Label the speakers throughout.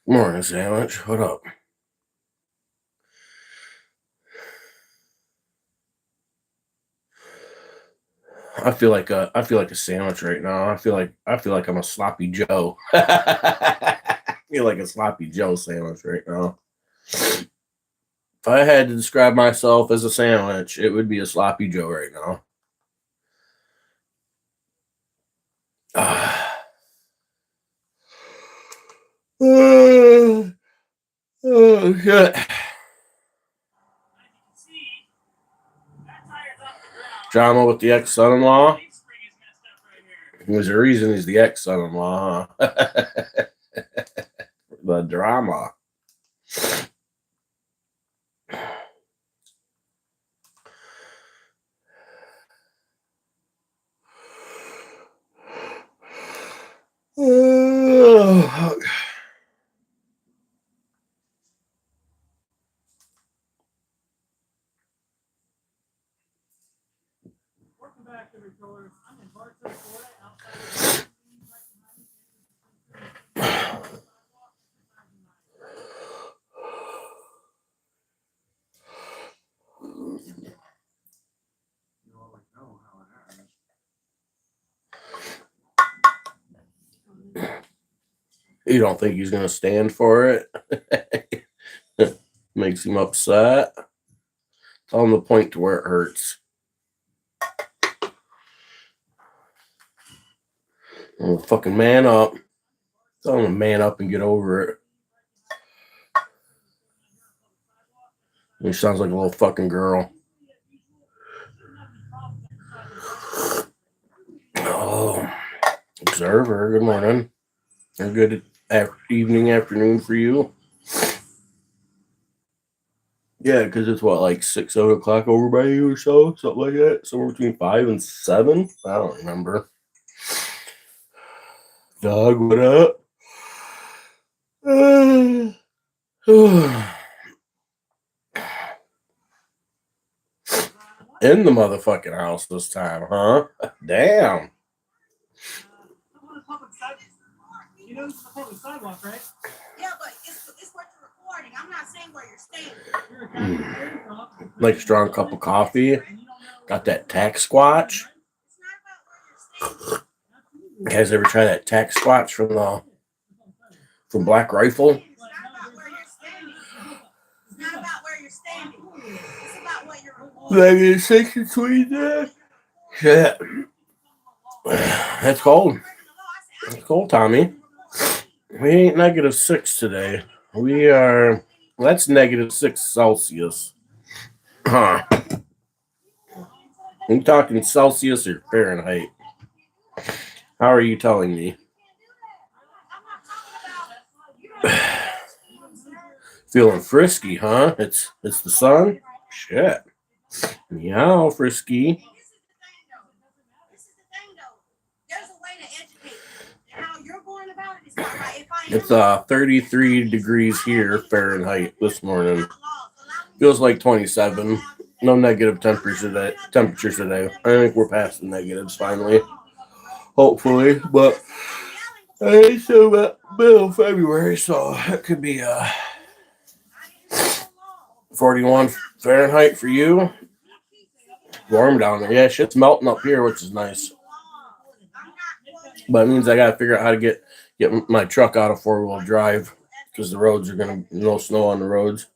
Speaker 1: Morning, sandwich. What up? I feel like a sandwich right now. I feel like I'm a sloppy Joe. I feel like a sloppy Joe sandwich right now. If I had to describe myself as a sandwich, it would be a sloppy Joe right now. Oh shit. Drama with the ex-son-in-law. There's a reason he's the ex-son-in-law, huh? The drama. Welcome back, everyone. I'm in Bartow, Florida, outside You don't think he's going to stand for it? Makes him upset. Tell him to point to where it hurts. Oh, fucking man up. Tell him to man up and get over it. He sounds like a little fucking girl. Oh, Observer, good morning. A good evening, afternoon for you. Yeah, because it's what, like 6, 7 o'clock over by you or so? Something like that? Somewhere between 5 and 7? I don't remember. Dog, what up? In the motherfucking house this time, huh? Damn. You know this is a public sidewalk, right? Yeah, but it's what you're recording. I'm not saying where you're standing. Like a strong cup of coffee. Got that tack squatch. You guys ever try that tack squatch from Black Rifle? It's not about where you're standing. It's not about where you're standing. It's about what you're recording. Like a 6 between there? Shit. That's cold. It's cold, Tommy. We ain't -6 today. We are, that's -6 Celsius. Huh. Are you talking Celsius or Fahrenheit? How are you telling me? Feeling frisky, huh? It's the sun? Shit. Meow, frisky. It's 33 degrees here Fahrenheit this morning. Feels like 27. No negative temperatures today. I think we're past the negatives finally. Hopefully, but it's still about middle of February, so it could be 41 Fahrenheit for you. Warm down there. Yeah, shit's melting up here, which is nice. But it means I gotta figure out how to get my truck out of 4-wheel drive because the roads are no snow on the roads.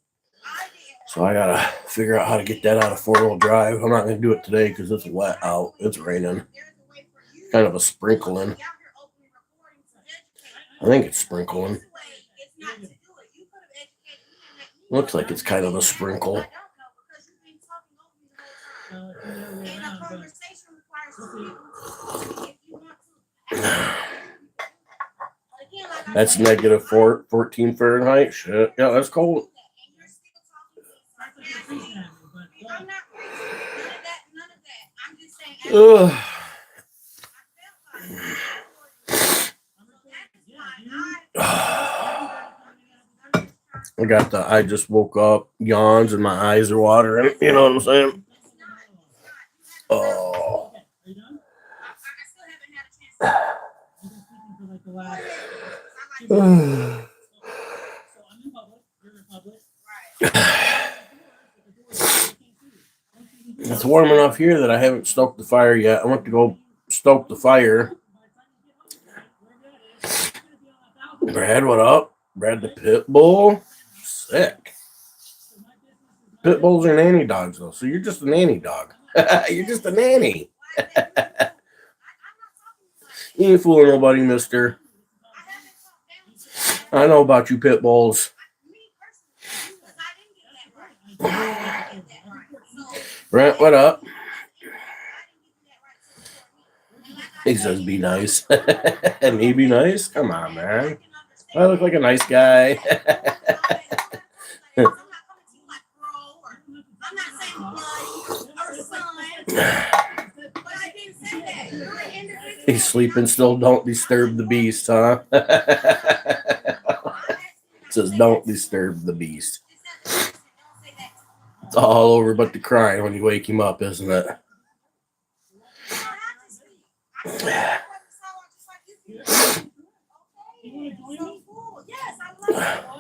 Speaker 1: So I gotta figure out how to get that out of 4-wheel drive. I'm not gonna do it today because it's wet out. It's raining. Kind of a sprinkling. I think it's sprinkling. Looks like it's kind of a sprinkle. That's negative 14 Fahrenheit. Shit. Yeah, that's cold. Ugh. I just woke up, yawns, and my eyes are watering. You know what I'm saying? Oh. It's warm enough here that I haven't stoked the fire yet. I went to go stoke the fire. Brad, what up? Brad the pit bull. Sick. Pit bulls are nanny dogs, though. So you're just a nanny dog. You're just a nanny. You ain't fooling nobody, mister. I know about you pit bulls. Brent, what up? He says be nice. Me be nice? Come on, man. I look like a nice guy. He's sleeping still. Don't disturb the beast, huh? It says don't disturb the beast. It's all over but the crying when you wake him up, isn't it?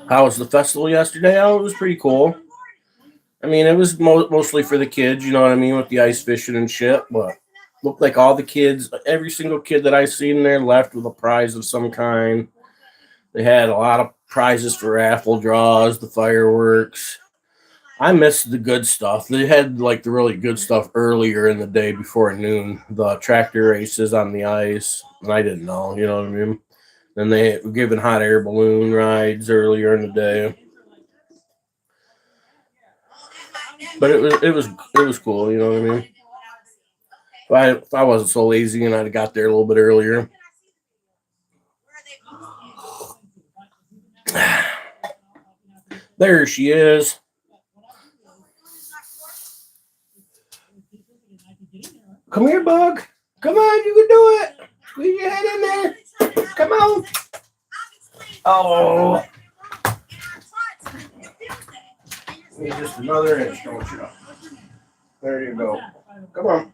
Speaker 1: How was the festival yesterday? Oh, it was pretty cool. I mean, it was mostly for the kids, you know what I mean, with the ice fishing and shit, but looked like all the kids, every single kid that I seen there left with a prize of some kind. They had a lot of prizes for raffle draws, the fireworks. I missed the good stuff. They had like the really good stuff earlier in the day before noon, the tractor races on the ice, and I didn't know, you know what I mean? Then they were giving hot air balloon rides earlier in the day. But it was cool, you know what I mean? If I wasn't so lazy and I'd have got there a little bit earlier. There she is. Come here, bug. Come on, you can do it. Squeeze your head in there. Come on. Oh. Just another inch, don't you? There you go. Come on.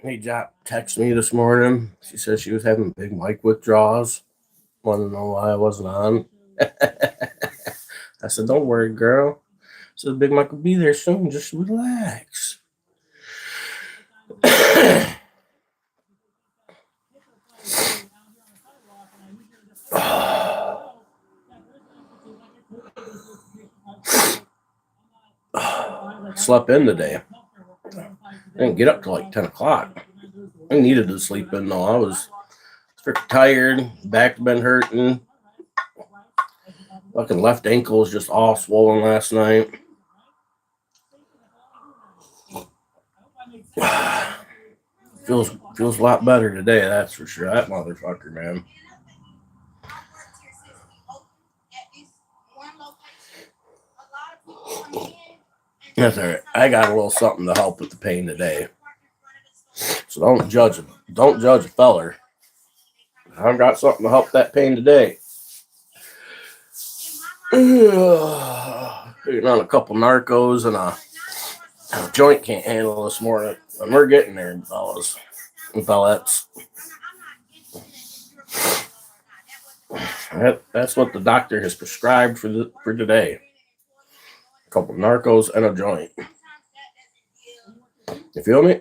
Speaker 1: Hey, Jop texted me this morning. She said she was having BigMike withdrawals. Want to know why I wasn't on? I said, don't worry, girl. I said, BigMike will be there soon. Just relax. Slept in today. I didn't get up till like 10 o'clock. I needed to sleep in though. I was freaking tired. Back been hurting. Fucking left ankle was just all swollen last night. Feels a lot better today, that's for sure. That motherfucker, man. That's all right. I got a little something to help with the pain today. So don't judge him. Don't judge a feller. I've got something to help that pain today. Eating on a couple narcos and a joint can't handle this morning. And we're getting there, fellas and fellettes. That's what the doctor has prescribed for today. A couple narcos and a joint. You feel me?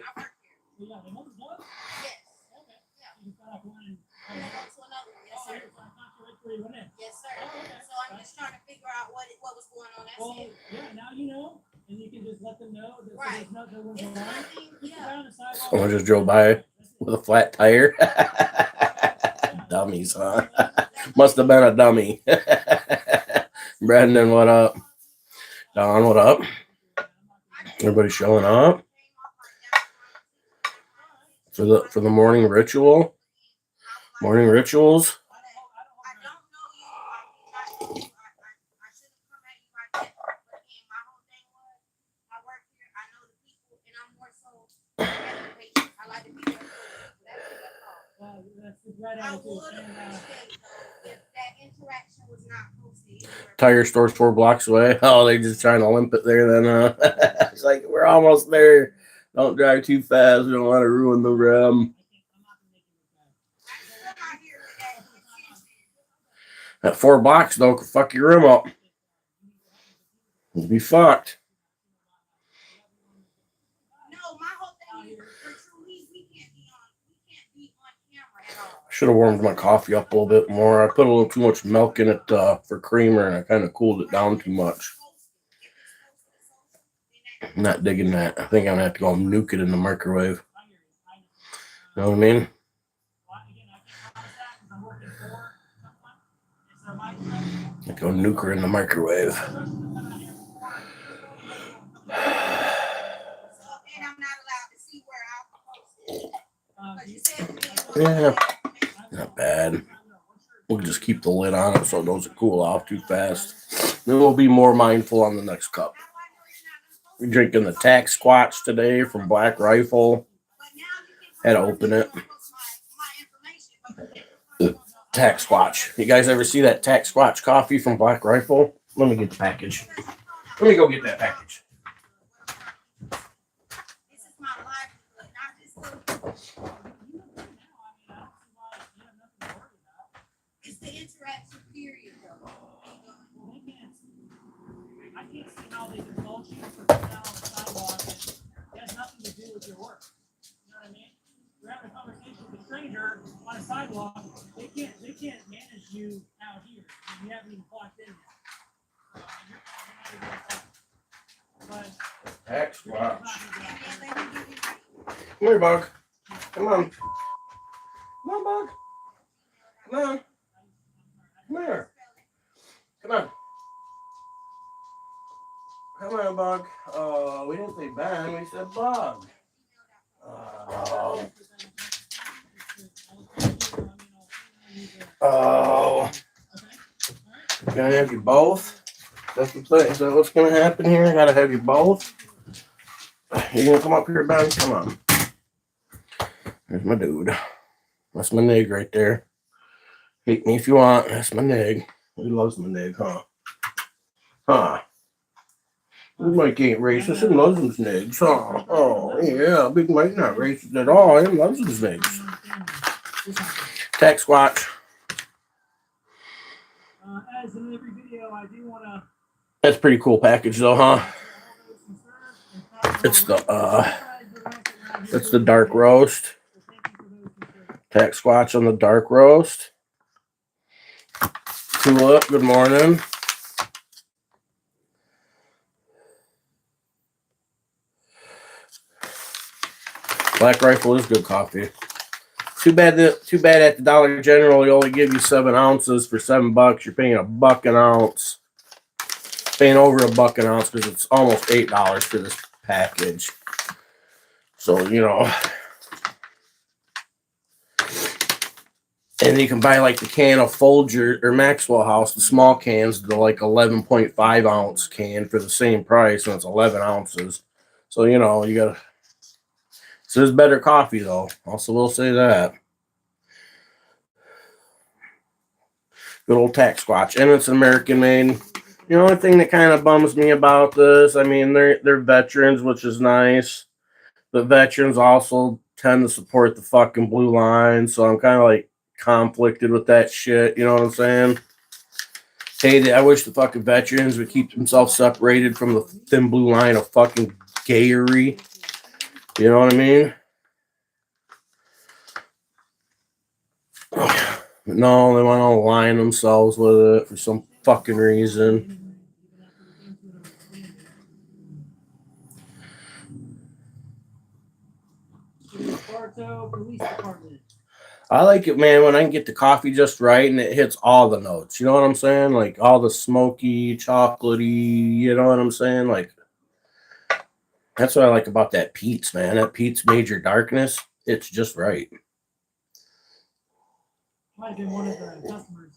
Speaker 2: Yes, sir. So I'm just trying to figure out what was going on. That's it. Yeah, now you know, and you can just let them know that
Speaker 1: right.
Speaker 2: There's nothing. Yeah.
Speaker 1: Someone just drove by with a flat tire. dummies, huh? Must have been a dummy. Brendan, what up? Don, what up? Everybody showing up for the morning ritual. Morning rituals. Tire store's 4 blocks away. Oh, they just trying to limp it there then. It's like, we're almost there. Don't drive too fast. We don't want to ruin the rim. That 4 blocks, though, could fuck your rim up. You'd be fucked. I should have warmed my coffee up a little bit more. I put a little too much milk in it for creamer, and I kind of cooled it down too much. I'm not digging that. I think I'm going to have to go nuke it in the microwave. You know what I mean? Go nuke her in the microwave. Yeah, not bad. We'll just keep the lid on it so it doesn't cool off too fast. Then we'll be more mindful on the next cup. We're drinking the Tack Squatch today from Black Rifle. Had to open it. Tack Squatch. You guys ever see that Tack Squatch coffee from Black Rifle? Let me get the package. Let me go get that package.
Speaker 2: It's the interaction period, though. I can't see how they can fault you for coming out on the sidewalk. It has nothing to do with your work. You know what I mean? You're having a conversation with a stranger on a sidewalk. They can't manage you out here. You haven't even clocked in yet. You're not even but
Speaker 1: Tack Squatch. Come here, Bug. Come on. Come on, Bug. Come on. Come here. Come on. Come on, Bug. Oh, we didn't say Ben. We said Bug. Oh. Gonna have you both? That's the thing. Is that what's gonna happen here? I gotta have you both. You gonna come up here, Ben? Come on. There's my dude. That's my nig right there. Hate me if you want. That's my nig. He loves my nig, huh? Huh? BigMike ain't racist. He loves his nigs. Huh? Oh, yeah. BigMike not racist at all. He loves his nigs. Tack Squatch.
Speaker 2: as in every video, I do want to.
Speaker 1: That's a pretty cool package, though, huh? It's the dark roast. Tack Squatch on the dark roast. Tulip, good morning. Black Rifle is good coffee. Too bad at the Dollar General they only give you 7 ounces for $7. You're paying $1 an ounce. Paying over $1 an ounce because it's almost $8 for this package. So, you know. And you can buy like the can of Folger or Maxwell House, the small cans, the like 11.5 ounce can for the same price, and it's 11 ounces. So, you know, you gotta. So there's better coffee though. Also will say that. Good old Tack Squatch. And it's American made. The only thing that kind of bums me about this, I mean, they're veterans, which is nice. But veterans also tend to support the fucking blue line, so I'm kind of like conflicted with that shit. You know what I'm saying? Hey, I wish the fucking veterans would keep themselves separated from the thin blue line of fucking gayery. You know what I mean? No, they want to align themselves with it for some fucking reason. I like it, man, when I can get the coffee just right and it hits all the notes. You know what I'm saying? Like all the smoky, chocolatey, you know what I'm saying? Like that's what I like about that Pete's, man. That Pete's Major Darkness, it's just right.
Speaker 2: Might have been one of the customers.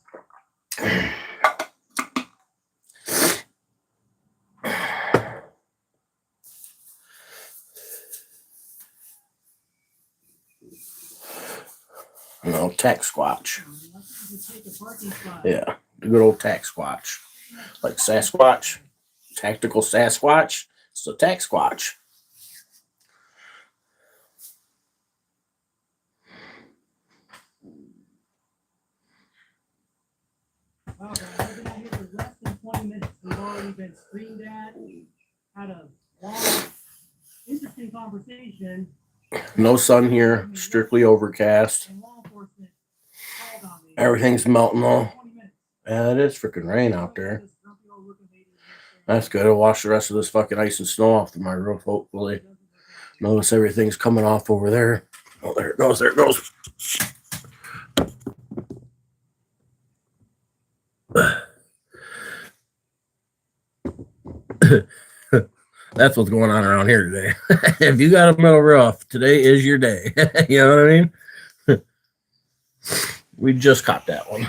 Speaker 1: You know, tack squatch.
Speaker 2: Take a parking spot.
Speaker 1: Yeah, the good old tack squatch. Like Sasquatch, tactical Sasquatch. It's a tack squatch.
Speaker 2: Wow, guys, I've been out here for less than 20 minutes. We've already been screamed at, had a long, interesting conversation.
Speaker 1: No sun here, strictly overcast.
Speaker 2: And law enforcement called on me.
Speaker 1: Everything's melting though.
Speaker 2: 20 minutes.
Speaker 1: Yeah, it is freaking rain out there. That's good. I'll wash the rest of this fucking ice and snow off my roof, hopefully. Notice everything's coming off over there. Oh, there it goes. There it goes. That's what's going on around here today. If you got a metal roof, today is your day. You know what I mean? We just caught that one.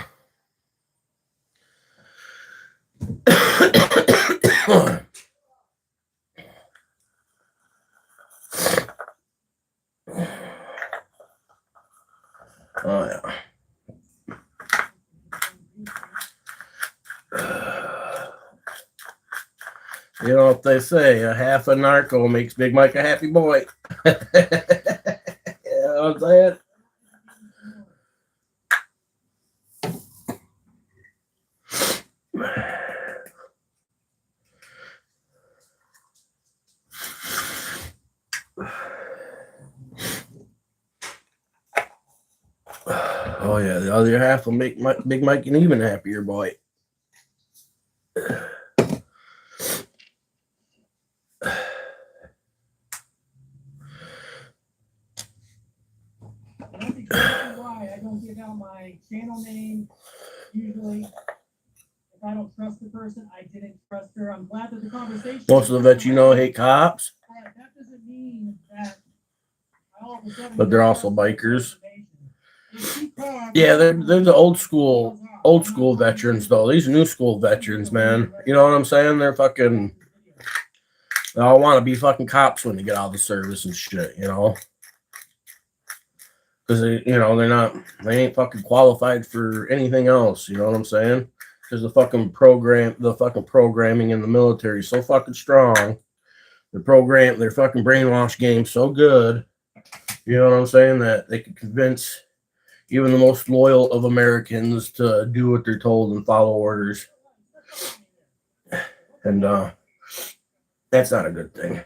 Speaker 1: Oh, yeah. You know what they say, a half a narco makes Big Mike a happy boy. You know what I'm saying? Oh, yeah, the other half will make Big Mike an even happier boy.
Speaker 2: That's exactly why I don't give out my channel name usually. If I don't trust the person, I didn't trust her. I'm glad that the conversation.
Speaker 1: Most of the vets you know hate cops.
Speaker 2: That doesn't mean that I all of a sudden.
Speaker 1: But they're also bikers. Yeah, they're the old school veterans though. These new school veterans, man. You know what I'm saying? They're fucking. They all want to be fucking cops when they get out of the service and shit. You know. Because they ain't fucking qualified for anything else. You know what I'm saying? Because the fucking programming in the military is so fucking strong. Their fucking brainwash game so good. You know what I'm saying? That they can convince even the most loyal of Americans to do what they're told and follow orders. And that's not a good thing.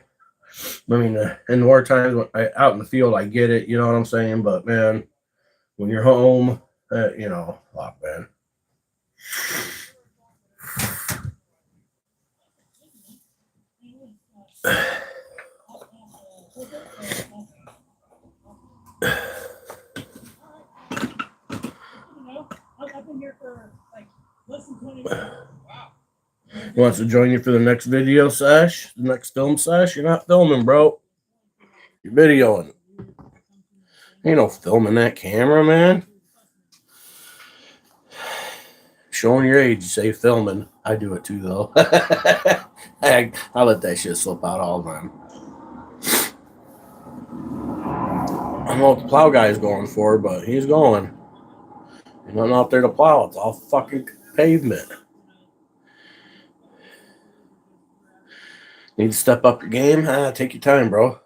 Speaker 1: I mean, in war times, out in the field, I get it. You know what I'm saying? But, man, when you're home, fuck, man. Wants to join you for the next video sesh, the next film sesh? You're not filming, bro. You're videoing. Ain't no filming that camera, man. Showing your age, you say filming. I do it too, though. I let that shit slip out all the time. I don't know what the plow guy is going for, but he's going. There's nothing out there to plow. It's all fucking pavement. Need to step up your game? Take your time, bro.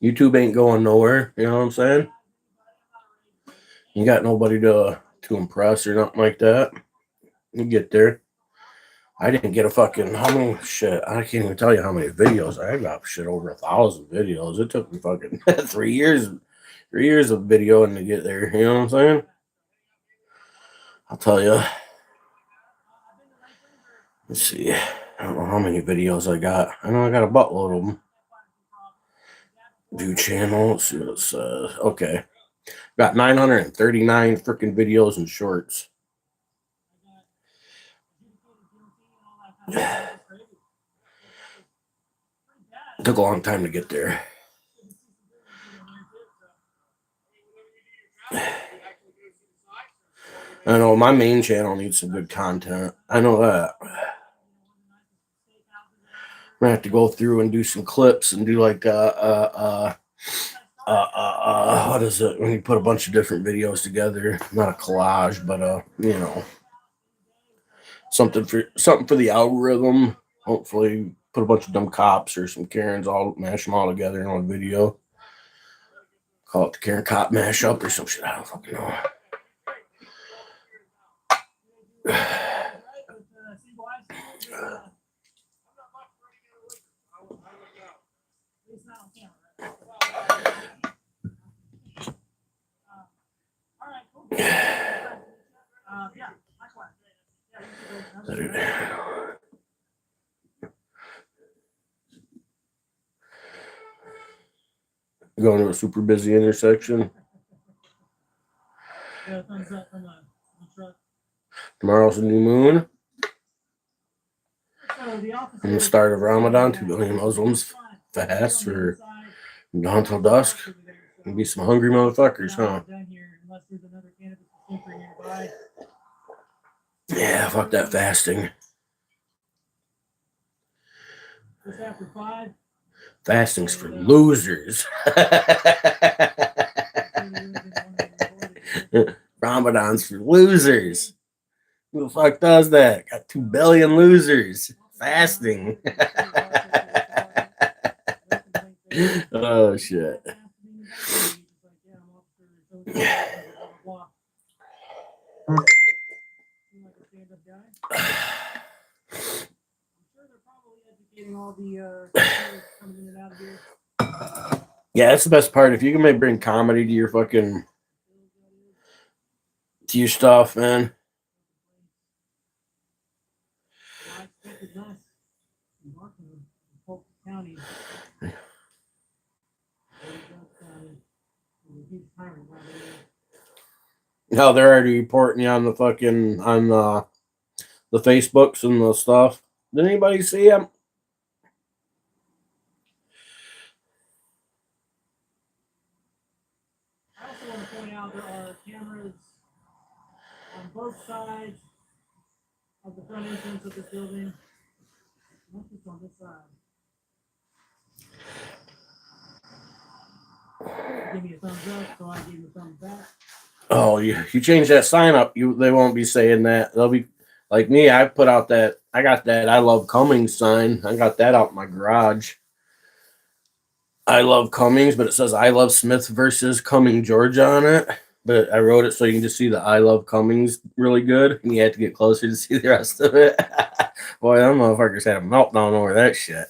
Speaker 1: YouTube ain't going nowhere. You know what I'm saying? You got nobody to impress or nothing like that. You get there. I didn't get I can't even tell you how many videos. I got shit over 1,000 videos. It took me fucking 3 years of videoing to get there. You know what I'm saying? I'll tell you. Let's see. I don't know how many videos I got. I know I got a buttload of them. View channel. Let's see what it says. Okay. Got 939 freaking videos and shorts. Took a long time to get there. I know my main channel needs some good content. I know that. I'm gonna have to go through and do some clips and do like what is it when you put a bunch of different videos together? Not a collage, but you know, something for the algorithm. Hopefully, put a bunch of dumb cops or some Karens, all mash them all together in one video. Call it the Karen Cop mashup or some shit. I don't fucking know. Going to a super busy intersection. Tomorrow's a new moon. And the start of Ramadan, 2 billion Muslims fast for dawn until dusk. Gonna be some hungry motherfuckers, huh? Yeah, fuck that fasting. Fasting's for losers. Ramadan's for losers. Who the fuck does that? Got 2 billion losers fasting. Oh shit. Yeah, that's the best part. If you can maybe bring comedy to your fucking stuff, man. No, they're already reporting you on the fucking the Facebooks and the stuff. Did anybody see him?
Speaker 2: I also want to point out there are cameras on both sides of the front entrance of this building. Not just on this side. Give me a thumbs up, so I give you a thumbs back.
Speaker 1: Oh, you change that sign up, they won't be saying that. They'll be like me. I put out that I got that I love Cummings sign. I got that out in my garage. I love Cummings, but it says I love Smith versus Cumming, Georgia on it. But I wrote it so you can just see the I love Cummings really good, and you had to get closer to see the rest of it. Boy, them motherfuckers had a meltdown over that shit.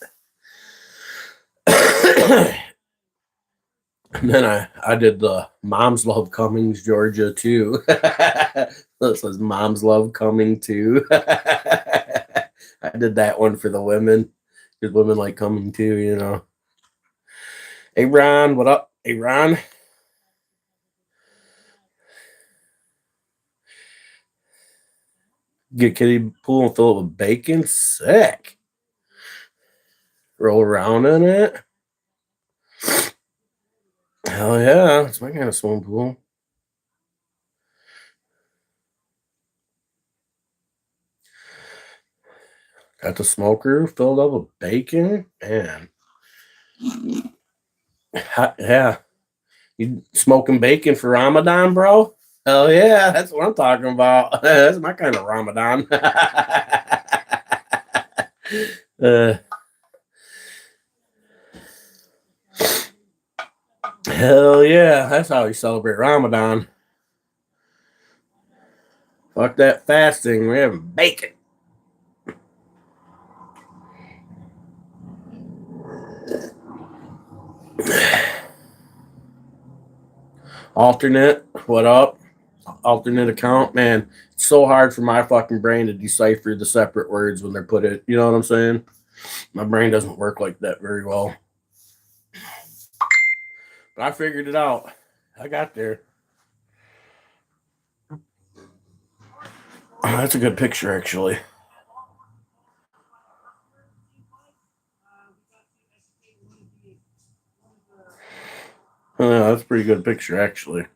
Speaker 1: And then I did the Moms Love Cummings, Georgia, too. It says Moms Love Cumming, too. I did that one for the women, because women like Cumming, too, you know. Hey, Ron, what up? Hey, Ron. Get a kiddie pool and fill it with bacon? Sick. Roll around in it? Hell yeah. It's my kind of swimming pool. Got the smoker filled up with bacon? Man. Yeah. You smoking bacon for Ramadan, bro? Hell yeah. That's what I'm talking about. That's my kind of Ramadan. Hell yeah. That's how we celebrate Ramadan. Fuck that fasting. We're having bacon. Alternate, what up? Alternate account, man. It's so hard for my fucking brain to decipher the separate words when they're put it. You know what I'm saying? My brain doesn't work like that very well. But I figured it out. I got there. That's a good picture, actually. That's a pretty good picture, actually.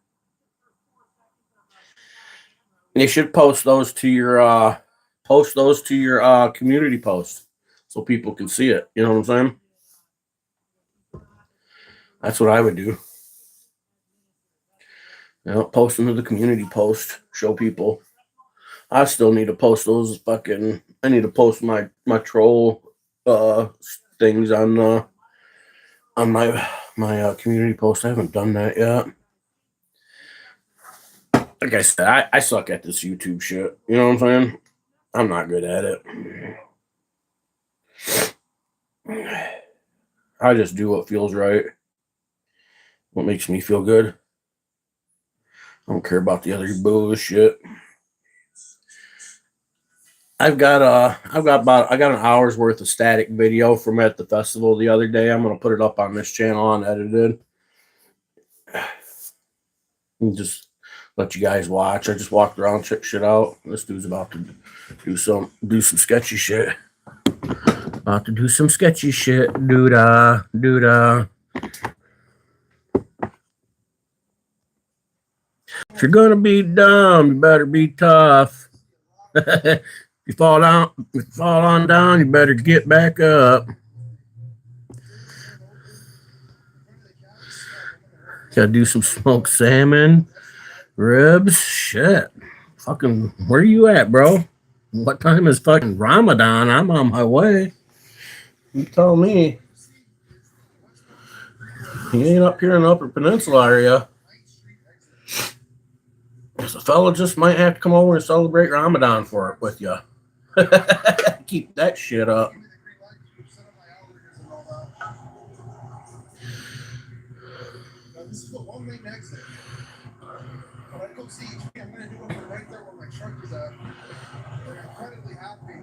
Speaker 1: You should post those to your community post so people can see it. You know what I'm saying? That's what I would do. You know, post them to the community post, show people. I still need to post those I need to post my troll things on my community post. I haven't done that yet. Like I said, I suck at this YouTube shit. You know what I'm saying? I'm not good at it. I just do what feels right. What makes me feel good. I don't care about the other bullshit. I got an hour's worth of static video from at the festival the other day. I'm gonna put it up on this channel unedited. And just let you guys watch. I just walked around, check shit out. This dude's about to do some sketchy shit. About to do some sketchy shit. Doodah. If you're gonna be dumb, you better be tough. You fall on down, you better get back up. Gotta do some smoked salmon, ribs, shit. Fucking, where you at, bro? What time is fucking Ramadan? I'm on my way. You tell me. He ain't up here in the Upper Peninsula area. Because a fella just might have to come over and celebrate Ramadan for it with you. Keep that shit up. This is the one lane exit. When I go see HP, I'm going to do it right there where my truck is at. They're incredibly happy.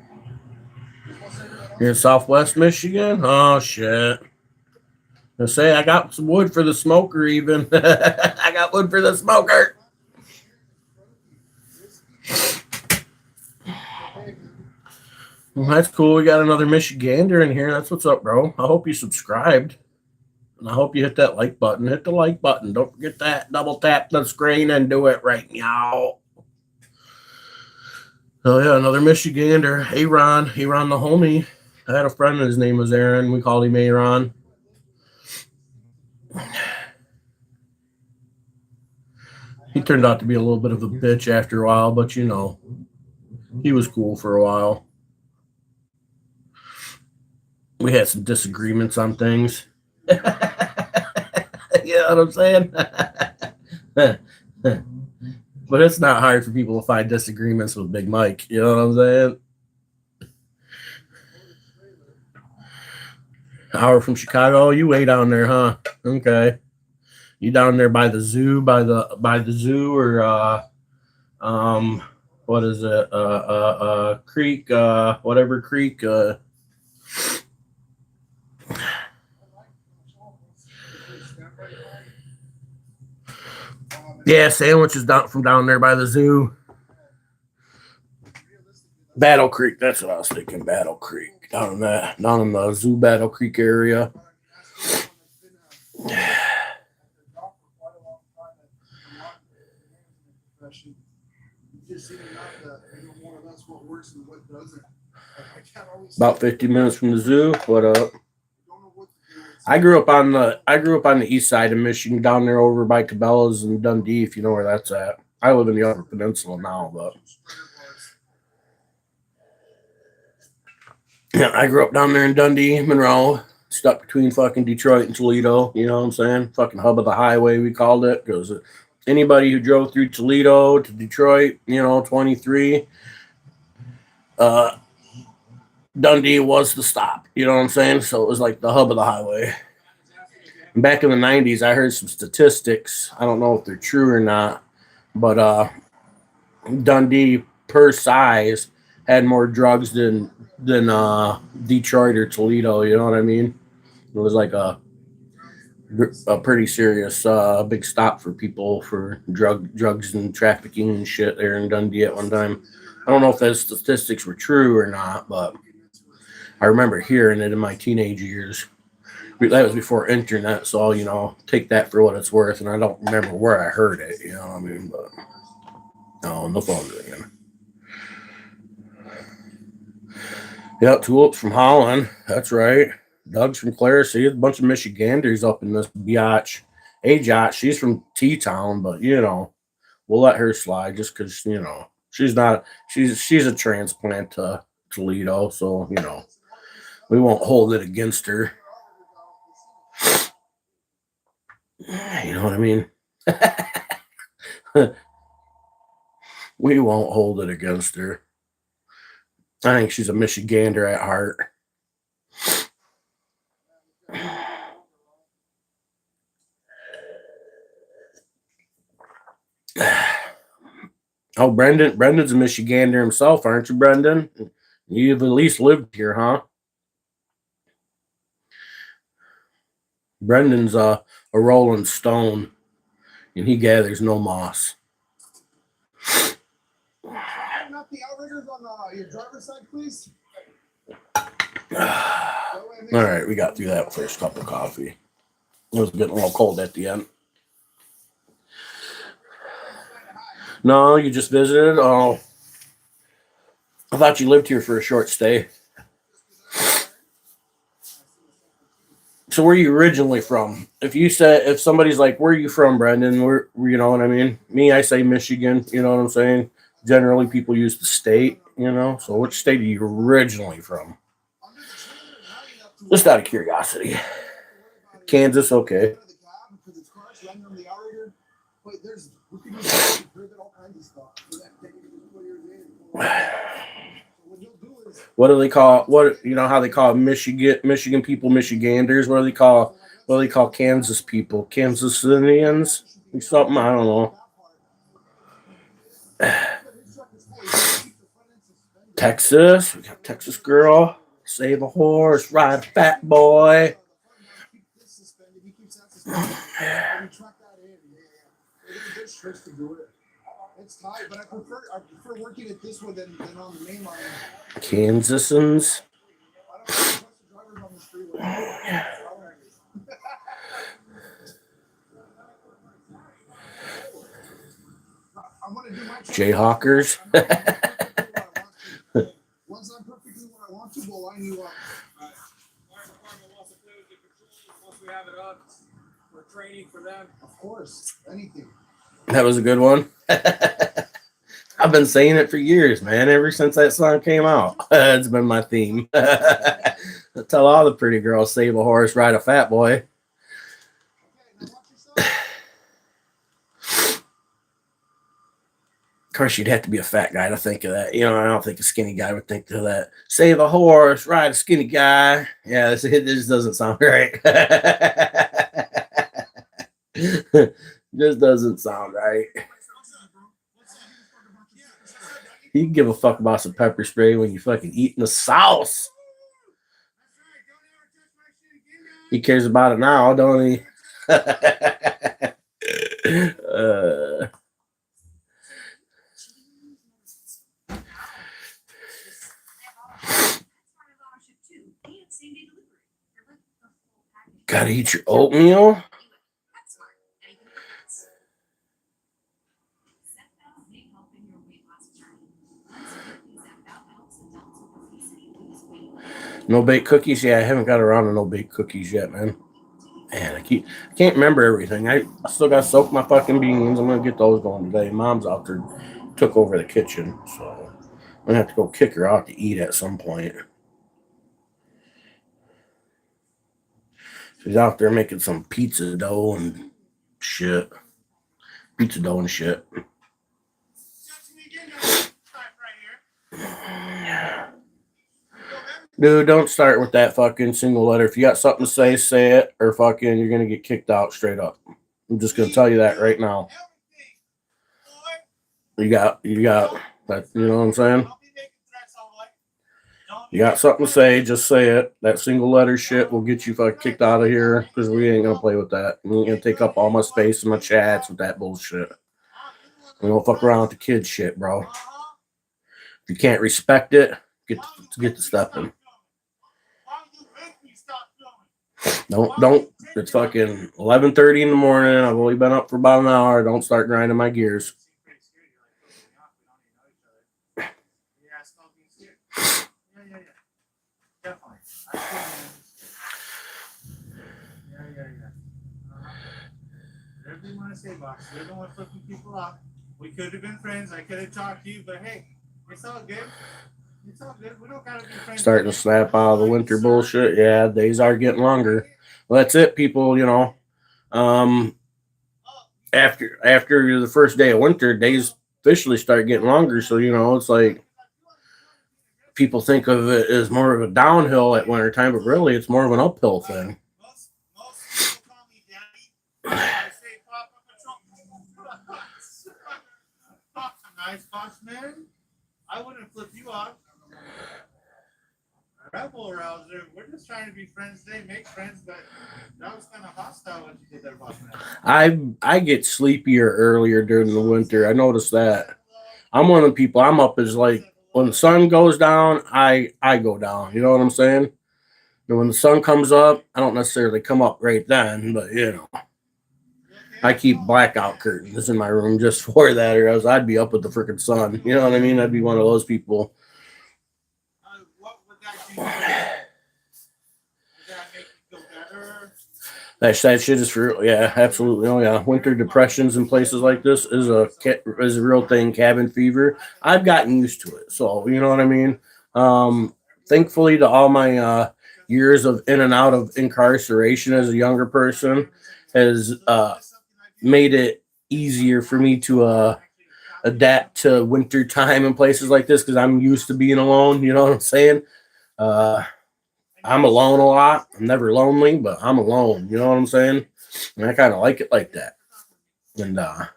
Speaker 1: You're in Southwest Michigan? Oh, shit. I say I got some wood for the smoker even. I got wood for the smoker. Well, that's cool. We got another Michigander in here. That's what's up, bro. I hope you subscribed. And I hope you hit that like button. Hit the like button. Don't forget that. Double tap the screen and do it right now. Oh, yeah, another Michigander. Aaron the homie. I had a friend, his name was Aaron. We called him Aaron. He turned out to be a little bit of a bitch after a while, but you know, he was cool for a while. We had some disagreements on things. You know what I'm saying? But it's not hard for people to find disagreements with Big Mike. You know what I'm saying? Hour from Chicago. You way down there, huh? Okay. You down there by the zoo, by the zoo, or what is it? Creek, whatever creek. Yeah, sandwiches down from down there by the zoo. Battle Creek, that's what I was thinking. Battle Creek, down in the zoo Battle Creek area. About 50 minutes from the zoo. What up? I grew up on the east side of Michigan, down there over by Cabela's and Dundee, if you know where that's at. I live in the Upper Peninsula now, but yeah, I grew up down there in Dundee, Monroe, stuck between fucking Detroit and Toledo. You know what I'm saying? Fucking hub of the highway, we called it, because anybody who drove through Toledo to Detroit, 23, Dundee was the stop. You know what I'm saying? So it was like the hub of the highway. And back in the 90s, I heard some statistics. I don't know if they're true or not, but Dundee per size had more drugs than Detroit or Toledo. You know what I mean? It was like a a pretty serious big stop for people for drugs and trafficking and shit there in Dundee at one time. I don't know if those statistics were true or not, but I remember hearing it in my teenage years. That was before internet, so you know, take that for what it's worth. And I don't remember where I heard it. You know what I mean? But no, the phone's ringing. Yeah, Tulips from Holland. That's right. Doug's from Clarissy. A bunch of Michiganders up in this biatch. Ajot, she's from T-Town, but you know, we'll let her slide just because you know she's a transplant to Toledo, so you know we won't hold it against her. You know what I mean? We won't hold it against her. I think she's a Michigander at heart. Oh, Brendan's a Michigander himself, aren't you, Brendan? You've at least lived here, huh? Brendan's a Rolling Stone, and he gathers no moss.
Speaker 3: Not the outriggers on your driver's side, please.
Speaker 1: All right, we got through that first cup of coffee. It was getting a little cold at the end. No, you just visited? Oh, I thought you lived here for a short stay. So where are you originally from? If somebody's like, where are you from, Brendan? Where, you know what I mean? Me, I say Michigan, you know what I'm saying? Generally, people use the state, you know? So which state are you originally from? Just out of curiosity. Kansas, okay. What do they call how they call Michigan people Michiganders? What do they call Kansas people? Kansasians or something? I don't know. Texas, we got Texas girl, save a horse, ride a fat boy.
Speaker 3: It's tight, but I prefer working at this one than on the main line.
Speaker 1: Kansasans. Jayhawkers.
Speaker 3: Once I'm perfectly where I want to, we'll line you up.
Speaker 2: Fire department wants to play with the controls once we have it up. We're training for them.
Speaker 3: Of course, anything.
Speaker 1: That was a good one. I've been saying it for years, man. Ever since that song came out, it's been my theme. I tell all the pretty girls, save a horse, ride a fat boy. Of course, you'd have to be a fat guy to think of that. You know, I don't think a skinny guy would think of that. Save a horse, ride a skinny guy. Yeah, this doesn't sound right. Just doesn't sound right. You can give a fuck about some pepper spray when you fucking eating the sauce. He cares about it now, don't he? Gotta eat your oatmeal. No baked cookies? Yeah, I haven't got around to no baked cookies yet, man. Man, I can't remember everything. I still got to soak my fucking beans. I'm gonna get those going today. Mom's out there, took over the kitchen, so I'm gonna have to go kick her out to eat at some point. She's out there making some pizza dough and shit. Pizza dough and shit. Dude, don't start with that fucking single letter. If you got something to say it, or fucking you're gonna get kicked out straight up. I'm just gonna tell you that right now. You got that, you know what I'm saying? You got something to say, just say it. That single letter shit will get you fucking kicked out of here because we ain't gonna play with that. We ain't gonna take up all my space and my chats with that bullshit. We don't fuck around with the kid shit, bro. If you can't respect it, get the stuff in. Don't. It's fucking 11:30 in the morning. I've only been up for about an hour. Don't start grinding my gears.
Speaker 4: Definitely. I whatever you want to say, boss. You're the one flipping people off. We could have been friends. I could have talked to you, but hey, it's all good. It's all good. We don't gotta be friends.
Speaker 1: Starting to snap out of the winter bullshit. Yeah, days are getting longer. Well, that's it, people. You know, after the first day of winter, days officially start getting longer. So you know, it's like people think of it as more of a downhill at winter time, but really, it's more of an uphill thing.
Speaker 4: Most people call me daddy. I say Papa Patrol. Pop's a nice boss, man. I wouldn't flip you off. Rebel rouser. We're just trying to be friends today, make friends, but that was kind of hostile what you did there, boss man.
Speaker 1: I get sleepier earlier during the winter. I noticed that. I'm one of the people. I'm up as like when the sun goes down, I go down. You know what I'm saying? And when the sun comes up, I don't necessarily come up right then, but you know, I keep blackout curtains in my room just for that, or else I'd be up with the freaking sun. You know what I mean? I'd be one of those people.
Speaker 4: What would that do? Would that make you feel better?
Speaker 1: That shit is for real. Yeah, absolutely. Oh yeah, winter depressions in places like this is a real thing. Cabin fever. I've gotten used to it, so you know what I mean. Thankfully, to all my years of in and out of incarceration as a younger person, has made it easier for me to adapt to winter time in places like this because I'm used to being alone. You know what I'm saying? I'm alone a lot. I'm never lonely, but I'm alone. You know what I'm saying? And I kind of like it like that. And I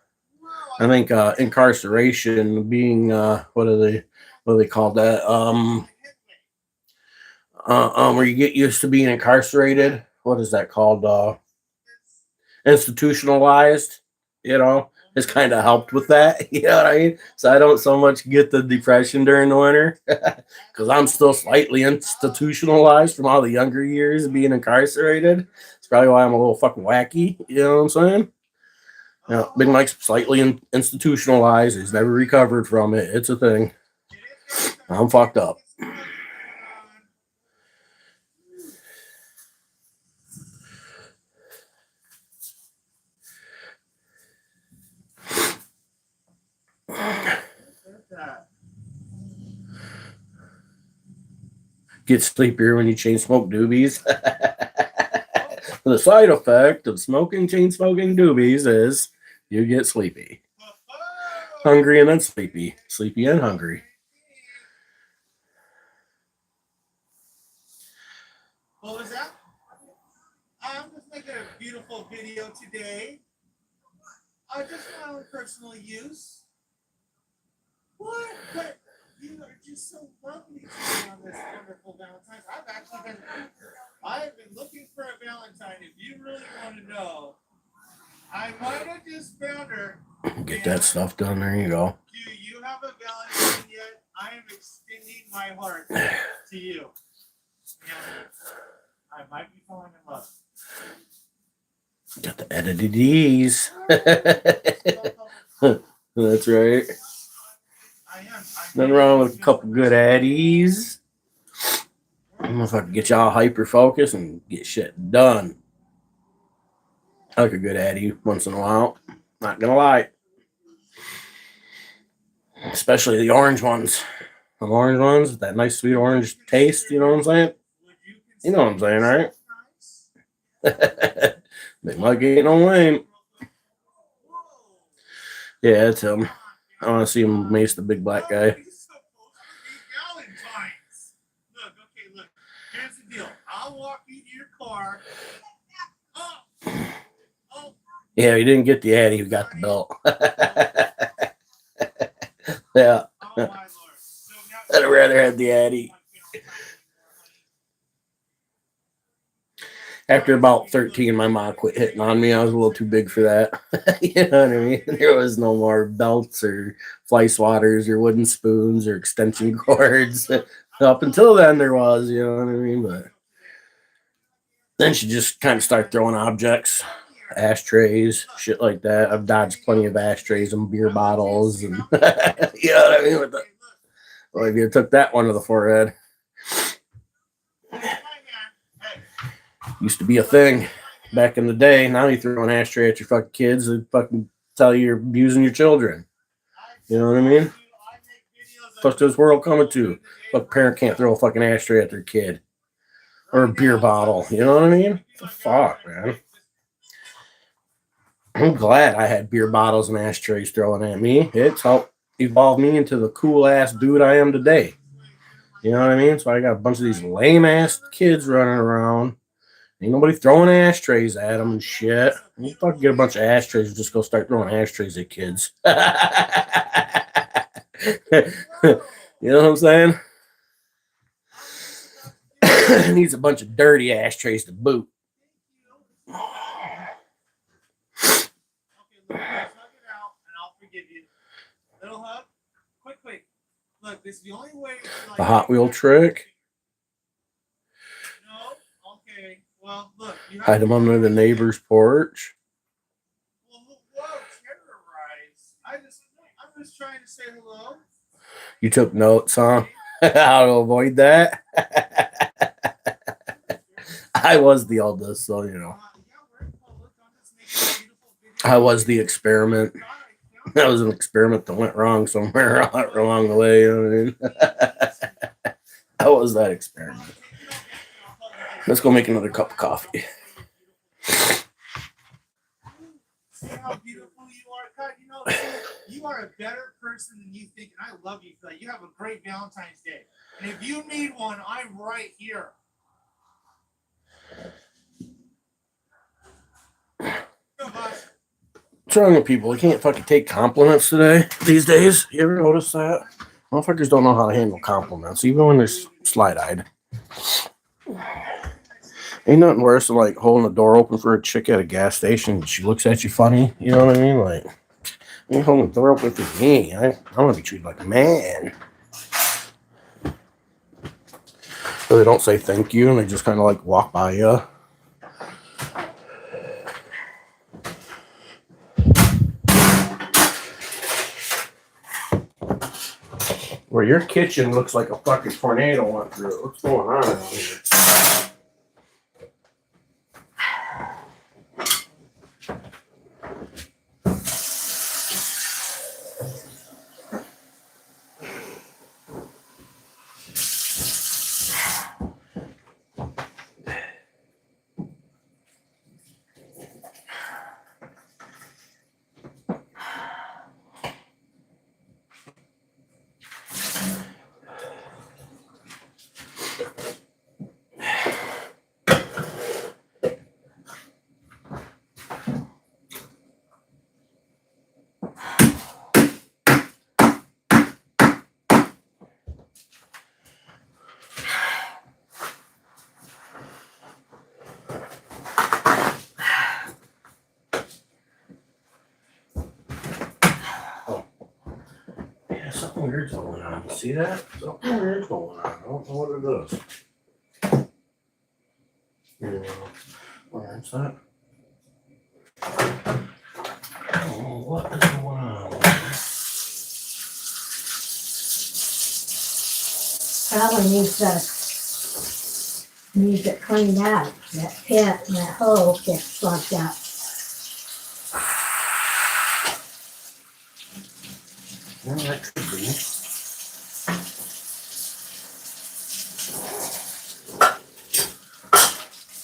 Speaker 1: think incarceration being what do they call that? Where you get used to being incarcerated. What is that called? Institutionalized. You know, it's kind of helped with that. You know what I mean? So I don't so much get the depression during the winter because I'm still slightly institutionalized from all the younger years of being incarcerated. It's probably why I'm a little fucking wacky. You know what I'm saying? You know, Big Mike's slightly institutionalized. He's never recovered from it. It's a thing. I'm fucked up. Get sleepier when you chain smoke doobies. The side effect of chain smoking doobies is you get sleepy. Hungry and then sleepy. Sleepy and hungry.
Speaker 4: What was that? I'm just making a beautiful video today. Just for my own personal use. What? But you are just so lovely to me on this wonderful Valentine's. I've been looking for a Valentine. If you really want to know, I might have just found her.
Speaker 1: Get that stuff done. There you go.
Speaker 4: Do you have a Valentine yet? I am extending my heart to you. I might be falling in love.
Speaker 1: Got the edited D's. That's right. Nothing wrong with a couple good addies. I don't know if I can get y'all hyper focused and get shit done. I like a good addy once in a while. Not gonna lie. Especially the orange ones. The orange ones with that nice sweet orange taste, you know what I'm saying? You know what I'm saying, right? Big Mike ain't no lame. Yeah, it's him. I want to see him mace the big black guy.
Speaker 4: Look. Here's the deal. I'll walk you to your car.
Speaker 1: Yeah, he didn't get the addy. He got the belt. Yeah. I'd have rather had the addy. After about 13, my mom quit hitting on me. I was a little too big for that. You know what I mean? There was no more belts or fly swatters or wooden spoons or extension cords. Up until then, there was, you know what I mean? But then she just kind of started throwing objects, ashtrays, shit like that. I've dodged plenty of ashtrays and beer bottles. And you know what I mean? Well, if you took that one to the forehead. Used to be a thing back in the day. Now you throw an ashtray at your fucking kids, they fucking tell you you're abusing your children. You know what I mean? Fuck this world coming to. Fuck parent can't throw a fucking ashtray at their kid. Or a beer bottle. You know what I mean? The fuck, man. I'm glad I had beer bottles and ashtrays thrown at me. It's helped evolve me into the cool ass dude I am today. You know what I mean? So I got a bunch of these lame ass kids running around. Ain't nobody throwing ashtrays at them and shit. You fucking get a bunch of ashtrays and just go start throwing ashtrays at kids. You know what I'm saying? Needs a bunch of dirty ashtrays to boot.
Speaker 4: Okay, look, guys, hug it out, and I'll forgive you. Little hug. Quick. Look, this is the only way.
Speaker 1: The Hot Wheel trick.
Speaker 4: No? Okay. Well, look.
Speaker 1: Hide them under the neighbor's porch.
Speaker 4: Well, whoa, terrorize. I'm just trying to say hello.
Speaker 1: You took notes, huh? How to avoid that? I was the oldest, so you know. I was the experiment. That was an experiment that went wrong somewhere along the way. You know what I mean? I was that experiment. Let's go make another cup of coffee.
Speaker 4: See how beautiful you are, God. You know, you are a better person than you think, and I love you for that. You have a great Valentine's Day, and if you need one, I'm right here. Go, boss.
Speaker 1: What's wrong with people? They can't fucking take compliments today these days. You ever notice that? Motherfuckers don't know how to handle compliments, even when they're slide-eyed. Ain't nothing worse than like holding the door open for a chick at a gas station and she looks at you funny. You know what I mean? Like, you holding the door open for me. I want to be treated like a man. So they don't say thank you and they just kind of like walk by you. Where your kitchen looks like a fucking tornado went through it. What's going on around here? Something weird's going on. See that? Something weird's going on. I don't know what it is. Where's that? Oh, what is going on?
Speaker 5: Probably needs it cleaned out. That pit and that hole gets plugged up.
Speaker 1: Well, that could be.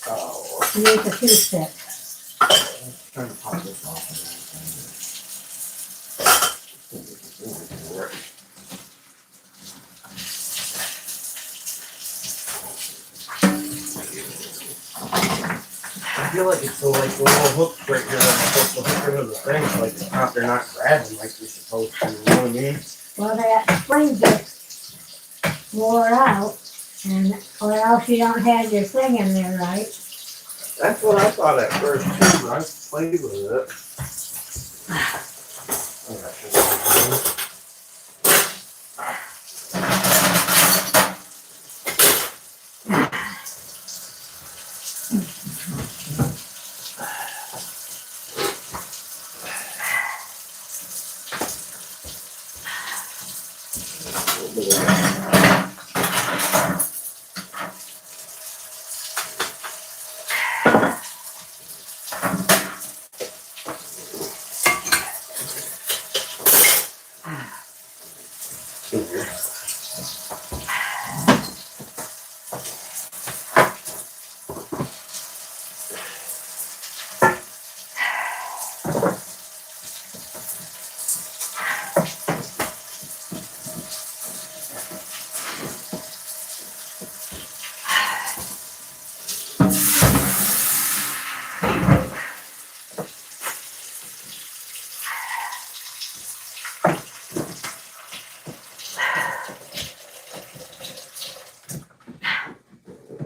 Speaker 1: Oh,
Speaker 5: Needs a toothpick.
Speaker 1: I'm trying to pop this off. I feel like it's the little hook right here that's supposed to hook into the thing, like it's not, they're not grabbing like they're supposed to, you know what I mean?
Speaker 5: Well, that spring just wore out, or else you don't have your thing in there right.
Speaker 1: That's what I thought at first too, but I played with it.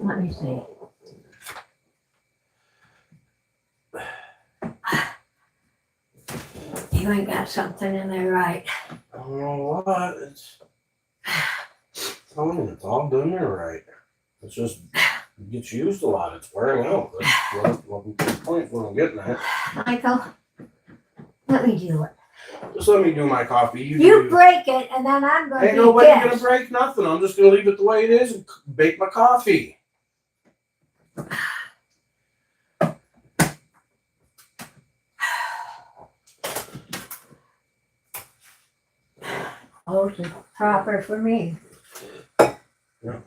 Speaker 5: Let me see. You ain't got something in there right.
Speaker 1: I don't know what. It's all doing it right. It's just it gets used a lot. It's wearing out. That's what the point what I'm getting at.
Speaker 5: Michael, let me do it.
Speaker 1: Just let me do my coffee.
Speaker 5: You
Speaker 1: do.
Speaker 5: break it and then I'm gonna
Speaker 1: Ain't
Speaker 5: be
Speaker 1: nobody gonna
Speaker 5: pissed.
Speaker 1: break nothing. I'm just gonna leave it the way it is and bake my coffee.
Speaker 5: Oh, it's proper for me.
Speaker 1: Yeah.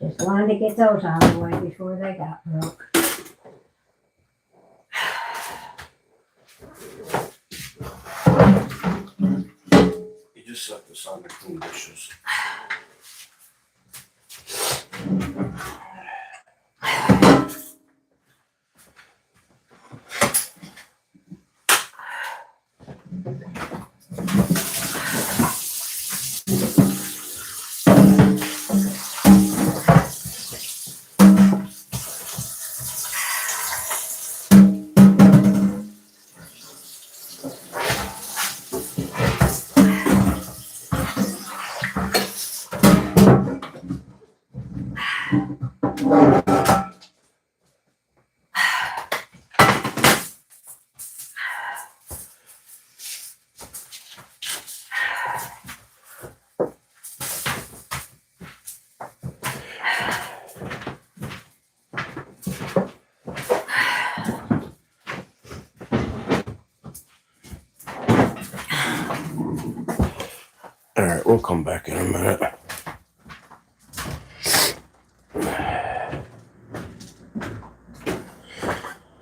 Speaker 5: Just wanted to get those out of the way before they got broke.
Speaker 1: You just set this on the clean dishes. All right, we'll come back in a minute.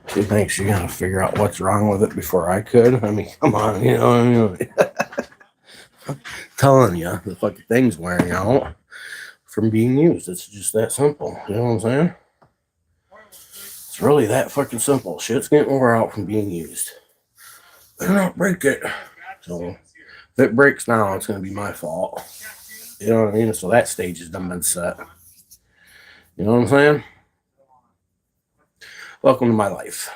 Speaker 1: She thinks she's gonna figure out what's wrong with it before I could. I mean, come on, you know what I mean? Telling you, the fucking thing's wearing out from being used. It's just that simple. You know what I'm saying? It's really that fucking simple. Shit's getting wore out from being used. Better not break it. So if it breaks now, it's gonna be my fault. You know what I mean? So that stage has done been set. You know what I'm saying? Welcome to my life.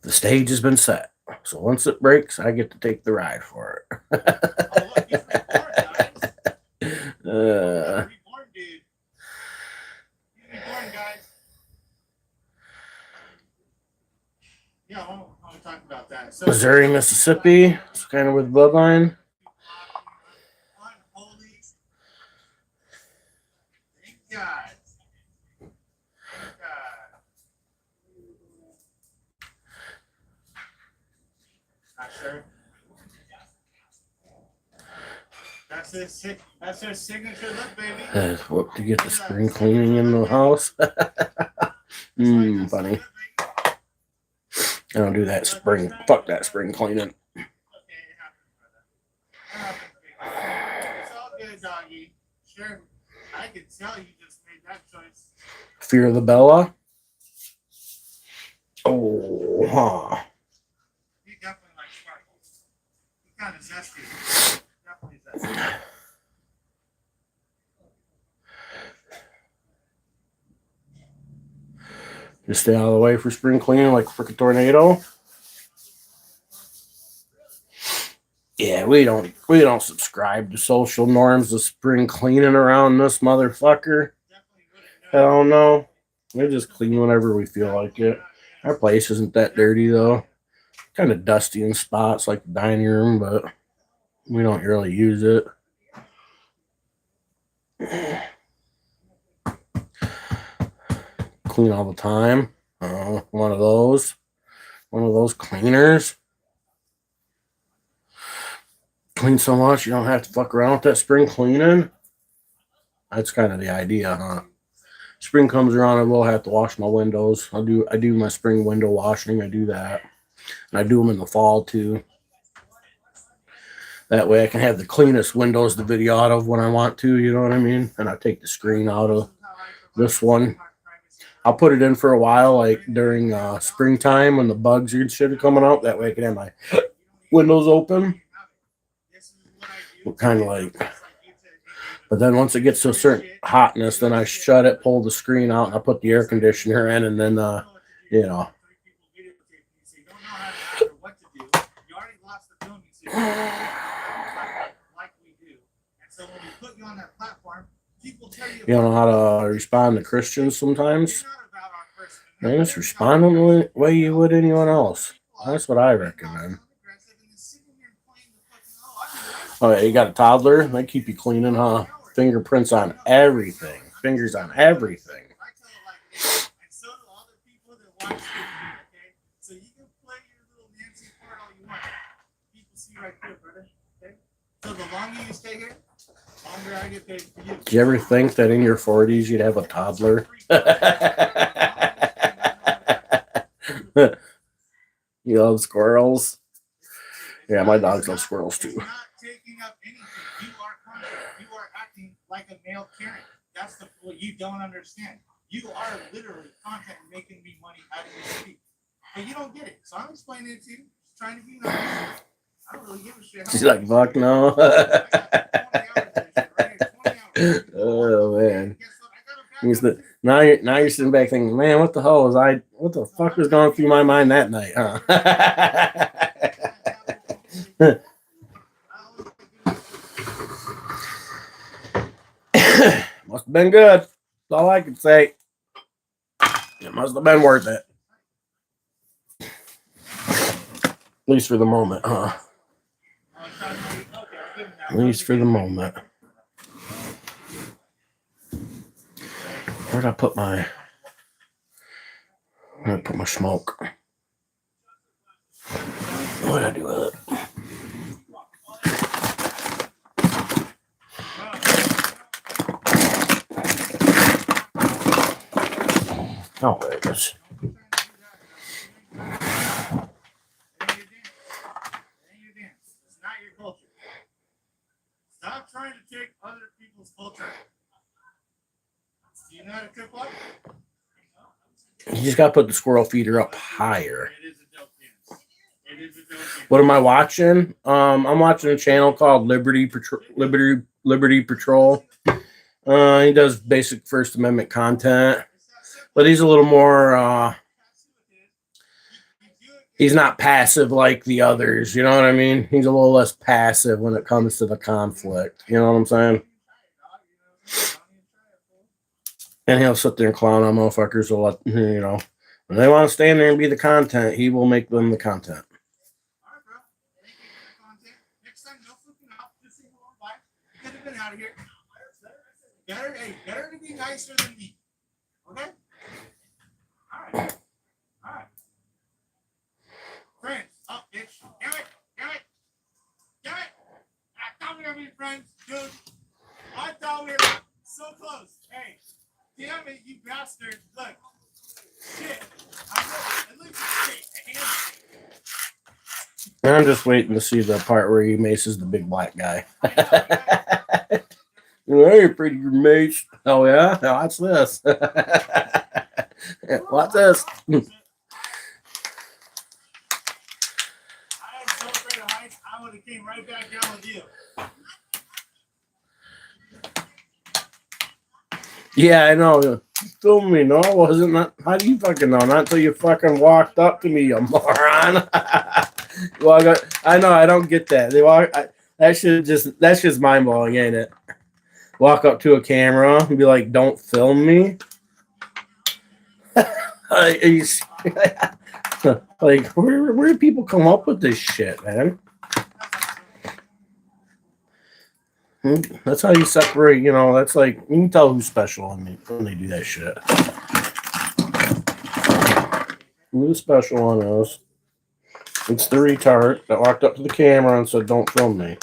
Speaker 1: The stage has been set. So once it breaks, I get to take the ride for it.
Speaker 4: Yeah, I want to talk about that. So,
Speaker 1: Missouri, Mississippi. It's kind of with bloodline.
Speaker 4: Unholy. Thank God. Thank God. Not sure. That's their signature look, baby.
Speaker 1: What to get the spring cleaning in the house? Funny. I don't do that spring. Fuck that spring cleaning.
Speaker 4: Okay, it happens, brother. It's all good, doggy. Sure, I can tell you just made that choice.
Speaker 1: Fear of the Bella. Oh, huh.
Speaker 4: He definitely likes sparkles. He's kind of zesty. Definitely zesty.
Speaker 1: Just stay out of the way for spring cleaning like a freaking tornado. Yeah, we don't subscribe to social norms of spring cleaning around this motherfucker. Hell no. We just clean whenever we feel like it. Our place isn't that dirty though. Kind of dusty in spots like the dining room, but we don't really use it. Clean all the time. One of those cleaners. Clean so much you don't have to fuck around with that spring cleaning. That's kind of the idea, huh? Spring comes around, I will have to wash my windows. I do my spring window washing. I do that, and I do them in the fall too. That way, I can have the cleanest windows to video out of when I want to. You know what I mean? And I take the screen out of this one. I'll put it in for a while, like during springtime when the bugs and shit are coming out. That way, I can have my windows open. Kind of like. But then once it gets to a certain hotness, then I shut it, pull the screen out, and I put the air conditioner in, and then, you know. You don't know how to respond to Christians sometimes? Man, just respond the way you would anyone else. That's what I recommend. Oh, yeah, you got a toddler? They keep you cleaning, huh? Fingerprints on everything. Fingers on everything.
Speaker 4: So the longer you stay here, the longer I get paid for you.
Speaker 1: Did you ever think that in your 40s you'd have a toddler? You love squirrels? Yeah, my dogs love squirrels too.
Speaker 4: Not taking up anything. You are confident. You are acting like a male Karen. That's what you don't understand. You are literally content making me money out of your speak. But you don't get it. So I'm explaining it to you. Just trying to be nice. I don't really give a shit.
Speaker 1: She's like, fuck no. Oh man. Now you're sitting back thinking, man, what the fuck was going through my mind that night, huh? Must have been good. That's all I can say. It must have been worth it. At least for the moment, huh? At least for the moment. Where'd I put my smoke? What did I do with it? Oh, there it is.
Speaker 4: Stop trying to take other people's culture. Do you know how to cook what?
Speaker 1: You just gotta put the squirrel feeder up higher.
Speaker 4: It is a dope dance. It is a dope dance.
Speaker 1: What am I watching? I'm watching a channel called Liberty Patrol. He does basic First Amendment content, but he's a little more. He's not passive like the others. You know what I mean? He's a little less passive when it comes to the conflict. You know what I'm saying? And he'll sit there and clown on motherfuckers. So let you know when they want to stand there and be the content, he will make them the content.
Speaker 4: All right, bro. Thank you for the content. Next time, no flipping out. Just say hello, bye. You could have been out of here. Better to be nicer than me. Okay? All right. All right. Friends. Oh, bitch. Damn it. I thought we were gonna be friends, dude. I thought we were so close. Hey. Damn it, you bastard. Look. Shit. At least
Speaker 1: I'm just waiting to see the part where he maces the big black guy. Hey, pretty good mace. Oh, yeah? Now watch this. Watch this.
Speaker 4: came right back down with you.
Speaker 1: Yeah, I know. Film me. No, it wasn't. Not, how do you fucking know? Not until you fucking walked up to me, you moron. Well, I know. I don't get that. That's just mind blowing, ain't it? Walk up to a camera and be like, "Don't film me." Like, where do people come up with this shit, man? That's how you separate, you know, that's like, you can tell who's special when they do that shit. Who's special on those? It's the retard that walked up to the camera and said, "Don't film me."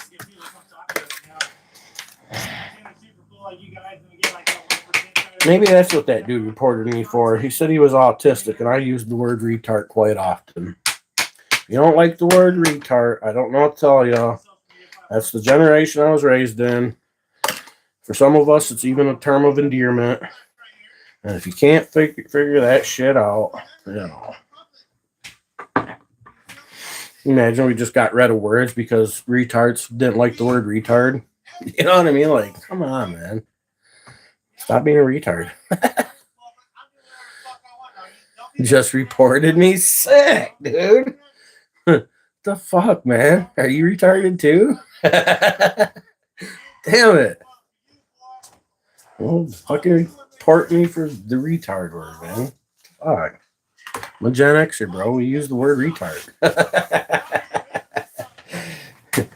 Speaker 1: Maybe that's what that dude reported me for. He said he was autistic, and I used the word retard quite often. If you don't like the word retard, I don't know what to tell you. That's the generation I was raised in. For some of us, it's even a term of endearment. And if you can't figure that shit out, you know. Imagine we just got rid of words because retards didn't like the word retard. You know what I mean? Like, come on, man. Stop being a retard. Just reported me sick, dude. The fuck, man? Are you retarded too? Damn it. Well, fucking report me for the retard word, man. Fuck. I'm a Gen Xer, bro. We use the word retard.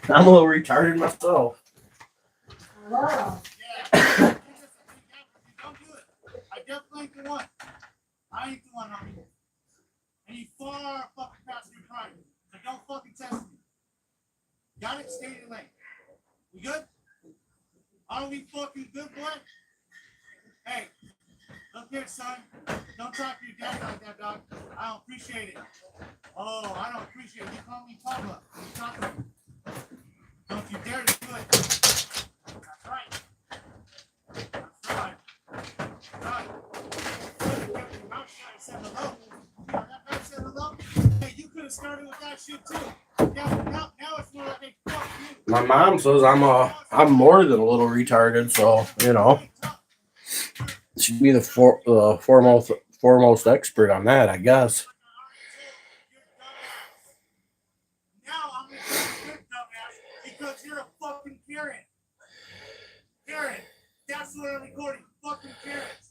Speaker 1: I'm a little retarded myself.
Speaker 5: Whoa.
Speaker 4: Don't do it. I definitely ain't the one. I ain't the one, homie. And you far fucking past your prime. So don't fucking test me. Got it? Stay in your lane. We good? Are we fucking good, boy? Hey, look here, son. Don't talk to your dad like that, dog. I don't appreciate it. Oh, I don't appreciate it. You call me Papa. You talk to me. Don't you dare to do it. That's right. That's right. Right. You kept your mouth shut and said hello. You know that man said hello? Hey, you could have started with that shit too. Now it's more like, hey, fuck you.
Speaker 1: My mom says I'm more than a little retarded, so you know. She'd be the foremost expert on that, I guess.
Speaker 4: Now I'm gonna call you good dumbass because you're a fucking Karen. Karen, that's what I'm recording. Fucking Karens.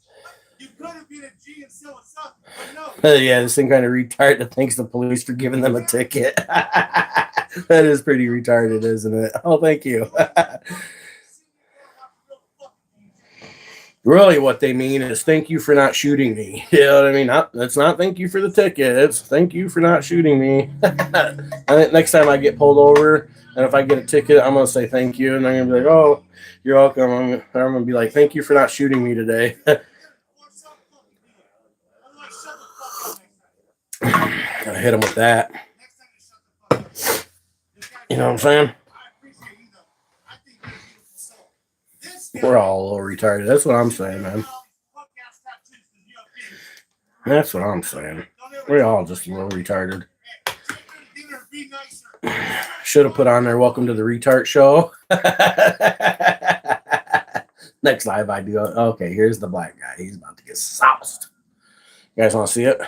Speaker 4: You could have been a G and still what's up, but no.
Speaker 1: Yeah, this thing kind of retarded that thanks the police for giving them a ticket. That is pretty retarded, isn't it? Oh, thank you. Really, what they mean is thank you for not shooting me. You know what I mean? That's not thank you for the ticket. It's thank you for not shooting me. I think next time I get pulled over, and if I get a ticket, I'm going to say thank you. And I'm going to be like, "Oh, you're welcome." I'm going to be like, "Thank you for not shooting me today." Gotta hit him with that. You know what I'm saying? We're all a little retarded. That's what I'm saying, man. That's what I'm saying. We're all just a little retarded. Should have put on there, "Welcome to the Retard Show." Next live I do. Okay, here's the black guy. He's about to get soused. You guys want to see it?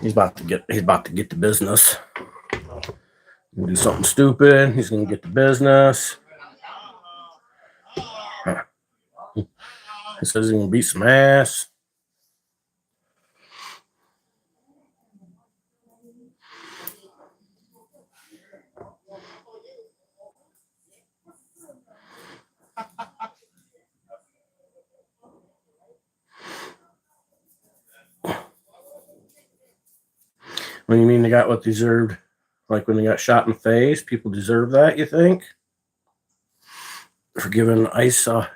Speaker 1: He's about to get the business. We'll do something stupid. He's gonna get the business. He says he's gonna beat some ass. When you mean they got what deserved, like when they got shot in the face, people deserve that, you think? For giving ICE a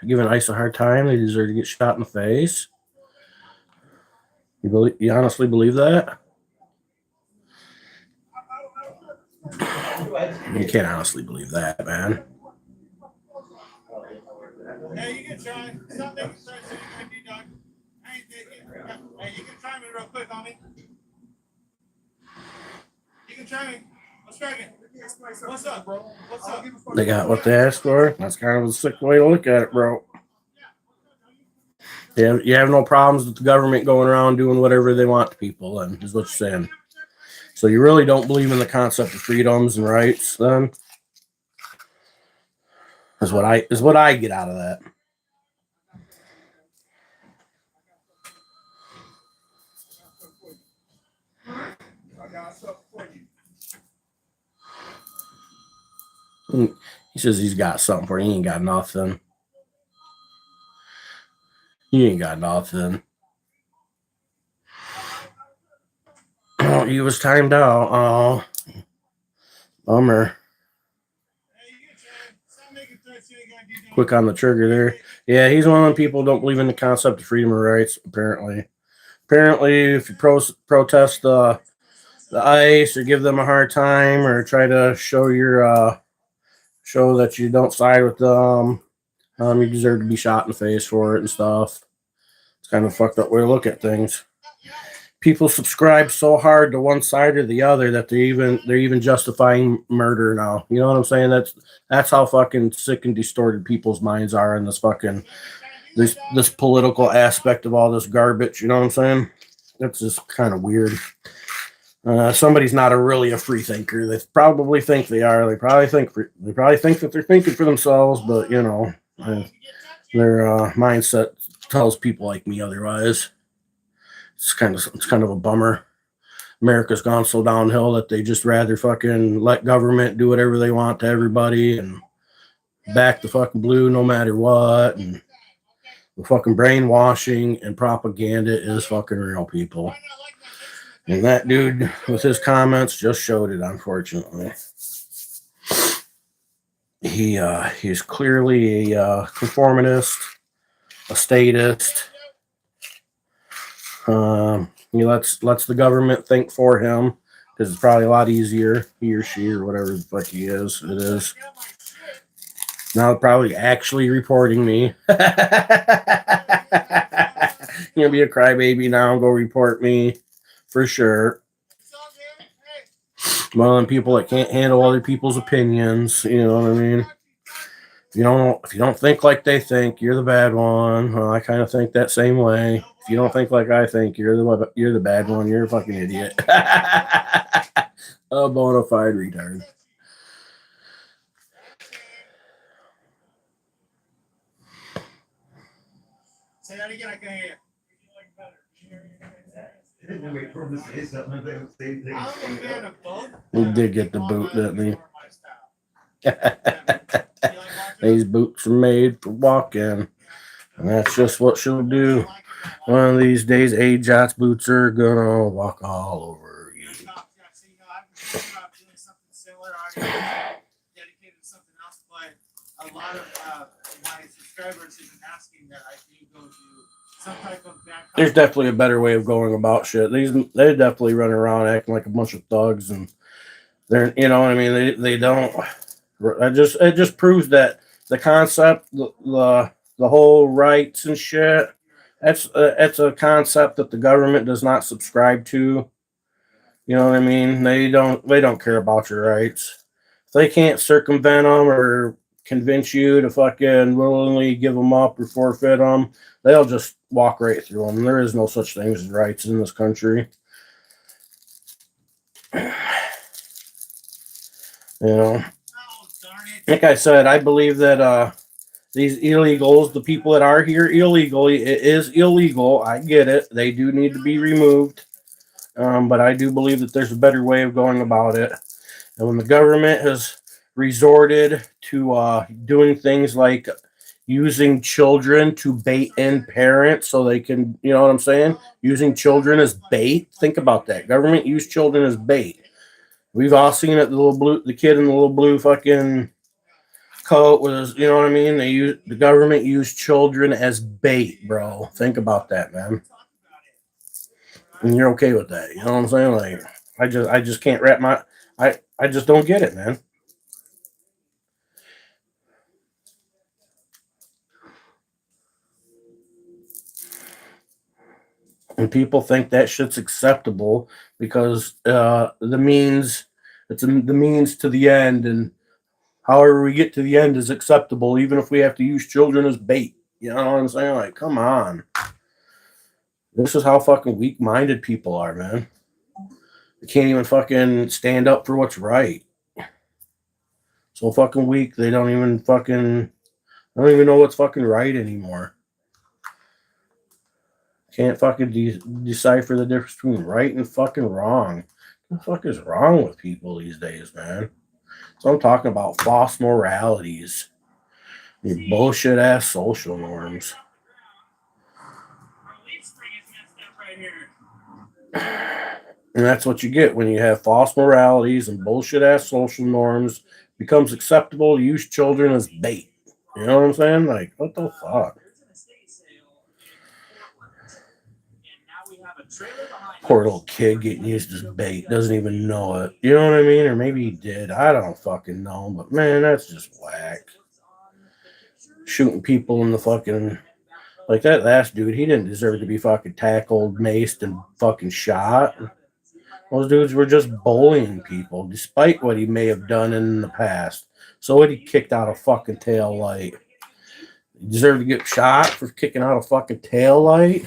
Speaker 1: hard time, they deserve to get shot in the face. You honestly believe that? You can't honestly believe that, man.
Speaker 4: Hey, you can try. Stop making threats to me, dog. I ain't taking it. Hey, you can try me real quick, homie. You can try me. Let's try again. What's up, bro? What's up?
Speaker 1: They got what they asked for. That's kind of a sick way to look at it, bro. You have no problems with the government going around doing whatever they want to people, then, is what you're saying. So you really don't believe in the concept of freedoms and rights, then? Is what I get out of that. He says he's got something for you. He ain't got nothing. He ain't got nothing. Oh, he was timed out. Oh, bummer. Quick on the trigger there. Yeah, he's one of them people who don't believe in the concept of freedom of rights, apparently. Apparently, if you protest the ICE or give them a hard time or try to show your show that you don't side with them, you deserve to be shot in the face for it and stuff. It's kind of a fucked up way to look at things. People subscribe so hard to one side or the other that they're even justifying murder now. You know what I'm saying? That's how fucking sick and distorted people's minds are in this fucking this political aspect of all this garbage. You know what I'm saying? That's just kind of weird. Somebody's not really a free thinker. They probably think they are. They probably think that they're thinking for themselves, but you know, their mindset tells people like me otherwise. It's kind of a bummer. America's gone so downhill that they just rather fucking let government do whatever they want to everybody and back the fucking blue no matter what. And the fucking brainwashing and propaganda is fucking real, people. And that dude with his comments just showed it, unfortunately. He's clearly a conformist, a statist. He lets the government think for him because it's probably a lot easier, he or she or whatever the fuck he is. It is. Now they're probably actually reporting me. You're gonna be a crybaby now and go report me for sure. One of them people that can't handle other people's opinions. You know what I mean? If you don't think like they think, you're the bad one. Well, I kind of think that same way. If you don't think like I think, you're the bad one. You're a fucking idiot. A bona fide retard.
Speaker 4: Say that again. I can hear
Speaker 6: Wait for him to say something. They would say
Speaker 4: you. I'm a fan of both.
Speaker 1: He did get the boot, didn't he? These boots are made for walking, and that's just what she'll do. One of these days, AJOT's boots are gonna walk all over you.
Speaker 4: Dedicated to something else, but a lot of my subscribers have been asking that I do go to some type of back.
Speaker 1: There's definitely a better way of going about shit. They definitely run around acting like a bunch of thugs, and they're, you know what I mean. They don't. It just proves that the concept, the whole rights and shit. That's a concept that the government does not subscribe to. You know what I mean? They don't care about your rights. If they can't circumvent them or convince you to fucking willingly give them up or forfeit them, they'll just walk right through them. There is no such thing as rights in this country. You know, like I said, I believe that these illegals, the people that are here illegally, it is illegal. I get it. They do need to be removed. But I do believe that there's a better way of going about it. And when the government has resorted to doing things like using children to bait in parents so they can, you know what I'm saying? Using children as bait. Think about that. Government used children as bait. We've all seen it. The kid in the little blue fucking coat was, you know what I mean? The government used children as bait, bro. Think about that, man. And you're okay with that. You know what I'm saying? Like, I just can't wrap I just don't get it, man. And people think that shit's acceptable because the means It's the means to the end, and however we get to the end is acceptable, even if we have to use children as bait. You know what I'm saying? Like, come on. This is how fucking weak-minded people are, man. They can't even fucking stand up for what's right. So fucking weak, they don't even know what's fucking right anymore. Can't fucking decipher the difference between right and fucking wrong. What the fuck is wrong with people these days, man? So I'm talking about false moralities. Your bullshit ass social norms. And that's what you get when you have false moralities and bullshit ass social norms. Becomes acceptable to use children as bait. You know what I'm saying? Like, what the fuck? Poor little kid getting used as bait. Doesn't even know it. You know what I mean? Or maybe he did. I don't fucking know. But man, that's just whack. Shooting people in the fucking... Like that last dude, he didn't deserve to be fucking tackled, maced, and fucking shot. Those dudes were just bullying people, despite what he may have done in the past. So what, he kicked out a fucking tail light. He deserved to get shot for kicking out a fucking tail light.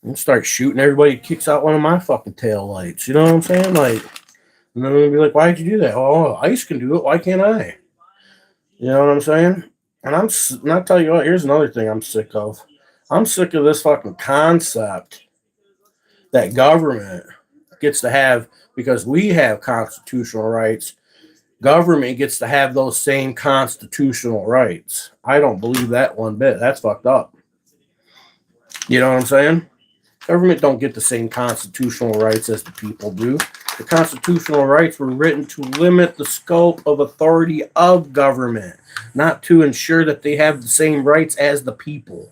Speaker 1: And start shooting everybody who kicks out one of my fucking tail lights. You know what I'm saying? Like, and then they'll be like, why'd you do that? Oh, ICE can do it. Why can't I? You know what I'm saying? And I'll tell you what, here's another thing I'm sick of. I'm sick of this fucking concept that government gets to have, because we have constitutional rights, government gets to have those same constitutional rights. I don't believe that one bit. That's fucked up. You know what I'm saying? Government don't get the same constitutional rights as the people do. The constitutional rights were written to limit the scope of authority of government, not to ensure that they have the same rights as the people.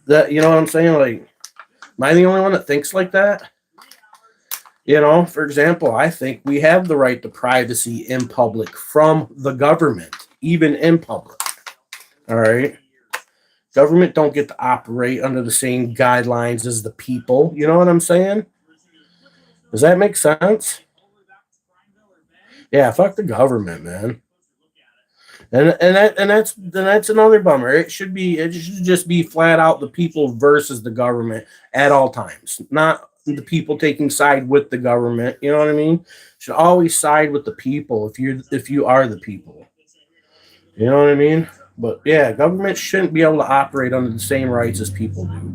Speaker 1: That, you know what I'm saying? Like, am I the only one that thinks like that? You know, for example, I think we have the right to privacy in public from the government, even in public. All right? Government don't get to operate under the same guidelines as the people. You know what I'm saying? Does that make sense? Yeah, fuck the government, man. And that's another bummer. It should just be flat out the people versus the government at all times, not the people taking side with the government. You know what I mean? Should always side with the people if you are the people. You know what I mean? But yeah, government shouldn't be able to operate under the same rights as people do.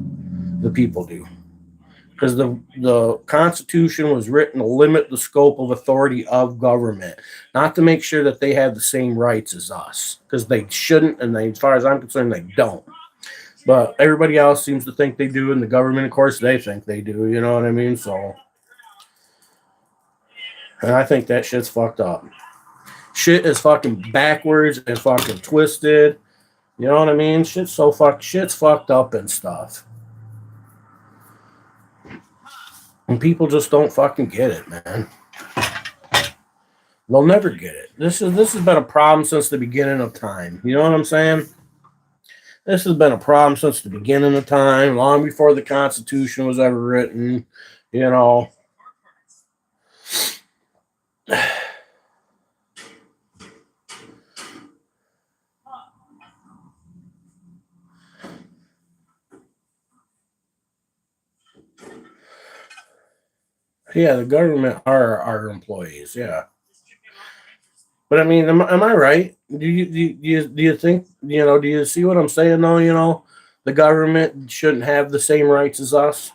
Speaker 1: The people do. Because the Constitution was written to limit the scope of authority of government, not to make sure that they have the same rights as us. Because they shouldn't, and as far as I'm concerned, they don't. But everybody else seems to think they do, and the government, of course, they think they do. You know what I mean? So, and I think that shit's fucked up. Shit is fucking backwards and fucking twisted. You know what I mean? Shit's fucked up and stuff. And people just don't fucking get it, man. They'll never get it. This has been a problem since the beginning of time. You know what I'm saying? This has been a problem since the beginning of time, long before the Constitution was ever written. You know. Yeah, the government are our employees. Yeah, but I mean, am I right? Do you think, you know? Do you see what I'm saying? Though, you know, the government shouldn't have the same rights as us.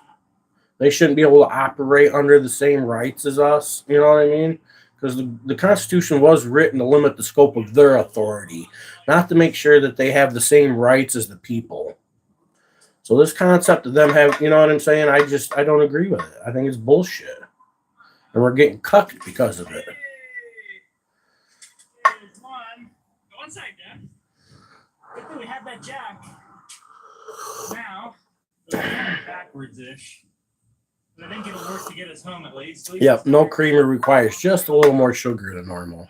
Speaker 1: They shouldn't be able to operate under the same rights as us. You know what I mean? Because the Constitution was written to limit the scope of their authority, not to make sure that they have the same rights as the people. So this concept of them have, you know what I'm saying? I don't agree with it. I think it's bullshit. And we're getting cucked because of it.
Speaker 2: Come on. Go inside, Jeff. Good thing we have that jack. Now, it's kind of backwards-ish. But I think it'll work to get us home at least.
Speaker 1: Yep, no creamer requires just a little more sugar than normal.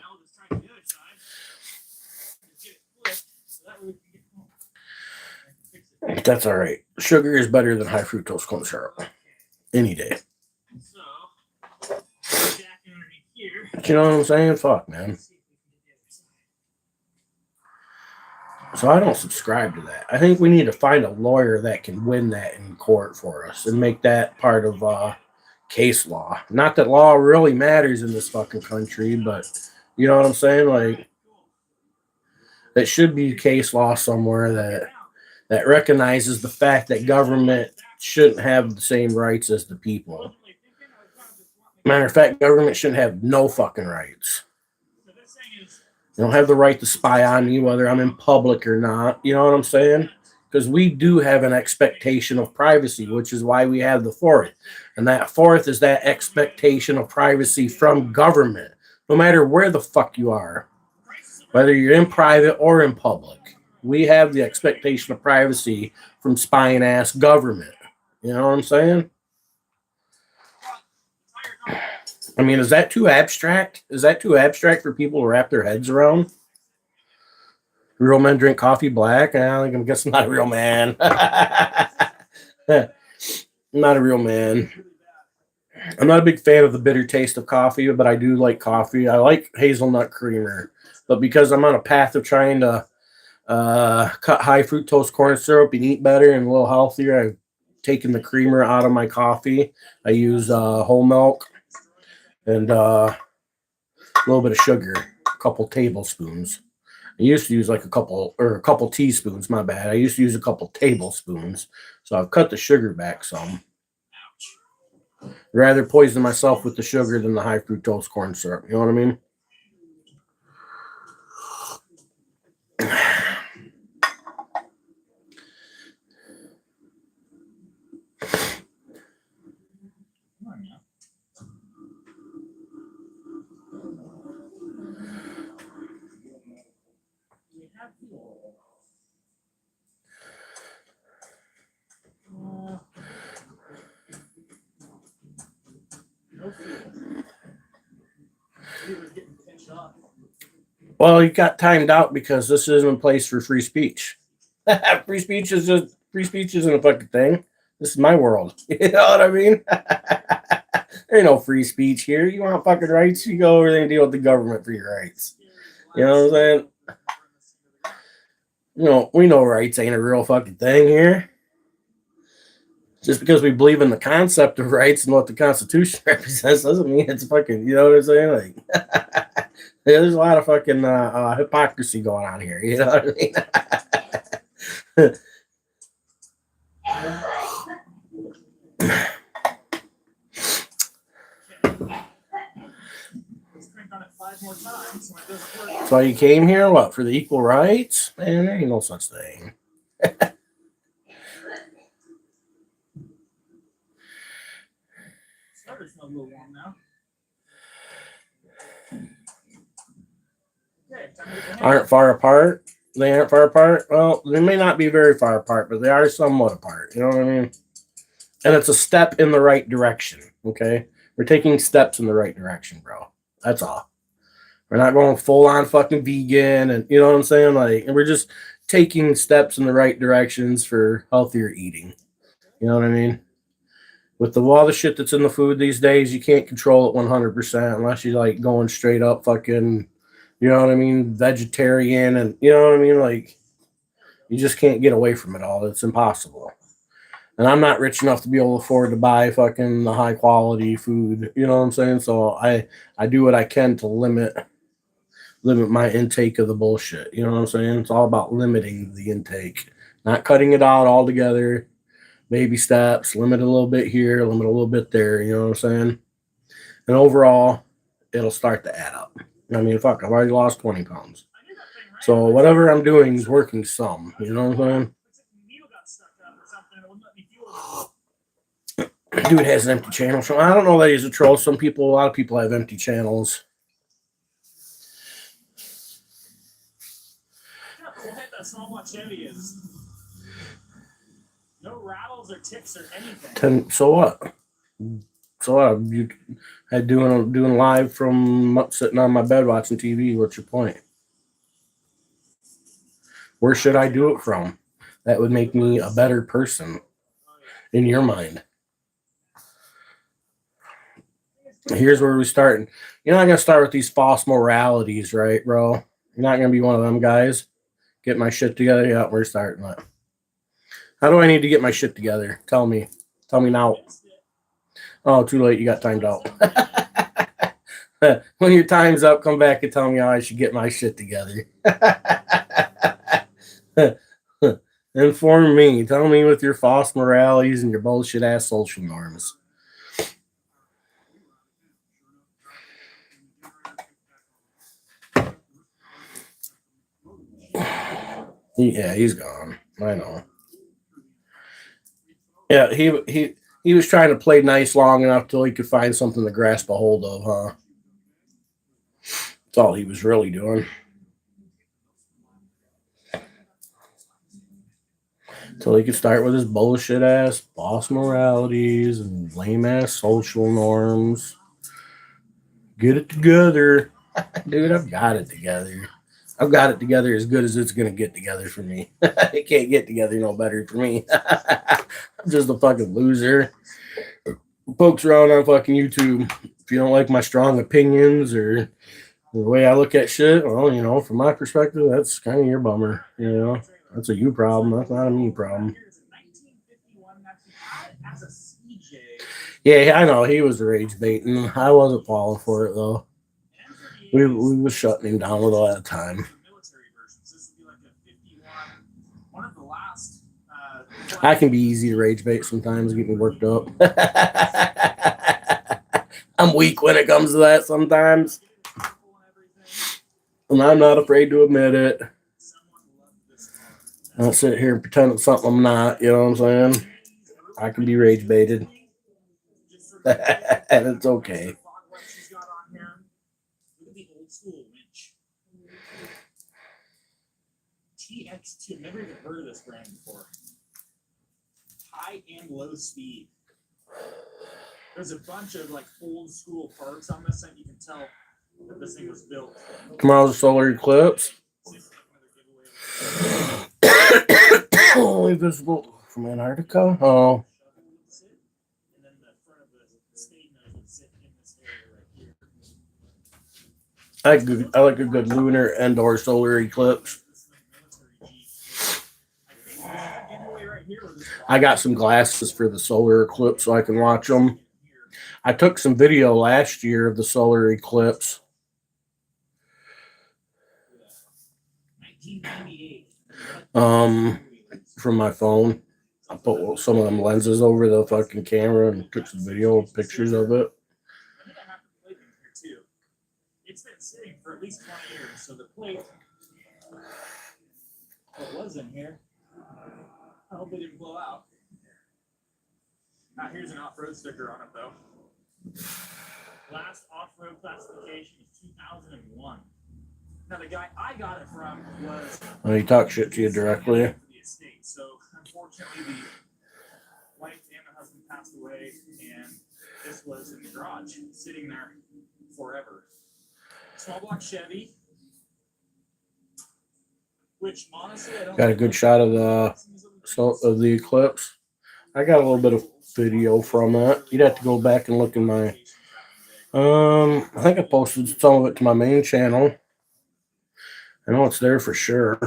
Speaker 1: That's all right. Sugar is better than high fructose corn syrup. Any day.
Speaker 2: So, jack underneath here.
Speaker 1: You know what I'm saying? Fuck, man. So I don't subscribe to that. I think we need to find a lawyer that can win that in court for us and make that part of case law. Not that law really matters in this fucking country, but you know what I'm saying? Like, that should be case law somewhere that recognizes the fact that government shouldn't have the same rights as the people. Matter of fact, government shouldn't have no fucking rights. You don't have the right to spy on me, whether I'm in public or not. You know what I'm saying? Because we do have an expectation of privacy, which is why we have the fourth. And that fourth is that expectation of privacy from government, no matter where the fuck you are, whether you're in private or in public. We have the expectation of privacy from spying ass government. You know what I'm saying? I mean, is that too abstract? Is that too abstract for people to wrap their heads around? Real men drink coffee black? I guess I'm not a real man. I'm not a real man. I'm not a big fan of the bitter taste of coffee, but I do like coffee. I like hazelnut creamer. But because I'm on a path of trying to cut high fructose corn syrup and eat better and a little healthier, I've taken the creamer out of my coffee. I use whole milk and a little bit of sugar, a couple tablespoons. I used to use like a couple teaspoons, my bad. I used to use a couple tablespoons. So I've cut the sugar back some. I'd rather poison myself with the sugar than the high fructose corn syrup. You know what I mean? Well, you got timed out because this isn't a place for free speech. Free speech isn't a fucking thing. This is my world. You know what I mean? There ain't no free speech here. You want fucking rights? You go over there and deal with the government for your rights. You know what I'm saying? You know, we know rights ain't a real fucking thing here. Just because we believe in the concept of rights and what the Constitution represents doesn't mean it's fucking, you know what I'm saying? Like, there's a lot of fucking hypocrisy going on here. You know what I mean? So you came here, what, for the equal rights? Man, there ain't no such thing. Aren't far apart. They aren't far apart. Well, they may not be very far apart, but they are somewhat apart. You know what I mean? And it's a step in the right direction. Okay, we're taking steps in the right direction, bro. That's all. We're not going full on fucking vegan, and you know what I'm saying? Like, and we're just taking steps in the right directions for healthier eating. You know what I mean? With all the shit that's in the food these days, you can't control it 100% unless you're like going straight up fucking, you know what I mean, vegetarian, and you know what I mean? Like, you just can't get away from it all. It's impossible. And I'm not rich enough to be able to afford to buy fucking the high quality food. You know what I'm saying? So I do what I can to limit my intake of the bullshit. You know what I'm saying? It's all about limiting the intake, not cutting it out altogether. Baby steps, limit a little bit here, limit a little bit there. You know what I'm saying? And overall, it'll start to add up. I mean, fuck, I've already lost 20 pounds. So whatever I'm doing is working some. You know what I'm saying? Dude has an empty channel. So I don't know that he's a troll. A lot of people have empty channels.
Speaker 2: That's not much heavy is. No rattles or ticks or anything.
Speaker 1: So what? So what? You had doing live from sitting on my bed watching TV. What's your point? Where should I do it from? That would make me a better person in your mind. Here's where we're starting. You're not gonna start with these false moralities, right, bro? You're not gonna be one of them guys. Get my shit together. Yeah, we're starting that. How do I need to get my shit together? Tell me. Tell me now. Oh, too late. You got timed out. When your time's up, come back and tell me how I should get my shit together. Inform me. Tell me with your false moralities and your bullshit ass social norms. Yeah, he's gone. I know. Yeah, he was trying to play nice long enough till he could find something to grasp a hold of, huh? That's all he was really doing. Till he could start with his bullshit ass boss moralities and lame ass social norms. Get it together. Dude, I've got it together. I've got it together as good as it's going to get together for me. It can't get together no better for me. I'm just a fucking loser. Folks around on fucking YouTube. If you don't like my strong opinions or the way I look at shit, well, you know, from my perspective, that's kind of your bummer. You know, that's a you problem. That's not a me problem. Yeah, I know. He was rage baiting. I wasn't falling for it, though. We was shutting him down with a lot of time. I can be easy to rage bait sometimes, get me worked up. I'm weak when it comes to that sometimes. And I'm not afraid to admit it. I don't sit here and pretend it's something I'm not, you know what I'm saying? I can be rage baited. And it's okay.
Speaker 2: TX2, never even heard of this brand before. High and low speed. There's a bunch of like old school parts on this thing. You can tell that this thing was built.
Speaker 1: Tomorrow's a solar eclipse. Only visible from Antarctica. Oh. I like a good lunar and/or solar eclipse. I got some glasses for the solar eclipse so I can watch them. I took some video last year of the solar eclipse. From my phone. I put some of them lenses over the fucking camera and took some video pictures of it.
Speaker 2: It's been sitting for at least 20 years, so the plate that was in here, I hope it didn't blow out. Now here's an off-road sticker on it though. Last off-road classification is 2001. Now the guy I got it from was...
Speaker 1: Well, he talked shit to you directly.
Speaker 2: So unfortunately the wife and the husband passed away and this was in the garage, sitting there forever. Small block Chevy, which honestly I don't
Speaker 1: got a good shot of the eclipse. I got a little bit of video from it. You'd have to go back and look in my I think I posted some of it to my main channel. I know it's there for sure.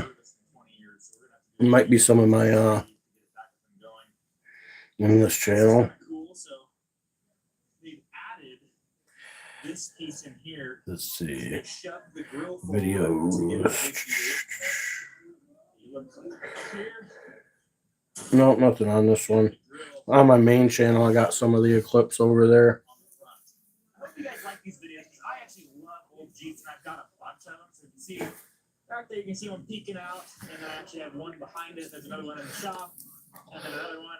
Speaker 1: It might be some of my in this channel.
Speaker 2: This piece in here.
Speaker 1: Let's see.
Speaker 2: Videos.
Speaker 1: No, nothing on this one. On my main channel, I got some of the eclipse over there.
Speaker 2: I hope you guys like these videos because I actually love old Jeeps and I've got a bunch of them. So you can see back there, you can see one peeking out, and then I actually have one behind it. There's another one in the shop, and then another one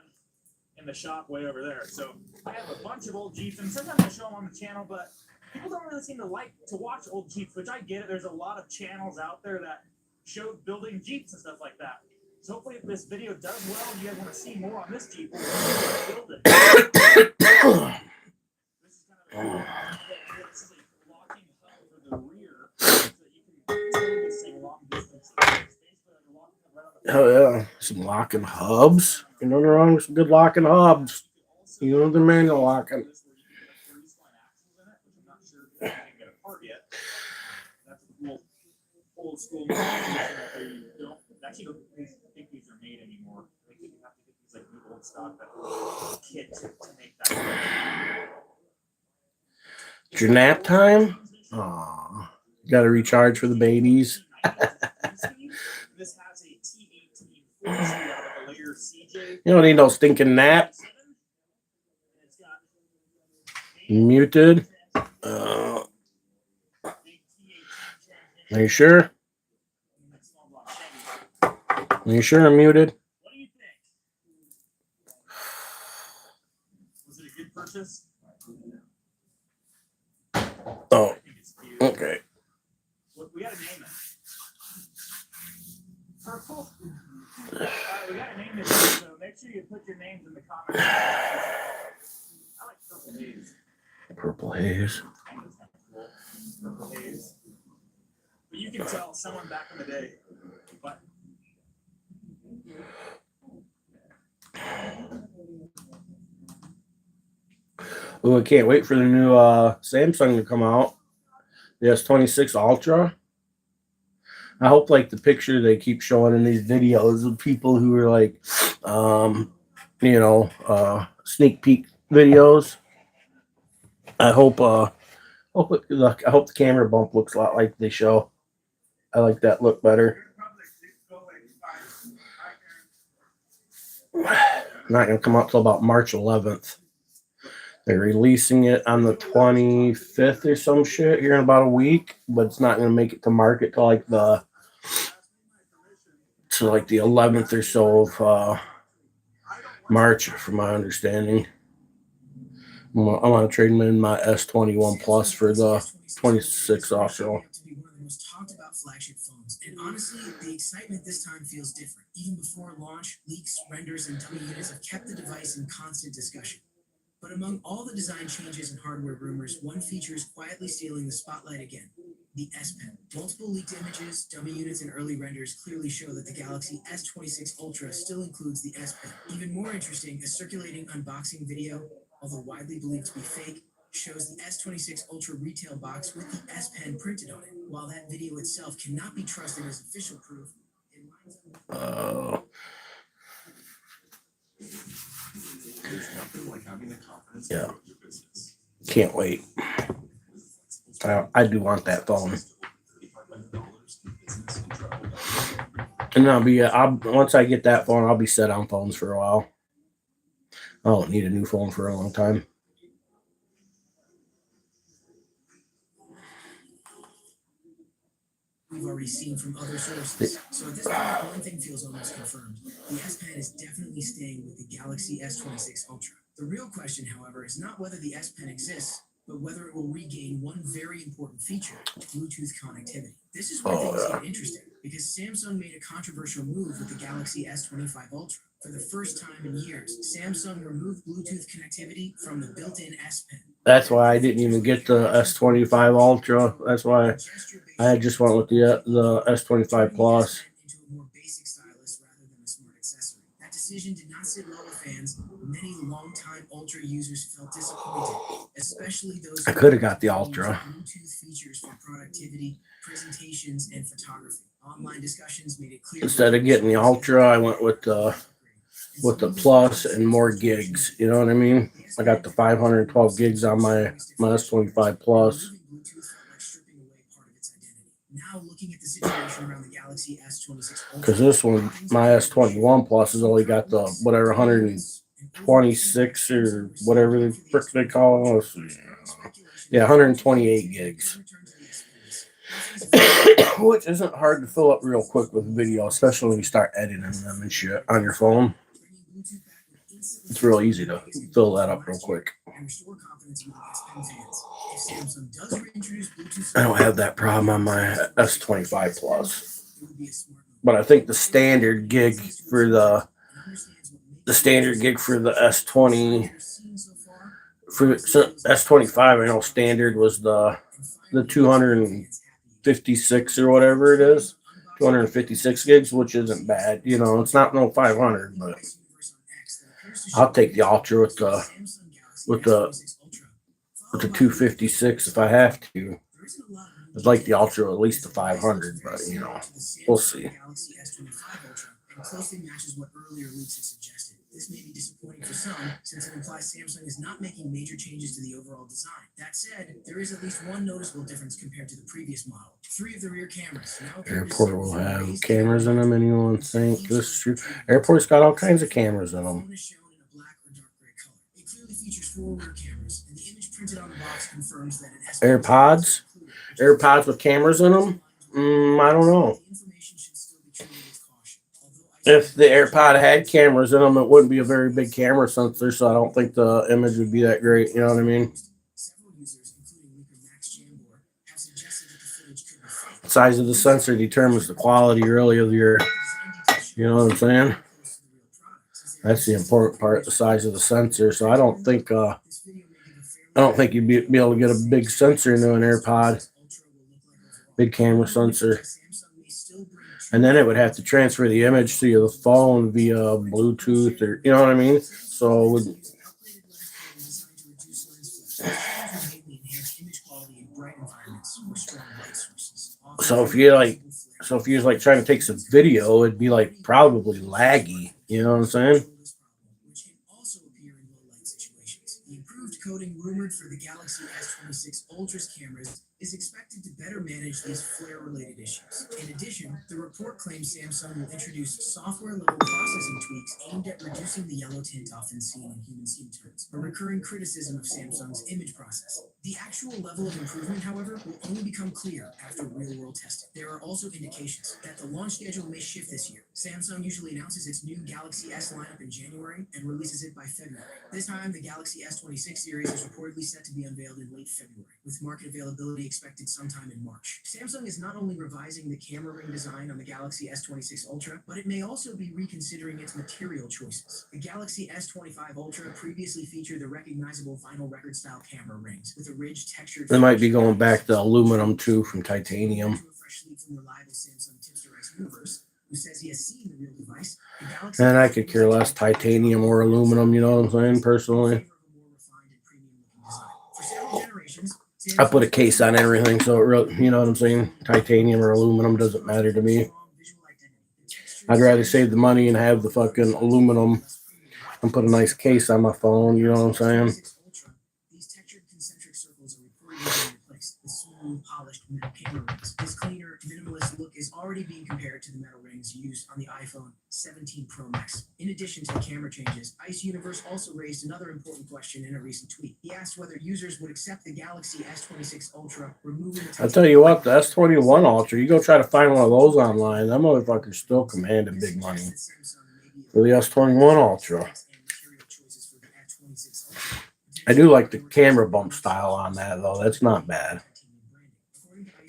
Speaker 2: in the shop way over there. So I have a bunch of old Jeeps, and sometimes I show them on the channel, but people don't really seem to like to watch old Jeeps, which I get it. There's a lot of channels out there that show building Jeeps and stuff like that. So hopefully if this video does well and you guys want to see more on this Jeep, we'll build it. This is kind of this is a locking hub for the rear so that you can move this thing long distance.
Speaker 1: Oh yeah, some locking hubs. You know, nothing wrong with some good locking hubs. You know the manual locking.
Speaker 2: old school modification that they don't actually don't think these are made anymore. They think you have to get these like new old stock that kit to make that.
Speaker 1: It's your nap time? Aw. Got to recharge for the babies.
Speaker 2: This has a T18 full out of a layer CJ.
Speaker 1: You don't need no stinking nap. Muted. Are you sure? Are you sure I'm muted?
Speaker 2: What do you think? Was it a good purchase?
Speaker 1: Oh,
Speaker 2: I think it's cute.
Speaker 1: okay.
Speaker 2: We gotta name it. Purple. We gotta name it. So make sure you put your names in the comments. I like purple haze.
Speaker 1: Purple haze.
Speaker 2: Purple haze. But you can tell someone back in the day. But
Speaker 1: Oh, I can't wait for the new Samsung to come out. The S26 Ultra. I hope like the picture they keep showing in these videos of people who are like, sneak peek videos. I hope I hope the camera bump looks a lot like they show. I like that look better. Not gonna come out till about March 11th. They're releasing it on the 25th or some shit here in about a week, but it's not gonna make it to market till like the 11th or so of March, from my understanding. I want to trade in my S21 Plus for the 26 Ultra.
Speaker 7: Most talked about flagship phones, and honestly, the excitement this time feels different. Even before launch, leaks, renders, and dummy units have kept the device in constant discussion. But among all the design changes and hardware rumors, one feature is quietly stealing the spotlight again: the S Pen. Multiple leaked images, dummy units, and early renders clearly show that the Galaxy S26 Ultra still includes the S Pen. Even more interesting, a circulating unboxing video, although widely believed to be fake, shows the S26 Ultra retail box with the S Pen printed on it. While that video itself cannot be trusted as official proof, it lines up.
Speaker 1: Yeah. Can't wait. I do want that phone. And once I get that phone, I'll be set on phones for a while. I don't need a new phone for a long time.
Speaker 7: We've already seen from other sources. So at this point, one thing feels almost confirmed. The S Pen is definitely staying with the Galaxy S26 Ultra. The real question, however, is not whether the S Pen exists, but whether it will regain one very important feature: Bluetooth connectivity. This is where things get interesting, because Samsung made a controversial move with the Galaxy S25 Ultra. For the first time in years, Samsung removed Bluetooth connectivity from the built-in S Pen.
Speaker 1: That's why I didn't even get the S25 Ultra. That's why I just went with the S25 Plus.
Speaker 7: Into a more basic stylus rather than a smart accessory. That decision did not sit well with fans. Many longtime Ultra users felt disappointed, especially those.
Speaker 1: I could have got the Ultra.
Speaker 7: Bluetooth features for productivity, presentations, and photography. Online discussions made it clear.
Speaker 1: Instead of getting the Ultra, I went with the Plus and more gigs. You know what I mean? I got the 512 gigs on my S25 Plus.
Speaker 7: Now looking at the situation around the Galaxy S26 Ultra,
Speaker 1: Because this one, my S21 Plus, has only got the whatever 126 or whatever the frick they call it. Yeah, 128 gigs. Which isn't hard to fill up real quick with video, especially when you start editing them and shit on your phone. It's real easy to fill that up real quick. I don't have that problem on my S25 Plus. But I think the standard gig for the S20 for S25, I know standard was the 256 or whatever it is, 256 gigs, which isn't bad. You know, it's not no 500, but I'll take the Ultra with the 256 if I have to. I'd like the Ultra at least the 500, but you know, we'll see.
Speaker 7: Galaxy S25 Ultra and closely matches what earlier leaks had suggested. This may be disappointing for some, since it implies Samsung is not making major changes to the overall design. That said, there is at least one noticeable difference compared to the previous model. 3 of the rear cameras now appear to
Speaker 1: Airport
Speaker 7: sit
Speaker 1: will
Speaker 7: within
Speaker 1: have
Speaker 7: raised
Speaker 1: cameras in them. Anyone think
Speaker 7: each
Speaker 1: this?
Speaker 7: with a
Speaker 1: Airport's got all kinds of cameras in
Speaker 7: The
Speaker 1: them.
Speaker 7: phone is shown in a black or dark gray color. It clearly features 4 rear cameras, and the image printed on the box confirms that it has
Speaker 1: AirPods? AirPods with cameras in them? I don't know.
Speaker 7: The information should still be treated with caution.
Speaker 1: If the AirPod had cameras in them, it wouldn't be a very big camera sensor, so I don't think the image would be that great. You know what I mean?
Speaker 7: Several users, including leaker Max Jambor, have suggested that the footage could be fake.
Speaker 1: The size of the sensor determines the quality, really, of your. You know what I'm saying? That's the important part, the size of the sensor. So I don't think you'd be able to get a big sensor into an AirPod, big camera sensor, and then it would have to transfer the image to your phone via Bluetooth, or you know what I mean. So if you was like trying to take some video, it'd be like probably laggy. You know what I'm saying?
Speaker 7: Which can also appear in low light situations. The improved coating rumored for the Galaxy S26 Ultra's cameras is expected to better manage these flare-related issues. In addition, the report claims Samsung will introduce software-level processing tweaks aimed at reducing the yellow tint often seen in human skin tones, a recurring criticism of Samsung's image processing. The actual level of improvement, however, will only become clear after real-world testing. There are also indications that the launch schedule may shift this year. Samsung usually announces its new Galaxy S lineup in January and releases it by February. This time, the Galaxy S26 series is reportedly set to be unveiled in late February, with market availability expected sometime in March. Samsung is not only revising the camera ring design on the Galaxy S26 Ultra, but it may also be reconsidering its material choices. The Galaxy S25 Ultra previously featured the recognizable vinyl record-style camera rings with a ridged textured.
Speaker 1: They might be going back to aluminum too, from titanium.
Speaker 7: To a fresh leak from reliable Samsung tipster Universe, who says he has seen the real device.
Speaker 1: And I could care less titanium or aluminum. You know what I'm saying? Personally, I put a case on everything, so it really, you know what I'm saying? Titanium or aluminum doesn't matter to me. I'd rather save the money and have the fucking aluminum and put a nice case on my phone. You know what I'm saying?
Speaker 7: These textured concentric circles are reportedly being replaced with smooth, polished metal camera rings. This cleaner, minimalist look is already being compared to the metal rings used on the iPhone 17 Pro Max. In addition to the camera changes, Ice Universe also raised another important question in a recent tweet. He asked whether users would accept the Galaxy S26 Ultra, removing the.
Speaker 1: I'll tell you what, the S21 Ultra, you go try to find one of those online, that motherfucker's still commanding big money for the S21 Ultra. I do like the camera bump style on that, though. That's not bad.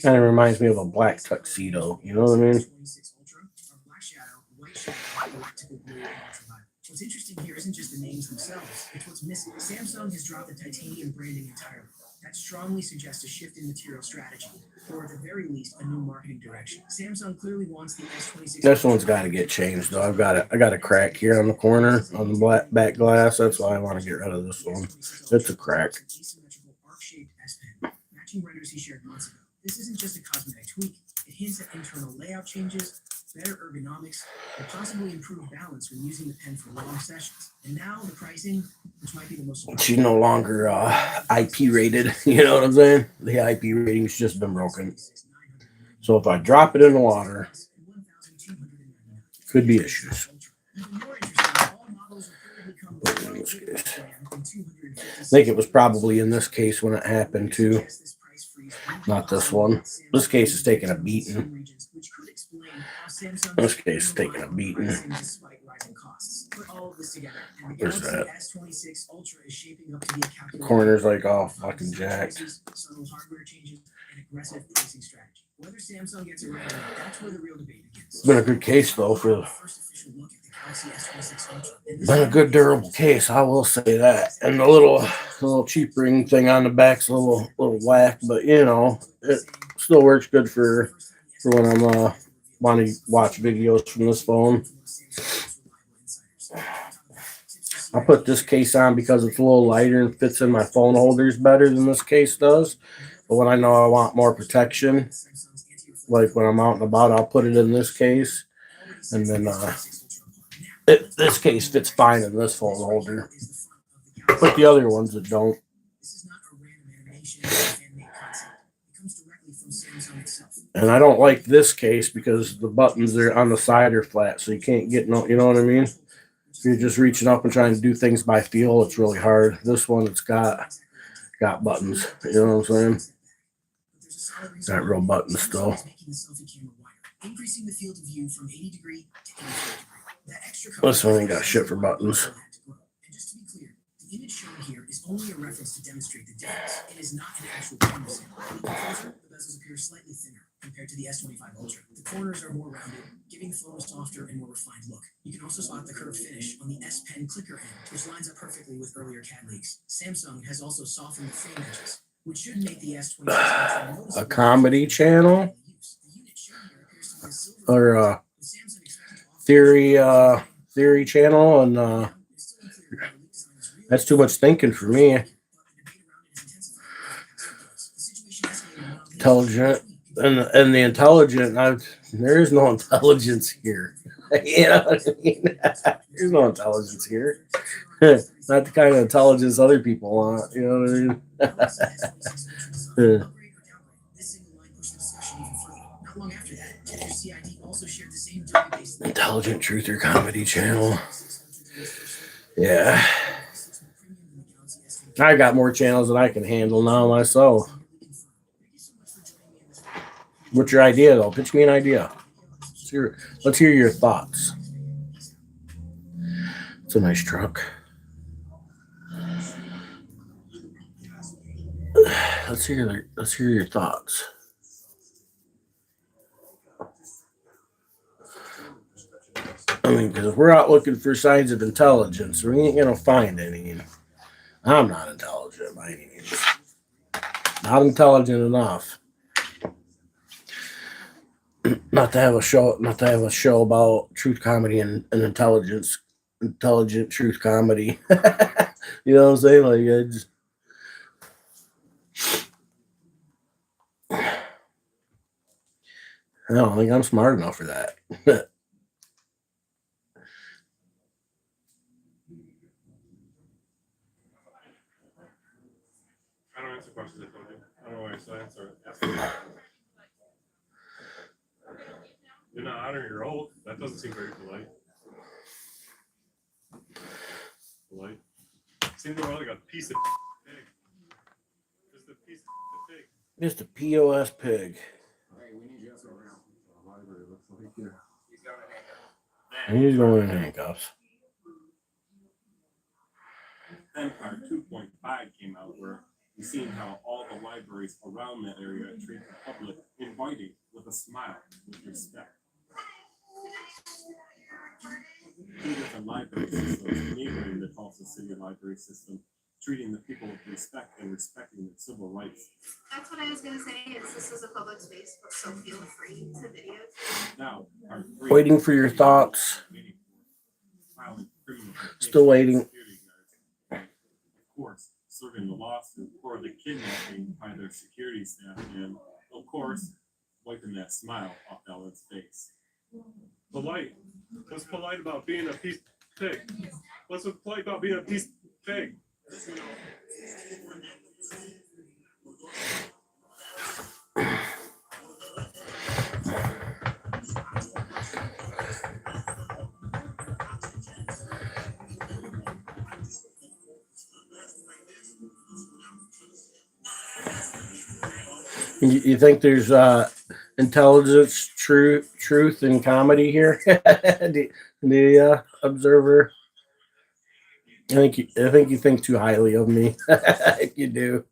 Speaker 1: Kind of reminds me of a black tuxedo. You know what I mean?
Speaker 7: What's interesting here isn't just the names themselves, it's what's missing. Samsung has dropped the titanium branding entirely. That strongly suggests a shift in material strategy, or at the very least, a new marketing direction. Samsung clearly wants the S26.
Speaker 1: This one's got to get changed, though. I got a crack here on the corner on the black back glass. That's why I want to get rid of this one. It's a crack.
Speaker 7: Asymmetrical arc-shaped S Pen, matching renders he shared months ago. This isn't just a cosmetic tweak. It hints at internal layout changes, better ergonomics, and possibly improved balance when using the pen for long sessions. And now the pricing, which might be the most.
Speaker 1: She's no longer IP rated. You know what I'm saying? The IP rating's just been broken. So if I drop it in the water, could be issues. I think it was probably in this case when it happened too. Not this one. This case is taking a beating. This case is taking a beating. Where's that? The corner's like all fucking jacked.
Speaker 7: Whether Samsung gets it right or not, that's where the real debate begins.
Speaker 1: It's been a good case though for been a good durable case, I will say that. And the little cheap ring thing on the back's a little whack, but you know, it still works good for when I'm want to watch videos from this phone. I put this case on because it's a little lighter and fits in my phone holders better than this case does. But when I know I want more protection, like when I'm out and about, I'll put it in this case. And then this case fits fine in this phone holder. But the other ones that don't.
Speaker 7: This is not a random animation or fan-made concept. It comes directly from Samsung itself.
Speaker 1: And I don't like this case because the buttons are on the side are flat, so you can't get no, you know what I mean? If you're just reaching up and trying to do things by feel, it's really hard. This one, it's got buttons. You know what I'm saying? Got real buttons still.
Speaker 7: Increasing the field of view from 80 degree to 85 degree. That extra
Speaker 1: This one ain't got shit for buttons.
Speaker 7: And just to be clear, the image shown here is only a reference to demonstrate the difference. It is not an actual camera sample. Closer, the bezels appear slightly thinner compared to the S25 Ultra. The corners are more rounded, giving the phone a softer and more refined look. You can also spot the curved finish on the S Pen clicker end, which lines up perfectly with earlier CAD leaks. Samsung has also softened the frame edges, which should make the S26 Ultra noticeable.
Speaker 1: A comedy channel or theory channel, and that's too much thinking for me. Intelligent and the intelligent, there is no intelligence here. You know what I mean? There's no intelligence here. Not the kind of intelligence other people want. You know what I mean? Intelligent truth or comedy channel. Yeah. I got more channels than I can handle now myself. What's your idea, though? Pitch me an idea. Let's hear your thoughts. It's a nice truck. Let's hear your thoughts. I mean, because if we're out looking for signs of intelligence, we ain't gonna find any. I'm not intelligent by any means. Not intelligent enough. Not to have a show about truth comedy and intelligent truth comedy. You know what I'm saying? Like, I don't think I'm smart enough for that.
Speaker 8: I don't answer questions I told you. I don't know why I still answer. You're not honoring your oath. That doesn't seem very polite. Polite. Seems more like a piece of pig. Just a piece of pig.
Speaker 1: Just a POS pig.
Speaker 3: Hey, we need you to around. The library looks like
Speaker 1: He's going in handcuffs.
Speaker 8: Then part 2.5 came out where we seen how all the libraries around that area treat the public inviting with a smile, with respect. 2 different library systems neighboring the Tulsa City Library System, treating the people with respect and respecting their civil rights.
Speaker 9: That's what I was gonna say, is this is a public space, but so feel free to videotape.
Speaker 8: Now, part 3.
Speaker 1: Waiting for your thoughts. Still waiting.
Speaker 8: Of course, serving the lawsuit or the kidnapping by their security staff, and of course, wiping that smile off Ellen's face. Polite. What's polite about being a piece of pig? What's polite about being a piece of pig?
Speaker 1: You think there's intelligence, truth, and comedy here? the observer. I think you think too highly of me. You do.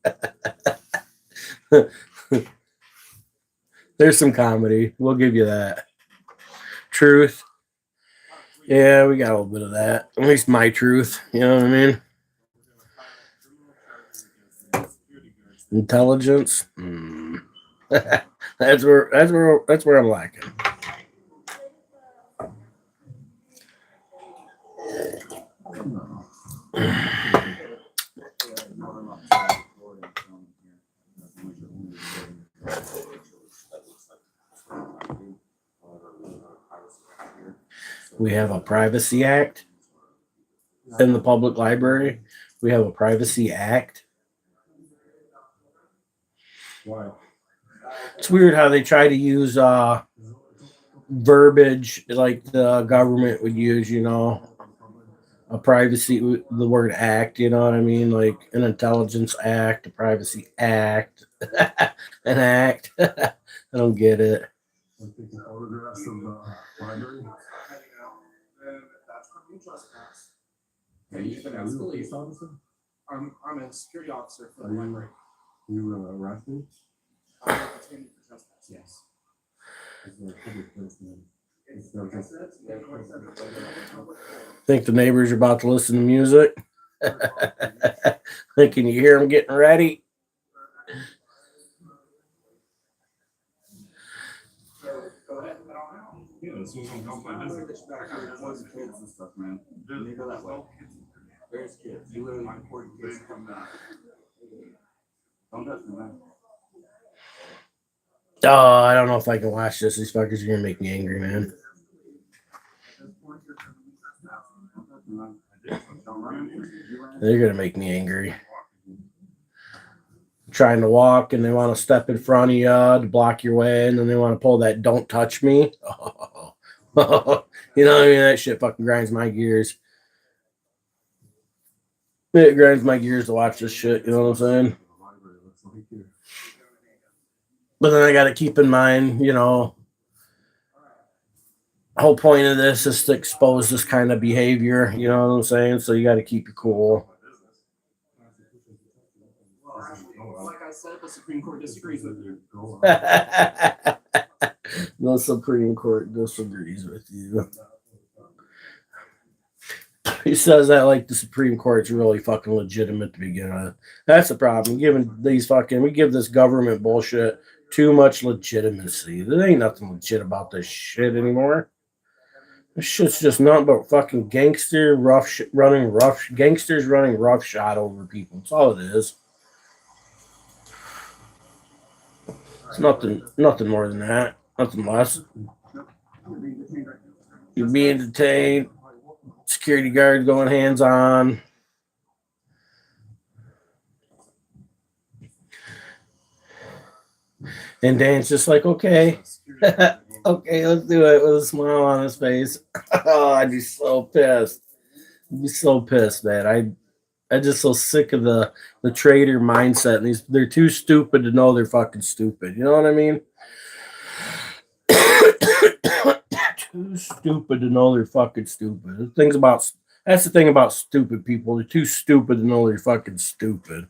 Speaker 1: There's some comedy. We'll give you that. Truth. Yeah, we got a little bit of that. At least my truth. You know what I mean? Intelligence. That's where I'm lacking. We have a privacy act in the public library. We have a privacy act.
Speaker 8: Why?
Speaker 1: It's weird how they try to use verbiage like the government would use, you know, a privacy, the word act, you know what I mean? Like an intelligence act, a privacy act, an act. I don't get it.
Speaker 8: I'm taking photographs of the library.
Speaker 3: That's from you trespass.
Speaker 8: Are you a police officer?
Speaker 3: I'm a security officer for the library.
Speaker 8: You arrested?
Speaker 3: I'm detained for trespass, yes.
Speaker 1: Think the neighbors are about to listen to music? Can you hear them getting ready?
Speaker 3: Go ahead.
Speaker 8: Yeah, this was gonna help my business.
Speaker 6: Kids and stuff, man. You go that way. There's kids. You live in my court, kids come down. Don't touch me, man.
Speaker 1: Oh, I don't know if I can watch this. These fuckers are gonna make me angry, man. They're gonna make me angry. Trying to walk and they want to step in front of you to block your way, and then they want to pull that "don't touch me." Oh. You know what I mean? That shit fucking grinds my gears. It grinds my gears to watch this shit. You know what I'm saying? But then I got to keep in mind, you know, the whole point of this is to expose this kind of behavior. You know what I'm saying? So you got to keep it cool.
Speaker 3: Like I said, the Supreme Court disagrees with you.
Speaker 1: The Supreme Court disagrees with you. He says that like the Supreme Court's really fucking legitimate to begin with. That's the problem. We give this government bullshit too much legitimacy. There ain't nothing legit about this shit anymore. This shit's just nothing but fucking gangsters running roughshod over people. That's all it is. It's nothing more than that. Nothing less. You're being detained. Security guard going hands on. And Dan's just like, okay. Okay, let's do it with a smile on his face. Oh, I'd be so pissed. I'd be so pissed, man. I'm just so sick of the trader mindset. And they're too stupid to know they're fucking stupid. You know what I mean? Too stupid to know they're fucking stupid. That's the thing about stupid people. They're too stupid to know they're fucking stupid.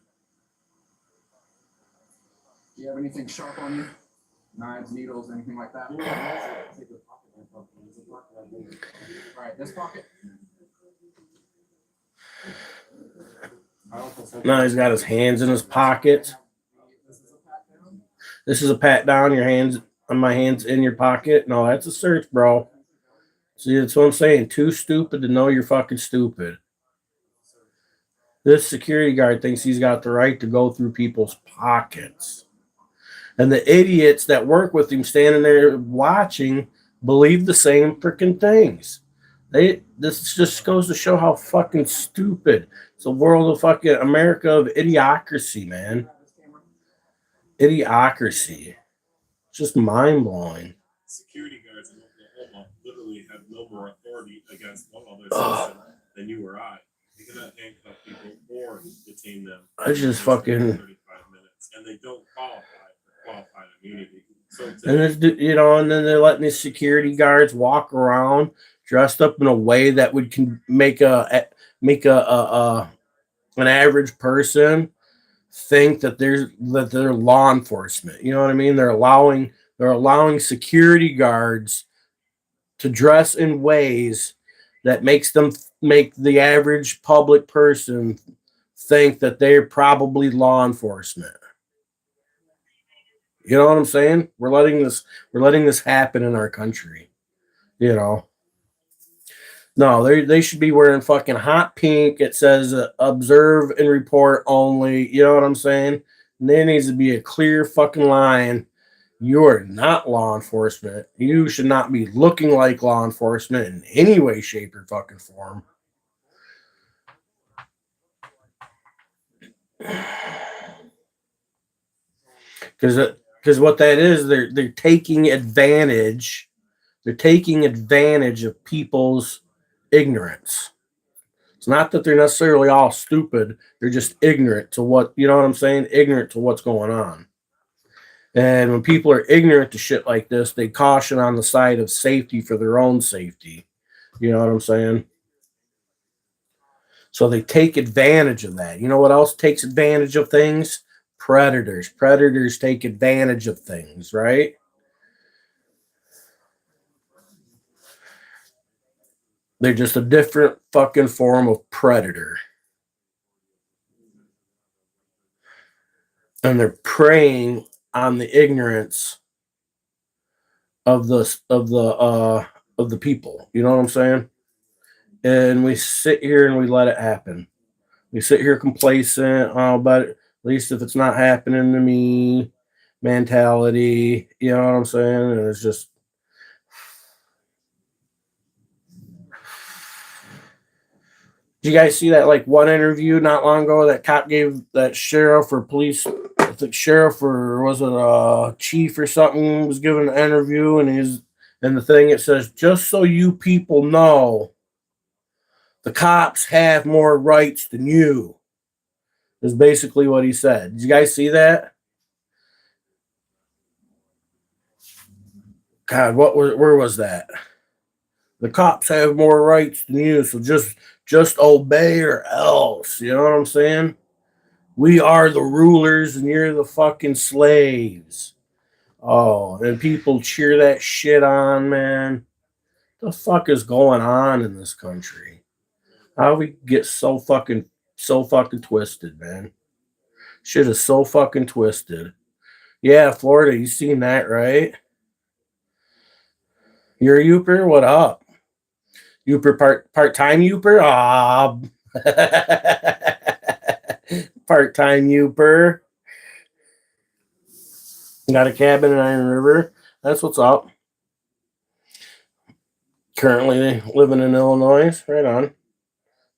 Speaker 3: Do you have anything sharp on you? Knives, needles, anything like that? All right, this pocket.
Speaker 1: Now he's got his hands in his pockets. This is a pat down. Your hands on my hands in your pocket. No, that's a search, bro. See, that's what I'm saying. Too stupid to know you're fucking stupid. This security guard thinks he's got the right to go through people's pockets. And the idiots that work with him standing there watching believe the same freaking things. This just goes to show how fucking stupid. It's a world of fucking America of idiocracy, man. Idiocracy. It's just mind-blowing.
Speaker 8: Security guards in Oklahoma literally have no more authority against one other citizen than you or I. They cannot handcuff people or detain them.
Speaker 1: I just fucking
Speaker 8: 35 minutes, and they don't qualify for qualified immunity. So
Speaker 1: and then they're letting these security guards walk around dressed up in a way that would make an average person think that they're law enforcement. You know what I mean? They're allowing security guards to dress in ways that make the average public person think that they're probably law enforcement. You know what I'm saying? We're letting this happen in our country. You know. No, they should be wearing fucking hot pink. It says observe and report only. You know what I'm saying? There needs to be a clear fucking line. You are not law enforcement. You should not be looking like law enforcement in any way, shape, or fucking form. Because what that is, they're taking advantage. They're taking advantage of people's ignorance. It's not that they're necessarily all stupid. They're just ignorant to what, you know what I'm saying? Ignorant to what's going on. And when people are ignorant to shit like this, they caution on the side of safety for their own safety. You know what I'm saying? So they take advantage of that. You know what else takes advantage of things? Predators. Predators take advantage of things, right? They're just a different fucking form of predator. And they're preying on the ignorance of the people. You know what I'm saying? And we sit here and we let it happen. We sit here complacent. Oh, but at least if it's not happening to me, mentality. You know what I'm saying? And it's just. Did you guys see that like one interview not long ago that cop gave that sheriff or police, I think sheriff or was it a chief or something, was giving an interview, and the thing it says, just so you people know, the cops have more rights than you. Is basically what he said. Did you guys see that? God, where was that? The cops have more rights than you, so just obey or else. You know what I'm saying? We are the rulers and you're the fucking slaves. Oh, and people cheer that shit on, man. What the fuck is going on in this country? How we get so fucking twisted, man? Shit is so fucking twisted. Yeah, Florida, you seen that, right? You're a Youper? What up? Youper part-time Youper? Ah. Part-time Youper. Got a cabin in Iron River. That's what's up. Currently living in Illinois. Right on.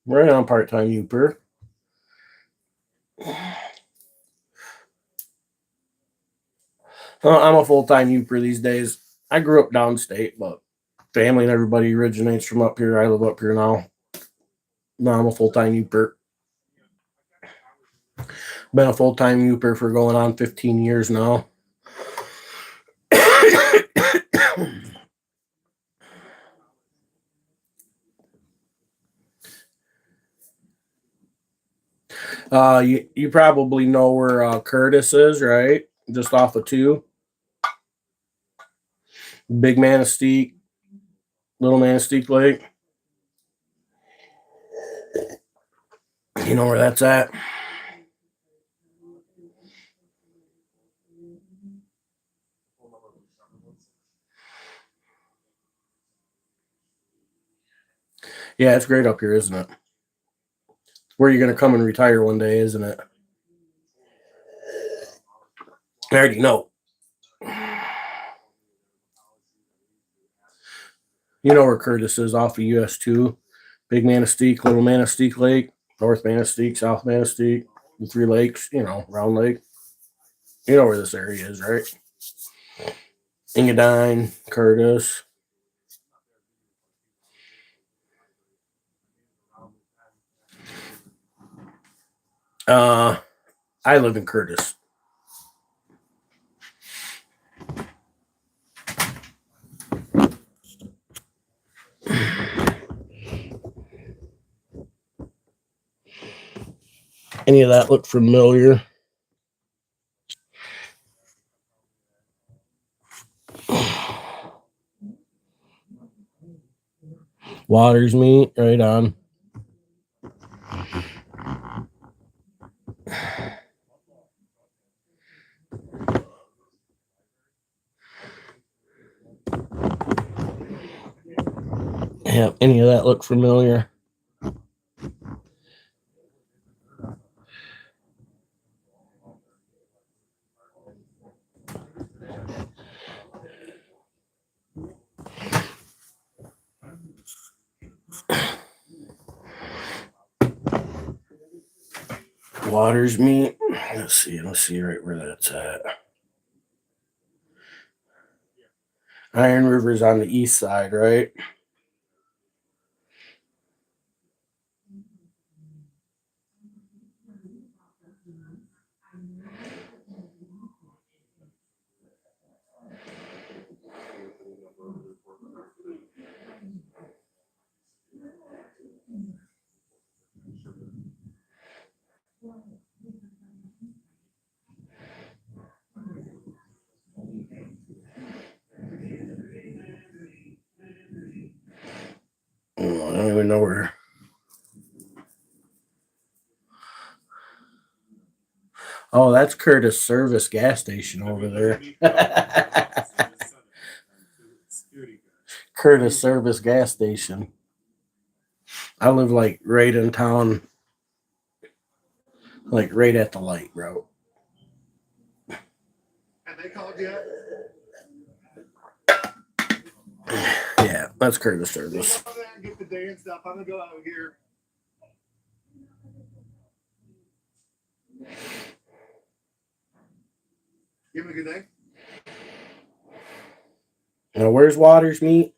Speaker 1: Right on, part-time Youper. I'm a full-time Youper these days. I grew up downstate, but family and everybody originates from up here. I live up here now. No, I'm a full-time Youper. Been a full-time Youper for going on 15 years now. You probably know where Curtis is, right? Just off of 2. Big Manistee, Little Manistee Lake. You know where that's at? Yeah, it's great up here, isn't it? Where you're going to come and retire one day, isn't it? I already know. You know where Curtis is, off of US 2. Big Manistee, Little Manistee Lake, North Manistee, South Manistee, the 3 lakes, Round Lake. You know where this area is, right? Engadine, Curtis. I live in Curtis. Any of that look familiar? Waters meat, right on. Yeah, any of that look familiar? Waters meet. Let's see right where that's at. Iron River's on the east side, right? Oh, I don't even know where. Oh, that's Curtis Service gas station over there. Curtis Service gas station. I live like right in town, like right at the light, bro.
Speaker 3: Have they called yet?
Speaker 1: Yeah, that's Curtis Service.
Speaker 3: Go there and get the day and stuff. I'm gonna go out here. Give him a good day.
Speaker 1: Now, where's Waters meet?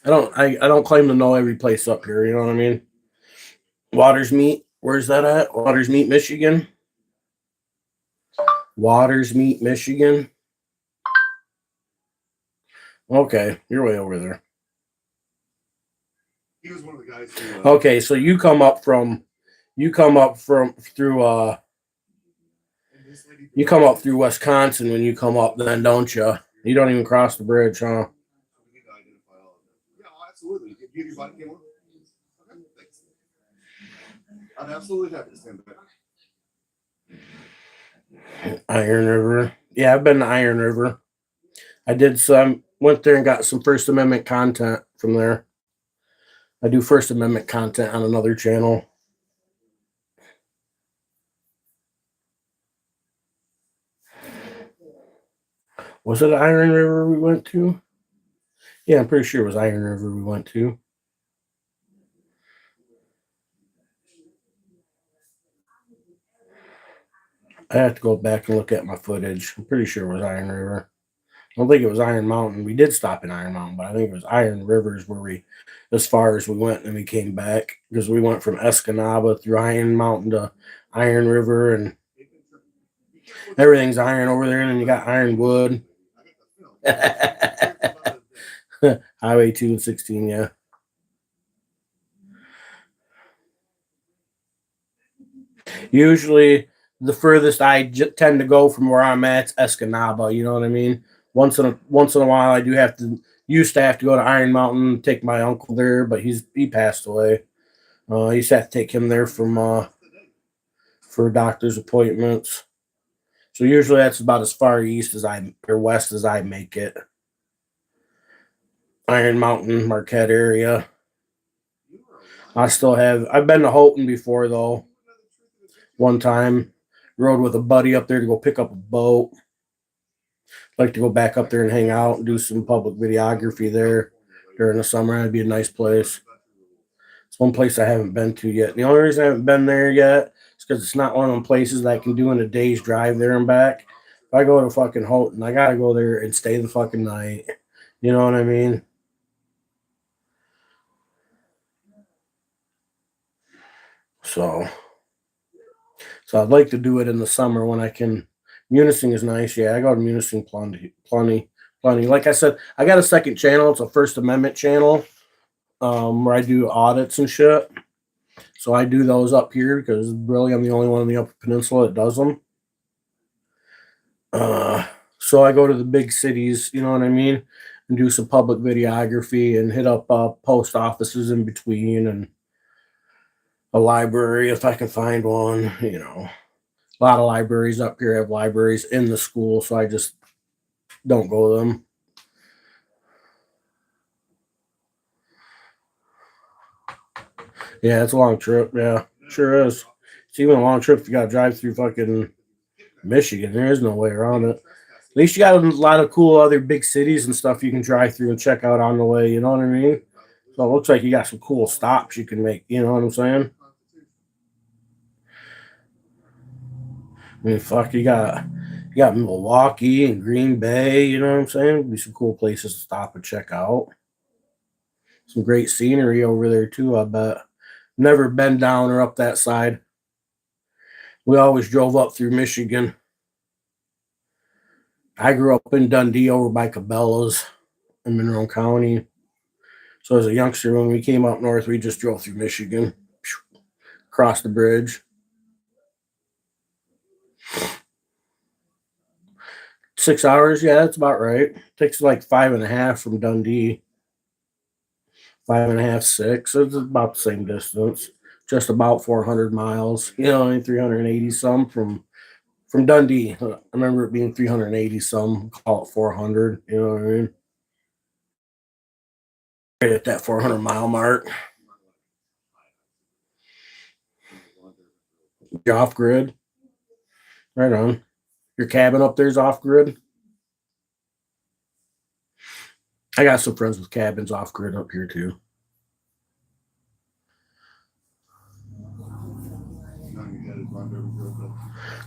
Speaker 1: I don't claim to know every place up here. You know what I mean? Waters meet. Where's that at? Waters meet, Michigan. Waters meet, Michigan. Okay, you're way over there.
Speaker 3: He was one of the guys who.
Speaker 1: Okay, so you come up through Wisconsin when you come up, then don't you? You don't even cross the bridge, huh?
Speaker 3: Yeah, absolutely. You give your bike camera. Okay, thanks. I'm absolutely happy to stand back.
Speaker 1: Iron River. Yeah, I've been to Iron River. I did some, went there and got some First Amendment content from there. I do First Amendment content on another channel. Was it Iron River we went to? Yeah, I'm pretty sure it was Iron River we went to. I have to go back and look at my footage. I'm pretty sure it was Iron River. I don't think it was Iron Mountain. We did stop in Iron Mountain, but I think it was Iron Rivers where we, as far as we went, and we came back because we went from Escanaba through Iron Mountain to Iron River, and everything's iron over there, and then you got ironwood. Highway 2 and 16, yeah. Usually, the furthest I tend to go from where I'm at is Escanaba. You know what I mean? Once in a while, I used to have to go to Iron Mountain, take my uncle there, but he passed away. I used to have to take him there for doctor's appointments. So usually that's about as far east or west as I make it. Iron Mountain, Marquette area. I've been to Houghton before though. One time, rode with a buddy up there to go pick up a boat. Like to go back up there and hang out and do some public videography there during the summer. That'd be a nice place. It's one place I haven't been to yet. The only reason I haven't been there yet is because it's not one of them places that I can do in a day's drive there and back. If I go to fucking Houghton, I gotta go there and stay the fucking night. You know what I mean? So I'd like to do it in the summer when I can. Munising is nice. Yeah, I go to Munising plenty. Like I said, I got a second channel. It's a First Amendment channel where I do audits and shit. So I do those up here because really I'm the only one in the Upper Peninsula that does them. So I go to the big cities, you know what I mean, and do some public videography and hit up post offices in between and a library if I can find one, you know. A lot of libraries up here have libraries in the school, so I just don't go to them. Yeah, it's a long trip. Yeah, sure is. It's even a long trip if you got to drive through fucking Michigan. There is no way around it. At least you got a lot of cool other big cities and stuff you can drive through and check out on the way. You know what I mean? So it looks like you got some cool stops you can make. You know what I'm saying? mean, fuck, you got Milwaukee and Green Bay. You know what I'm saying? Be some cool places to stop and check out. Some great scenery over there too. I bet. Never been down or up that side. We always drove up through Michigan. I grew up in Dundee over by Cabela's in Monroe County. So as a youngster, when we came up north, we just drove through Michigan, across the bridge. 6 hours, yeah, that's about right. Takes like 5.5 from Dundee. 5.5, 6. So it's about the same distance. Just about 400 miles. You know, only 380 some from Dundee. I remember it being 380 some. Call it 400. You know what I mean? Right at that 400 mile mark. You're off grid. Right on. Your cabin up there's off grid. I got some friends with cabins off grid up here too.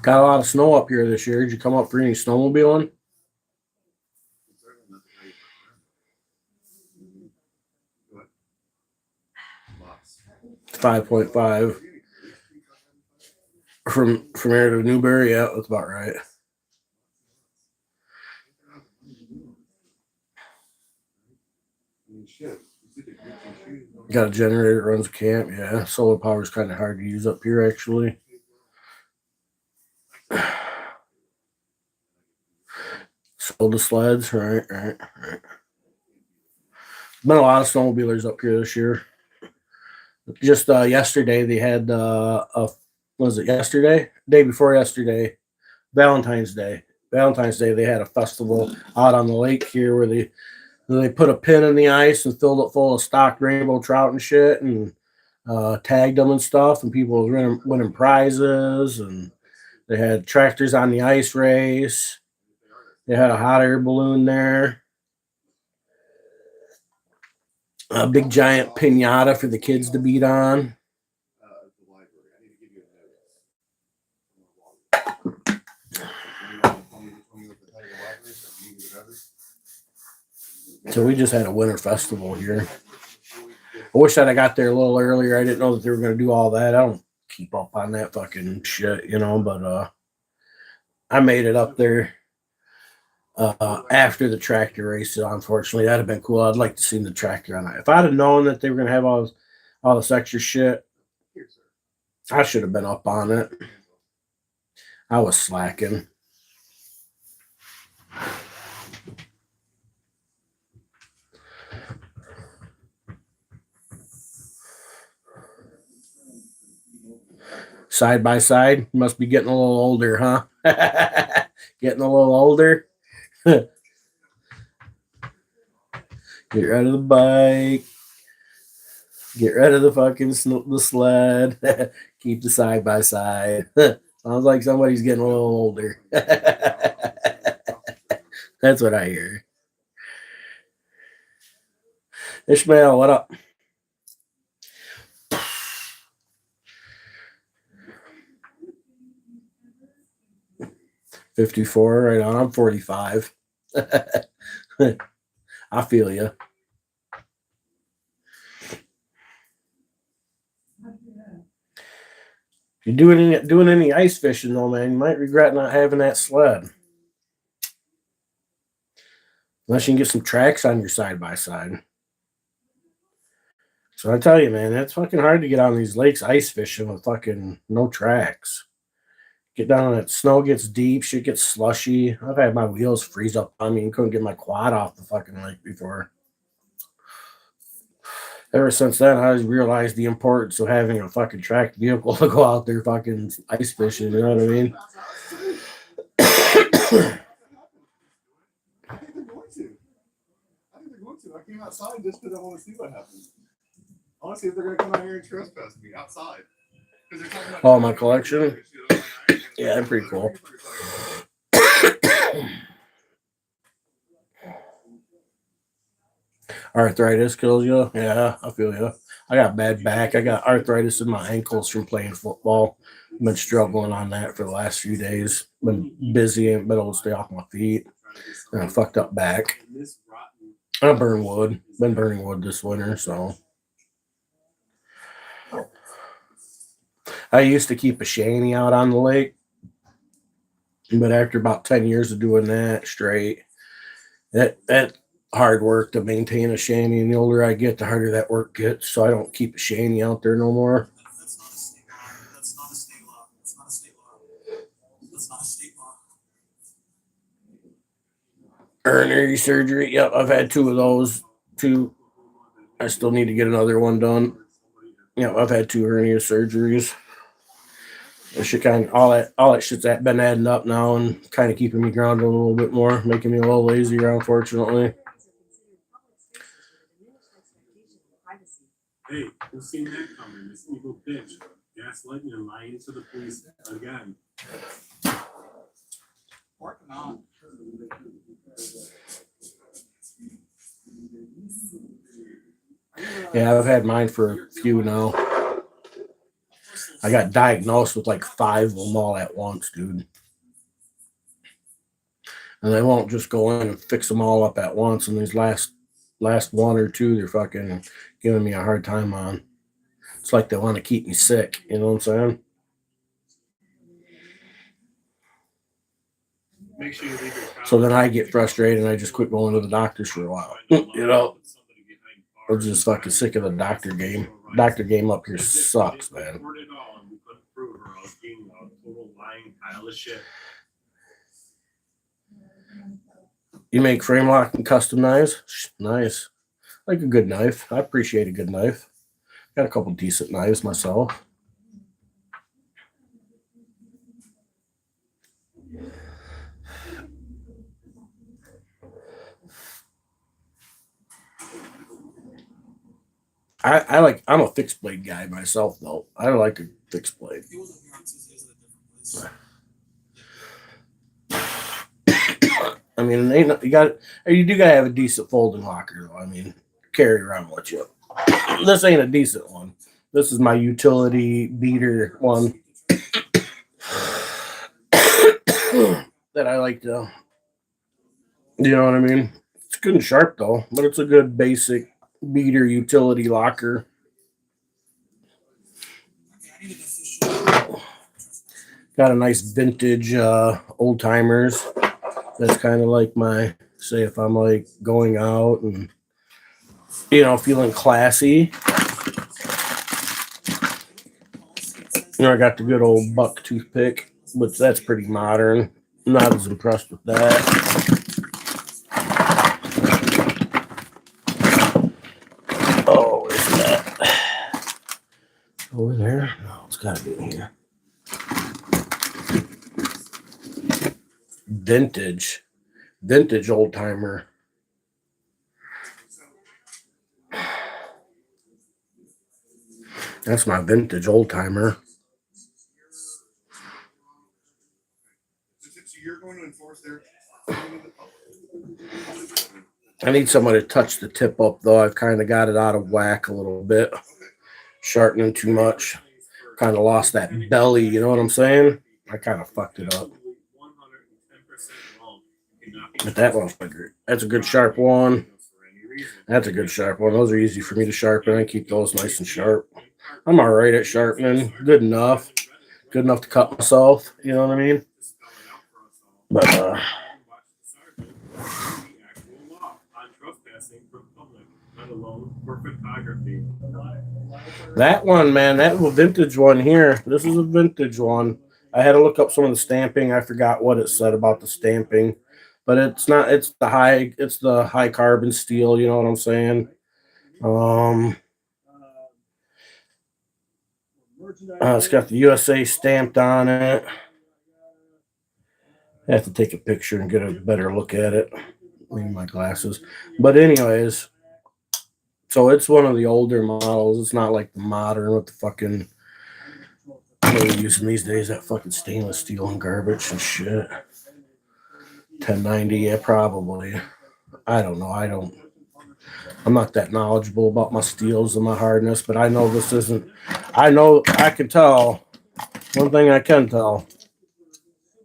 Speaker 1: Got a lot of snow up here this year. Did you come up for any snowmobiling? 5.5 from here to Newberry. Yeah, that's about right. Got a generator that runs a camp. Yeah, solar power is kind of hard to use up here, actually. Sold the sleds. Right. Been a lot of snowmobilers up here this year. Just yesterday, they had was it yesterday? Day before yesterday, Valentine's Day. They had a festival out on the lake here where they put a pin in the ice and filled it full of stocked rainbow trout and shit, and tagged them and stuff, and people were winning prizes, and they had tractors on the ice race. They had a hot air balloon there. A big giant pinata for the kids to beat on. So we just had a winter festival here. I wish that I got there a little earlier. I didn't know that they were going to do all that. I don't keep up on that fucking shit, you know, but I made it up there after the tractor race. Unfortunately, that'd have been cool. I'd like to see the tractor on that. If I'd have known that they were going to have all this extra shit, I should have been up on it. I was slacking. Side by side, you must be getting a little older, huh? Getting a little older. Get rid of the bike. Get rid of the fucking the sled. Keep the side by side. Sounds like somebody's getting a little older. That's what I hear. Ishmael, what up? $54, right on. I'm 45. I feel you. If you're doing any ice fishing though, man, you might regret not having that sled. Unless you can get some tracks on your side by side. So I tell you, man, it's fucking hard to get on these lakes ice fishing with fucking no tracks. Get down and that snow gets deep, shit gets slushy. I've had my wheels freeze up on me and couldn't get my quad off the fucking lake before. Ever since then, I realized the importance of having a fucking tracked vehicle to go out there fucking ice fishing. You know what I mean?
Speaker 3: I think they're going to. I came outside just because I want to see what happens. I want to see if they're going to come out here and trespass me outside.
Speaker 1: Oh, my collection? Yeah, they're pretty cool. Arthritis kills you. Yeah, I feel you. I got bad back. I got arthritis in my ankles from playing football. Been struggling on that for the last few days. Been busy and been able to stay off my feet. And I fucked up back. I burn wood. Been burning wood this winter, so. I used to keep a shanty out on the lake. But after about 10 years of doing that straight, that hard work to maintain a shanty, and the older I get, the harder that work gets. So I don't keep a shanty out there no more.
Speaker 4: That's not a state law. That's not a state law. That's not a state law.
Speaker 1: Urinary surgery. Yep, I've had 2 of those. 2. I still need to get another one done. Yep, I've had 2 hernia surgeries. It should kind of all that shit's been adding up now and kind of keeping me grounded a little bit more, making me a little lazier, unfortunately.
Speaker 8: Hey, who's seen that coming? This evil bitch. Gaslighting and lying to the police again.
Speaker 4: Working on.
Speaker 1: Yeah, I've had mine for a few now. I got diagnosed with like 5 of them all at once, dude. And they won't just go in and fix them all up at once. And these last 1 or 2, they're fucking giving me a hard time on. It's like they want to keep me sick. You know what I'm saying?
Speaker 8: Make sure you leave your
Speaker 1: So then I get frustrated and I just quit going to the doctors for a while. You know, I'm just fucking sick of the doctor game. Doctor game up here sucks, man. You make frame lock and custom knives? Nice. Like a good knife. I appreciate a good knife. Got a couple decent knives myself. I'm a fixed blade guy myself though. I like a fixed blade. I mean, you do gotta have a decent folding locker though. I mean, carry around with you. This ain't a decent one. This is my utility beater one that I like to. You know what I mean? It's good and sharp though, but it's a good basic beater utility locker. Got a nice vintage old timers. That's kind of like my, say if I'm like going out and, you know, feeling classy. You know, I got the good old buck toothpick, but that's pretty modern. I'm not as impressed with that. Oh, where's that? Over there? No, it's gotta be in here. Vintage old timer. That's my vintage old timer.
Speaker 3: So you're going to enforce their.
Speaker 1: I need someone to touch the tip up though. I've kind of got it out of whack a little bit. Sharpening too much. Kind of lost that belly, you know what I'm saying? I kind of fucked it up. But that one's good. That's a good sharp one. That's a good sharp one. Those are easy for me to sharpen. I keep those nice and sharp. I'm all right at sharpening. Good enough. Good enough to cut myself. You know what I mean? But that one, man, that vintage one here. This is a vintage one. I had to look up some of the stamping. I forgot what it said about the stamping. But it's not, it's the high carbon steel, you know what I'm saying? It's got the USA stamped on it. I have to take a picture and get a better look at it. Need my glasses. But anyways, so it's one of the older models. It's not like the modern with the fucking, what are we using these days? That fucking stainless steel and garbage and shit. 1090, yeah, probably. I don't know. I'm not that knowledgeable about my steels and my hardness, but I know this isn't. I know I can tell. One thing I can tell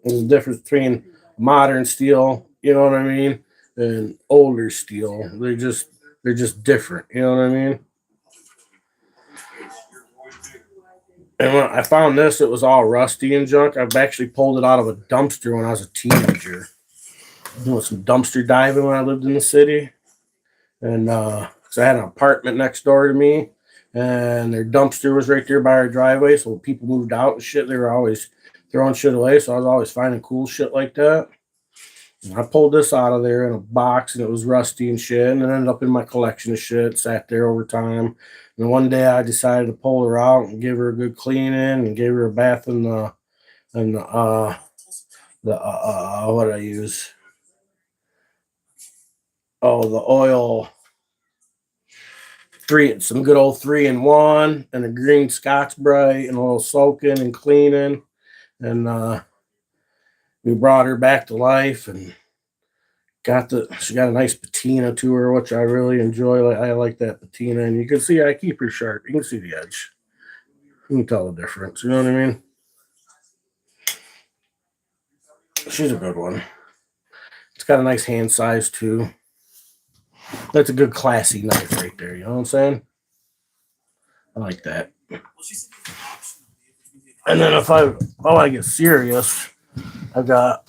Speaker 1: is the difference between modern steel, you know what I mean, and older steel. They're just different, you know what I mean? And when I found this, it was all rusty and junk. I've actually pulled it out of a dumpster when I was a teenager. Doing some dumpster diving when I lived in the city. And because I had an apartment next door to me, and their dumpster was right there by our driveway. So when people moved out and shit, they were always throwing shit away. So I was always finding cool shit like that. And I pulled this out of there in a box, and it was rusty and shit, and it ended up in my collection of shit. Sat there over time. And one day I decided to pull her out and give her a good cleaning and gave her a bath in the what did I use? Oh, the oil. Some good old 3-in-1 and a green Scotch Brite and a little soaking and cleaning. And we brought her back to life and she got a nice patina to her, which I really enjoy. I like that patina, and you can see I keep her sharp. You can see the edge. You can tell the difference. You know what I mean? She's a good one. It's got a nice hand size too. That's a good classy knife right there. You know what I'm saying? I like that. And then if I get serious, I got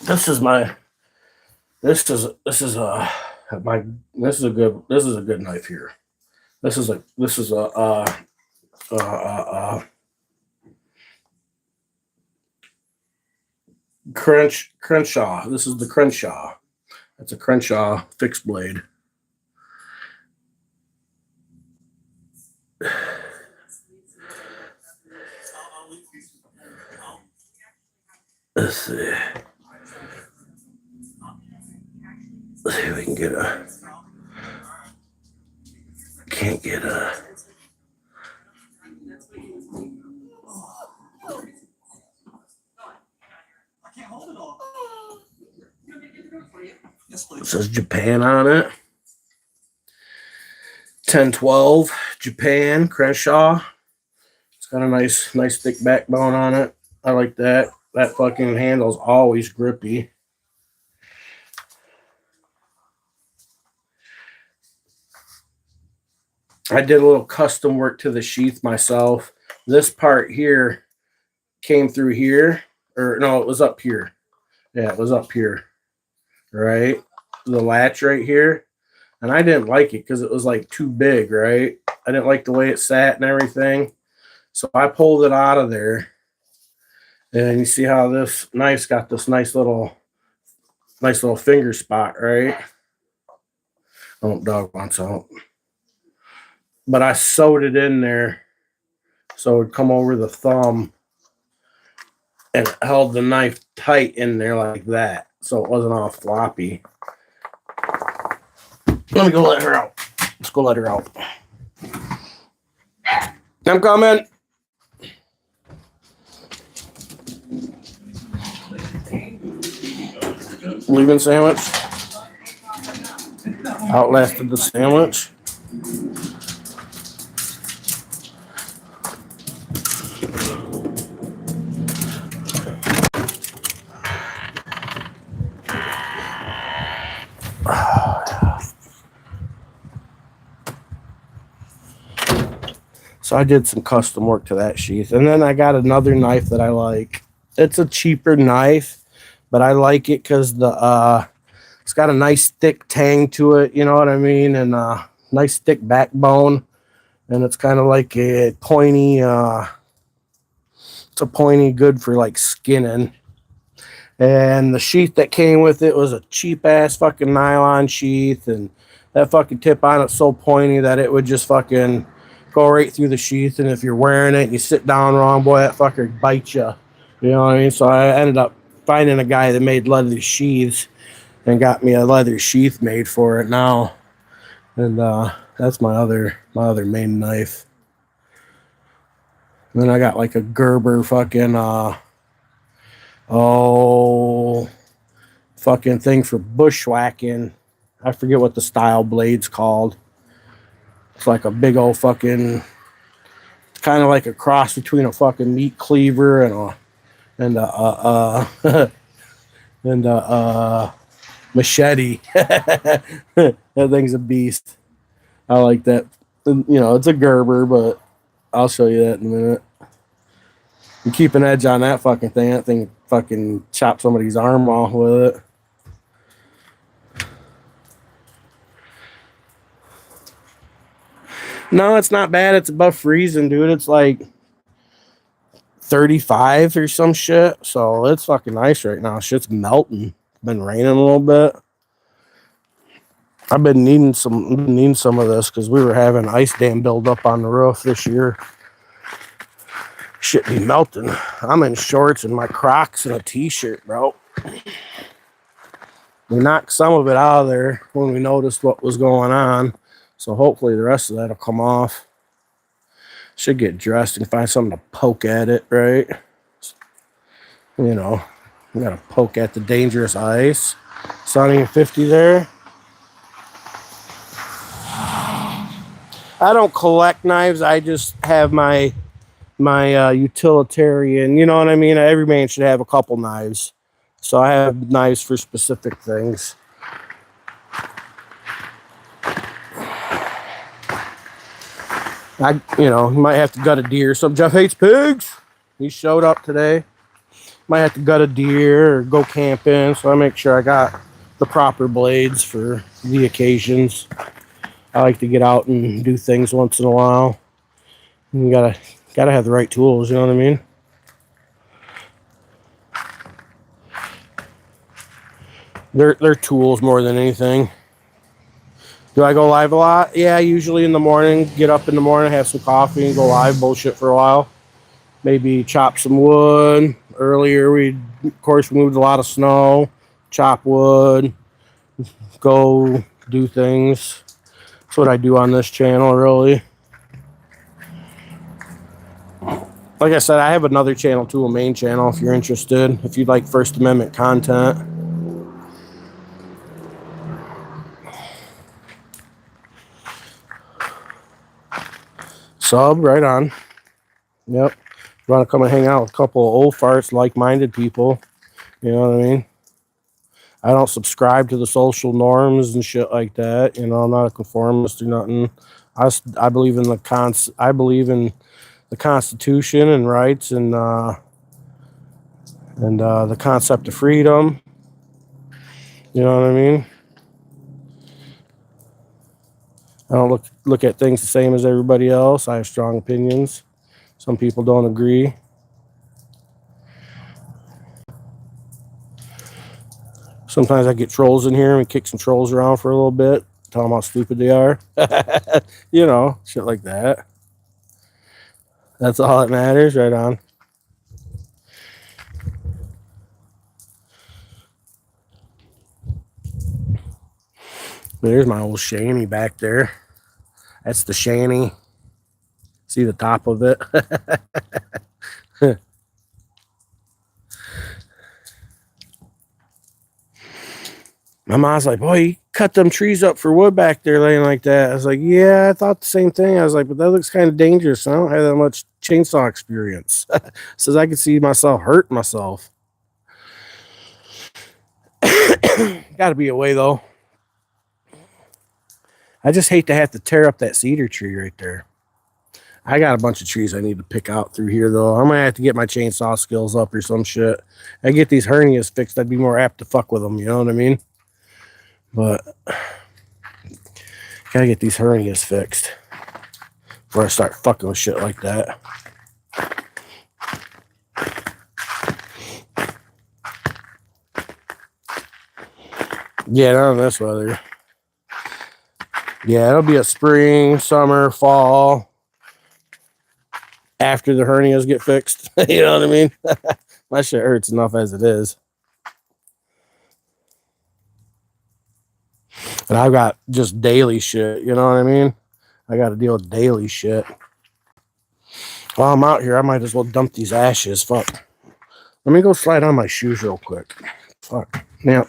Speaker 1: this is a good knife here. This is a Crenshaw. This is the Crenshaw. That's a Crenshaw fixed blade. Let's see. Let's see if we can get a. Can't get a. It says Japan on it. 1012 Japan Crenshaw. It's got a nice thick backbone on it. I like that. That fucking handle's always grippy. I did a little custom work to the sheath myself. This part here came through here, or no, it was up here. Yeah, it was up here, right? The latch right here. And I didn't like it because it was like too big, right? I didn't like the way it sat and everything. So I pulled it out of there. And you see how this knife's got this nice little finger spot, right? Oh, dog wants out. But I sewed it in there so it would come over the thumb and it held the knife tight in there like that. So it wasn't all floppy. Let me go let her out. Let's go let her out. I'm coming. Leaving sandwich. Outlasted the sandwich. So I did some custom work to that sheath. And then I got another knife that I like. It's a cheaper knife, but I like it because it's got a nice thick tang to it, you know what I mean? And a nice thick backbone. And it's kind of like a pointy, it's a pointy good for like skinning. And the sheath that came with it was a cheap ass fucking nylon sheath. And that fucking tip on it's so pointy that it would just fucking go right through the sheath. And if you're wearing it and you sit down wrong, boy, that fucker bites you. You know what I mean? So I ended up finding a guy that made leather sheaths and got me a leather sheath made for it now. And that's my other main knife. And then I got like a Gerber fucking fucking thing for bushwhacking. I forget what the style blade's called. It's like a big old fucking, kind of like a cross between a fucking meat cleaver and a and a machete. That thing's a beast. I like that. You know, it's a Gerber, but I'll show you that in a minute. You keep an edge on that fucking thing. That thing fucking chop somebody's arm off with it. No, it's not bad. It's above freezing, dude. It's like 35 or some shit. So it's fucking nice right now. Shit's melting. Been raining a little bit. I've been needing some of this because we were having ice dam build up on the roof this year. Shit be melting. I'm in shorts and my Crocs and a t-shirt, bro. We knocked some of it out of there when we noticed what was going on. So hopefully the rest of that will come off. Should get dressed and find something to poke at it, right? You know, we gotta poke at the dangerous ice. It's not even 50 there. I don't collect knives. I just have my utilitarian. You know what I mean? Every man should have a couple knives. So I have knives for specific things. Might have to gut a deer. Some Jeff hates pigs. He showed up today. Might have to gut a deer or go camping. So I make sure I got the proper blades for the occasions. I like to get out and do things once in a while. You gotta have the right tools. You know what I mean? They're tools more than anything. Do I go live a lot? Yeah, usually in the morning. Get up in the morning, have some coffee, and go live, bullshit for a while. Maybe chop some wood. Earlier, we moved a lot of snow. Chop wood. Go do things. That's what I do on this channel, really. Like I said, I have another channel too, a main channel, if you're interested. If you'd like First Amendment content. Sub, right on. Yep. You want to come and hang out with a couple of old farts, like-minded people. You know what I mean? I don't subscribe to the social norms and shit like that. You know, I'm not a conformist or nothing. I believe in the Constitution and rights and the concept of freedom. You know what I mean? I don't look at things the same as everybody else. I have strong opinions. Some people don't agree. Sometimes I get trolls in here and kick some trolls around for a little bit, tell them how stupid they are. You know, shit like that. That's all that matters, right on. There's my old shanty back there. That's the shanty. See the top of it? My mom's like, boy, you cut them trees up for wood back there laying like that. I was like, yeah, I thought the same thing. I was like, but that looks kind of dangerous. I don't have that much chainsaw experience. Says I could see myself hurt myself. Gotta be a way though. I just hate to have to tear up that cedar tree right there. I got a bunch of trees I need to pick out through here, though. I'm going to have to get my chainsaw skills up or some shit. I get these hernias fixed, I'd be more apt to fuck with them, you know what I mean? But gotta get these hernias fixed before I start fucking with shit like that. Yeah, not in this weather. Yeah, it'll be a spring, summer, fall. After the hernias get fixed. You know what I mean? My shit hurts enough as it is. And I've got just daily shit, you know what I mean? I got to deal with daily shit. While I'm out here, I might as well dump these ashes. Fuck. Let me go slide on my shoes real quick. Fuck. Yeah.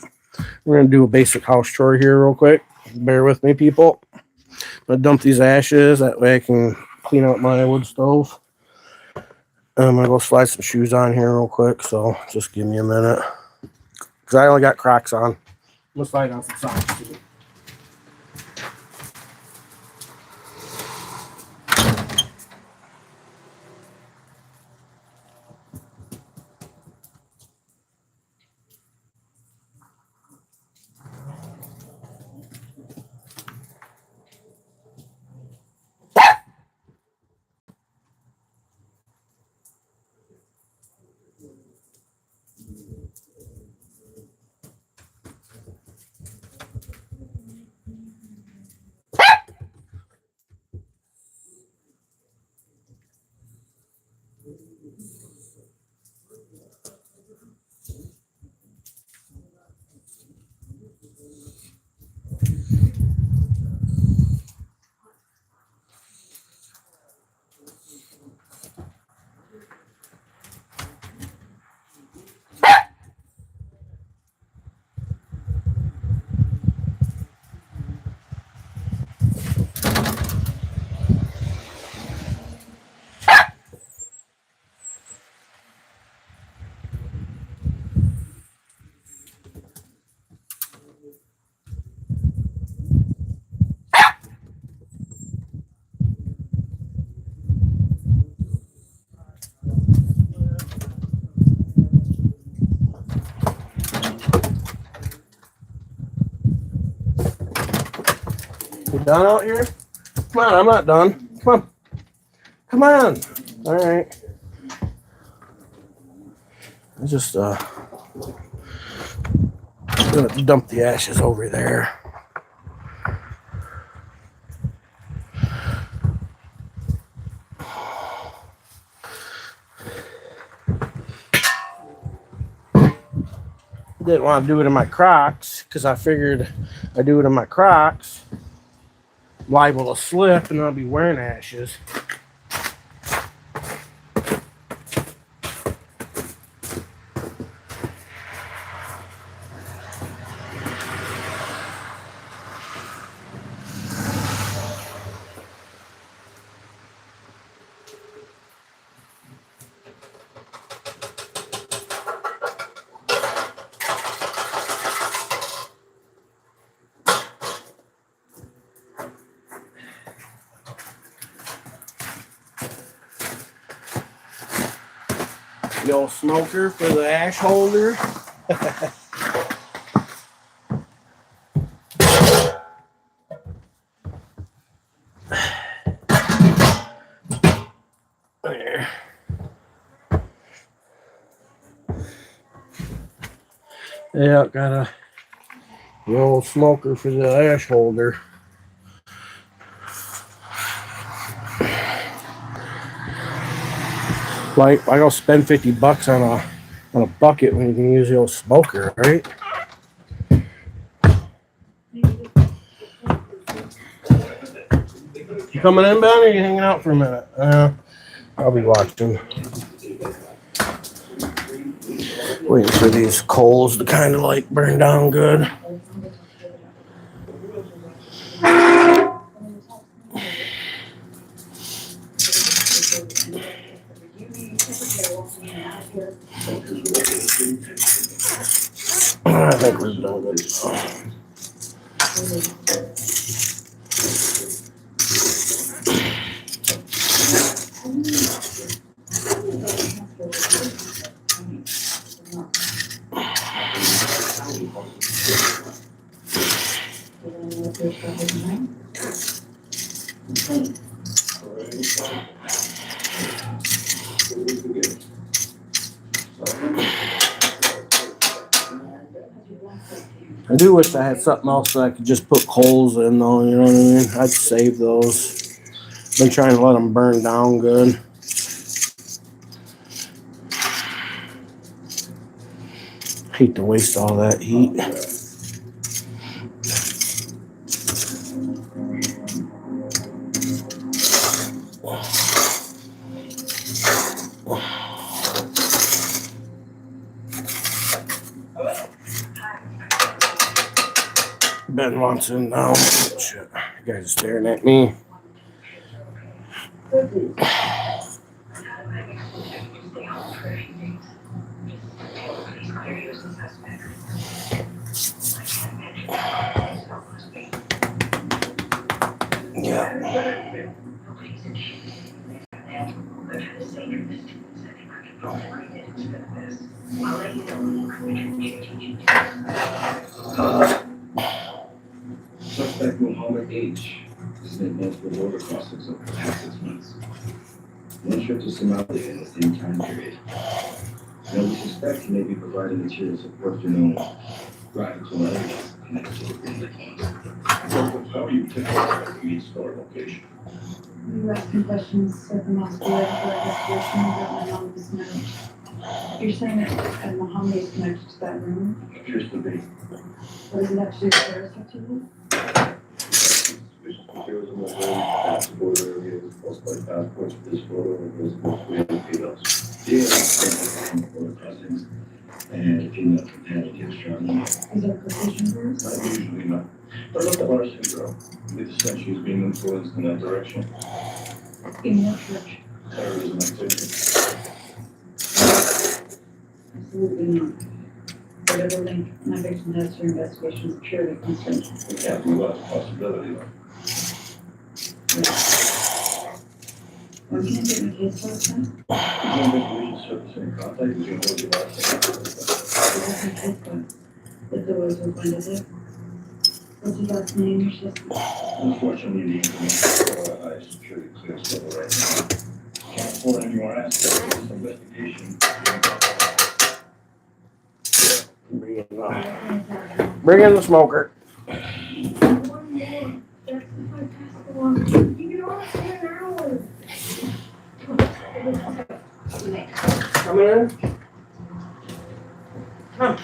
Speaker 1: We're gonna do a basic house chore here real quick. Bear with me, people. I'm gonna dump these ashes. That way I can clean out my wood stove. I'm gonna go slide some shoes on here real quick. So just give me a minute. Because I only got Crocs on. I'm gonna slide on some socks too. You done out here? Come on, I'm not done. Come on. Come on. All right. I just gonna dump the ashes over there. Didn't want to do it in my Crocs because I figured I do it in my Crocs, liable to slip, and I'll be wearing ashes. The old smoker for the ash holder. There. Yeah, got the old smoker for the ash holder. Like, I go spend $50 on a bucket when you can use the old smoker, right? You coming in, Ben, or are you hanging out for a minute? I'll be watching. Waiting for these coals to kind of like burn down good. I think we're done good. I do wish I had something else that I could just put coals in, though. You know what I mean? I'd save those. Been trying to let them burn down good. Hate to waste all that heat. Ben wants in now. Shit. You guys are staring at me. Yeah.
Speaker 6: Suspect Mohammed H. has made multiple border crossings over the past 6 months. One trip to Somalia in the same time period. Now we suspect he may be providing material support to known radical elements connected to the BigMike laws. How are you typically each store location?
Speaker 10: You were asking questions of the most theoretical investigation about my mom's marriage. You're saying that Mohammed is connected to that room?
Speaker 6: Appears to be.
Speaker 10: What does it have to do with terrorist activity?
Speaker 6: Suspicious materials in the room, past border areas, falsified passports for this photo, and those of 3 other females. Yeah, border crossings, and a female companion gives Charlie.
Speaker 10: Is there a position for us?
Speaker 6: Not usually, not. What about the Larson girl? With the sense she's being influenced in that direction.
Speaker 10: In what church?
Speaker 6: Terrorism activity.
Speaker 10: Absolutely not. Whatever link my victim has to your investigation is purely coincidental.
Speaker 6: We can't rule out the possibility, though.
Speaker 10: When can I get my case closed then?
Speaker 6: The investigation surfacing contact between all the
Speaker 10: That's my case closed. If the words will find us there. What's his last name, your sister?
Speaker 6: Unfortunately, the information for our high security clearance level right now. Can't afford any more aspects of this investigation.
Speaker 1: Bring in the smoker.
Speaker 10: One more. That's if I pass the one. You can only stay an hour.
Speaker 1: Coming in? Come.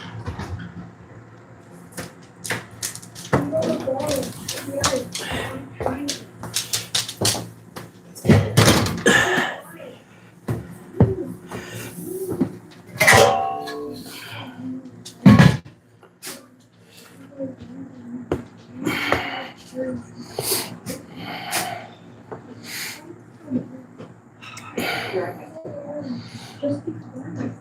Speaker 10: Just be quiet.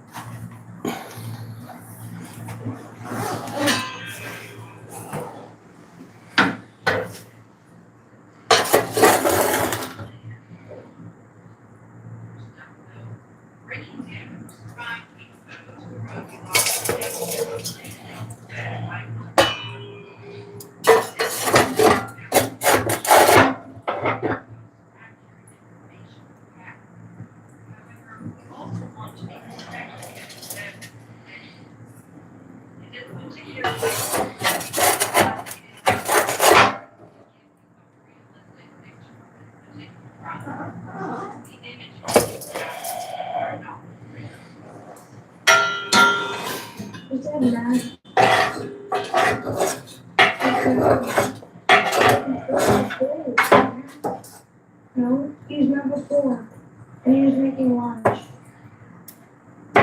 Speaker 10: Is that mad? No, he's met before. And he was making lunch. I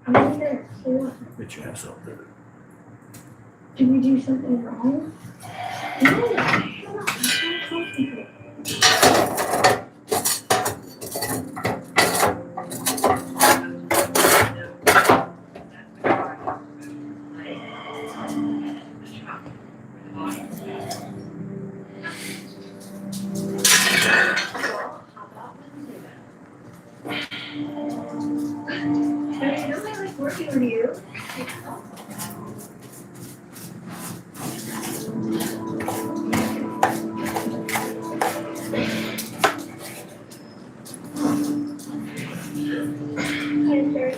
Speaker 10: wonder what.
Speaker 1: Get your ass out there.
Speaker 10: Did we do something wrong? No, shut up. I'm trying to concentrate. Hey, don't I like working with you? Hey, sir.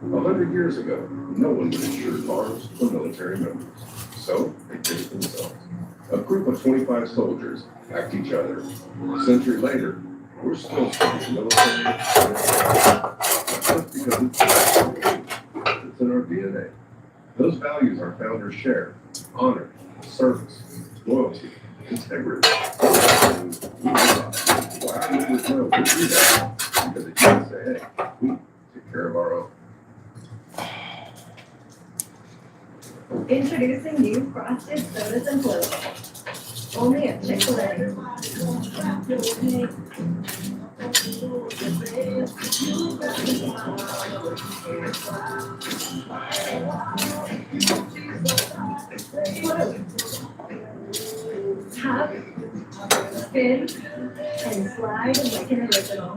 Speaker 6: A 100 years ago, no one was sure
Speaker 11: soldiers' arms or military members. So they did it themselves. A group of 25 soldiers hacked each other. A century later, we're still studying military. Just because it's in our DNA. Those values our founders shared: honor, service, loyalty, integrity. Why our leaders know we do that? Because they can't say, hey, we take care of our own.
Speaker 12: Introducing new frosted sodas and floats. Only at Chick-fil-A. Hop, spin, and slide like an original.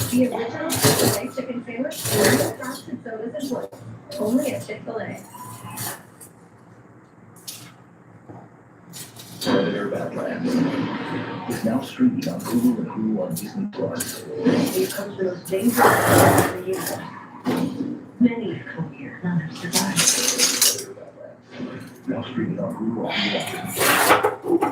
Speaker 12: The original Chick-fil-A chicken sandwich and frosted sodas and floats. Only at Chick-fil-A.
Speaker 6: Predator Badlands is now streaming on Hulu and Hulu on Disney Plus.
Speaker 12: Here comes the most dangerous place for you. Many have come here, none have survived.
Speaker 6: Predator Badlands, now streaming on Hulu and Hulu on Disney Plus.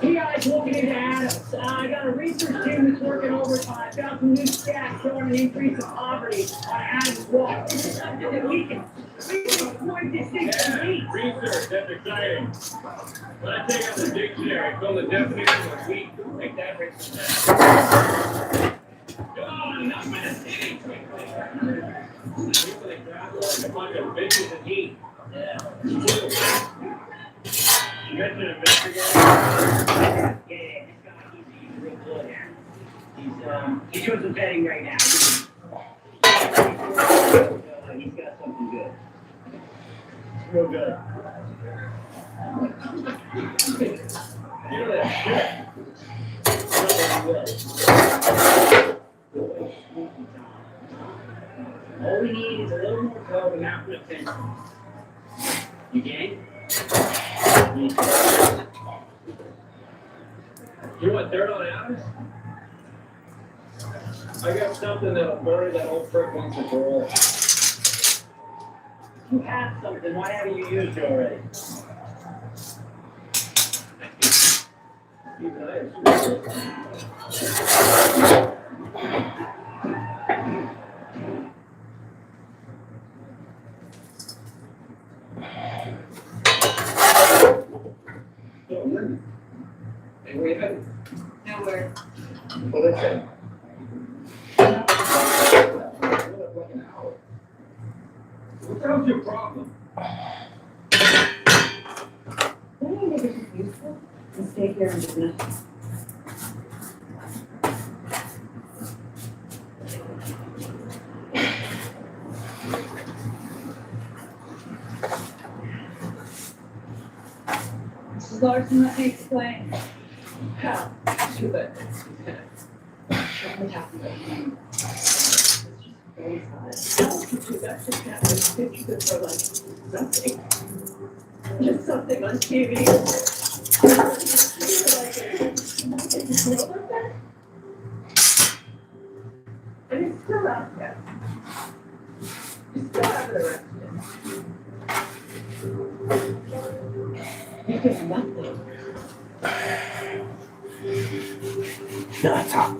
Speaker 2: PI's looking into Adams. I got a research team that's working overtime. Found some new stats showing an increase in poverty on Adams Walk. We can avoid this thing from me.
Speaker 13: Research, that's exciting. When I take out the dictionary, fill the definition of weak, make that written down. Come on, enough with the city quickly. People that travel like a bunch of bitches and heat. Yeah. You mentioned a investigator?
Speaker 2: Yeah, this guy, he's real good. He's doing some vetting right now. He's got something good. It's real good.
Speaker 13: You know that shit.
Speaker 2: All we need is a little more code and not enough attention. You game?
Speaker 13: You want dirt on Adams? I got something that'll bury that old prick once and for all.
Speaker 2: You have something, why haven't you used it already?
Speaker 13: Even I have Hey, where you headed?
Speaker 12: Nowhere.
Speaker 13: Well, that's it. What the hell's your problem?
Speaker 12: Don't you make it just useful and stay here and do nothing? Mrs. Larson, let me explain. How?
Speaker 13: Do that.
Speaker 12: What happened? It's just very sad. That's just happened. Pictures of her like something. Just something on TV. And it's still out there. You still haven't arrested him. You did nothing.
Speaker 13: No, that's hot.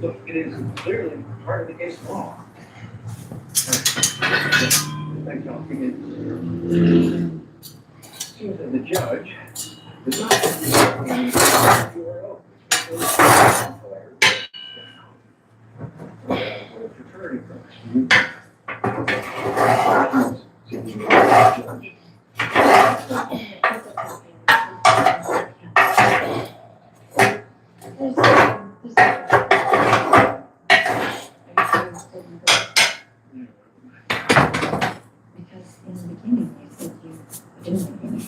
Speaker 13: Look, it is clearly part of the case law. Thank y'all for getting seems that the judge does not think you fraternity judge.
Speaker 12: Because in the beginning you said you didn't make any.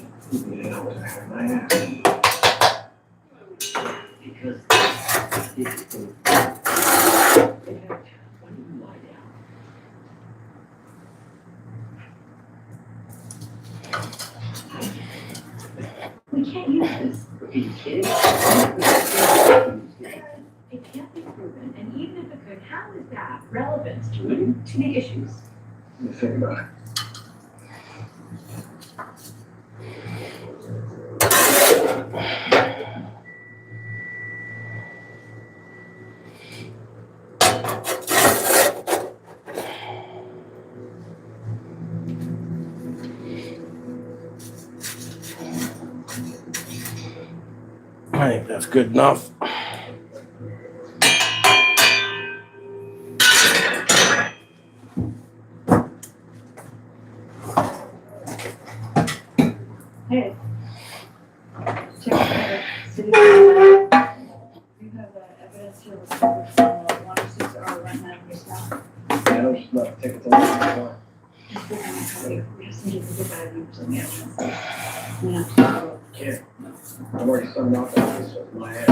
Speaker 13: Yeah, I was having my ass. Because why did you lie down?
Speaker 12: We can't use this.
Speaker 13: Are you kidding?
Speaker 12: It can't be proven, and even if it could, how is that relevant to the issues?
Speaker 6: Let me think about it.
Speaker 1: I think that's good enough.
Speaker 10: Hey. Check the city. You have evidence here recovered from the 106R right now in your staff.
Speaker 6: Yeah, I just left tickets on the
Speaker 10: Just give me a copy. We just need to get out of you for some evidence. Yeah.
Speaker 6: Can't. I'm already starting off on this with my head.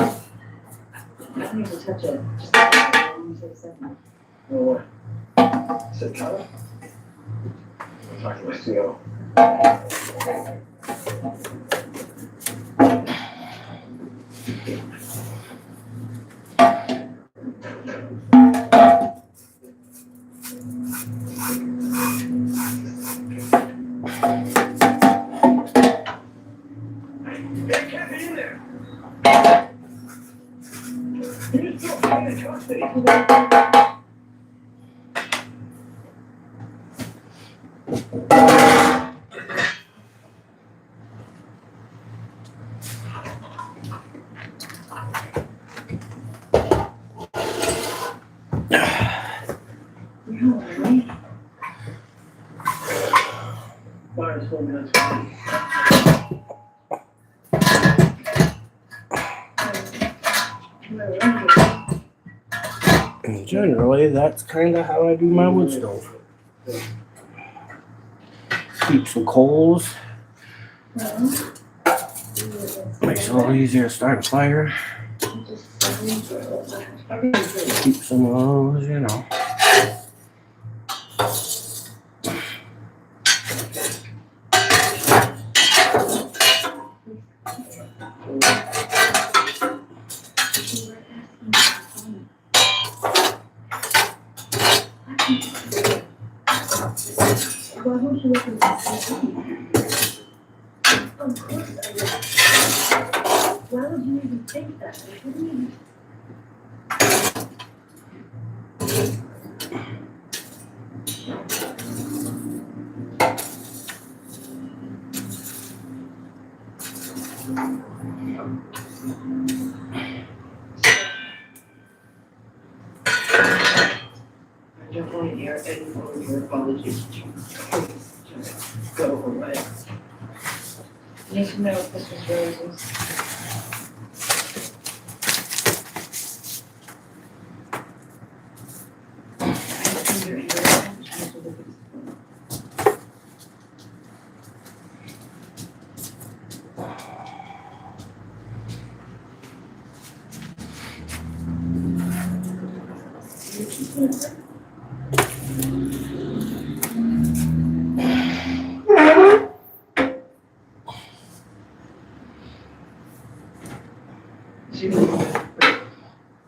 Speaker 10: I don't even touch it. Just let me take a second.
Speaker 6: No way. Said Tyler? I'll talk to my CO. Hey, can't be in there. You're just so fucking in custody.
Speaker 10: You're home, right?
Speaker 6: Fire's holding us fine.
Speaker 1: And generally, that's kind of how I do my wood stove. Keep some coals. Makes it a little easier to start a fire. Keep some of those, you know.
Speaker 10: Why won't you look at this? Of course I will. Why would you even think that? What do you mean?
Speaker 12: I don't want to hear any more of your apologies. Please, just go away. I need to know if this was Rose's. She was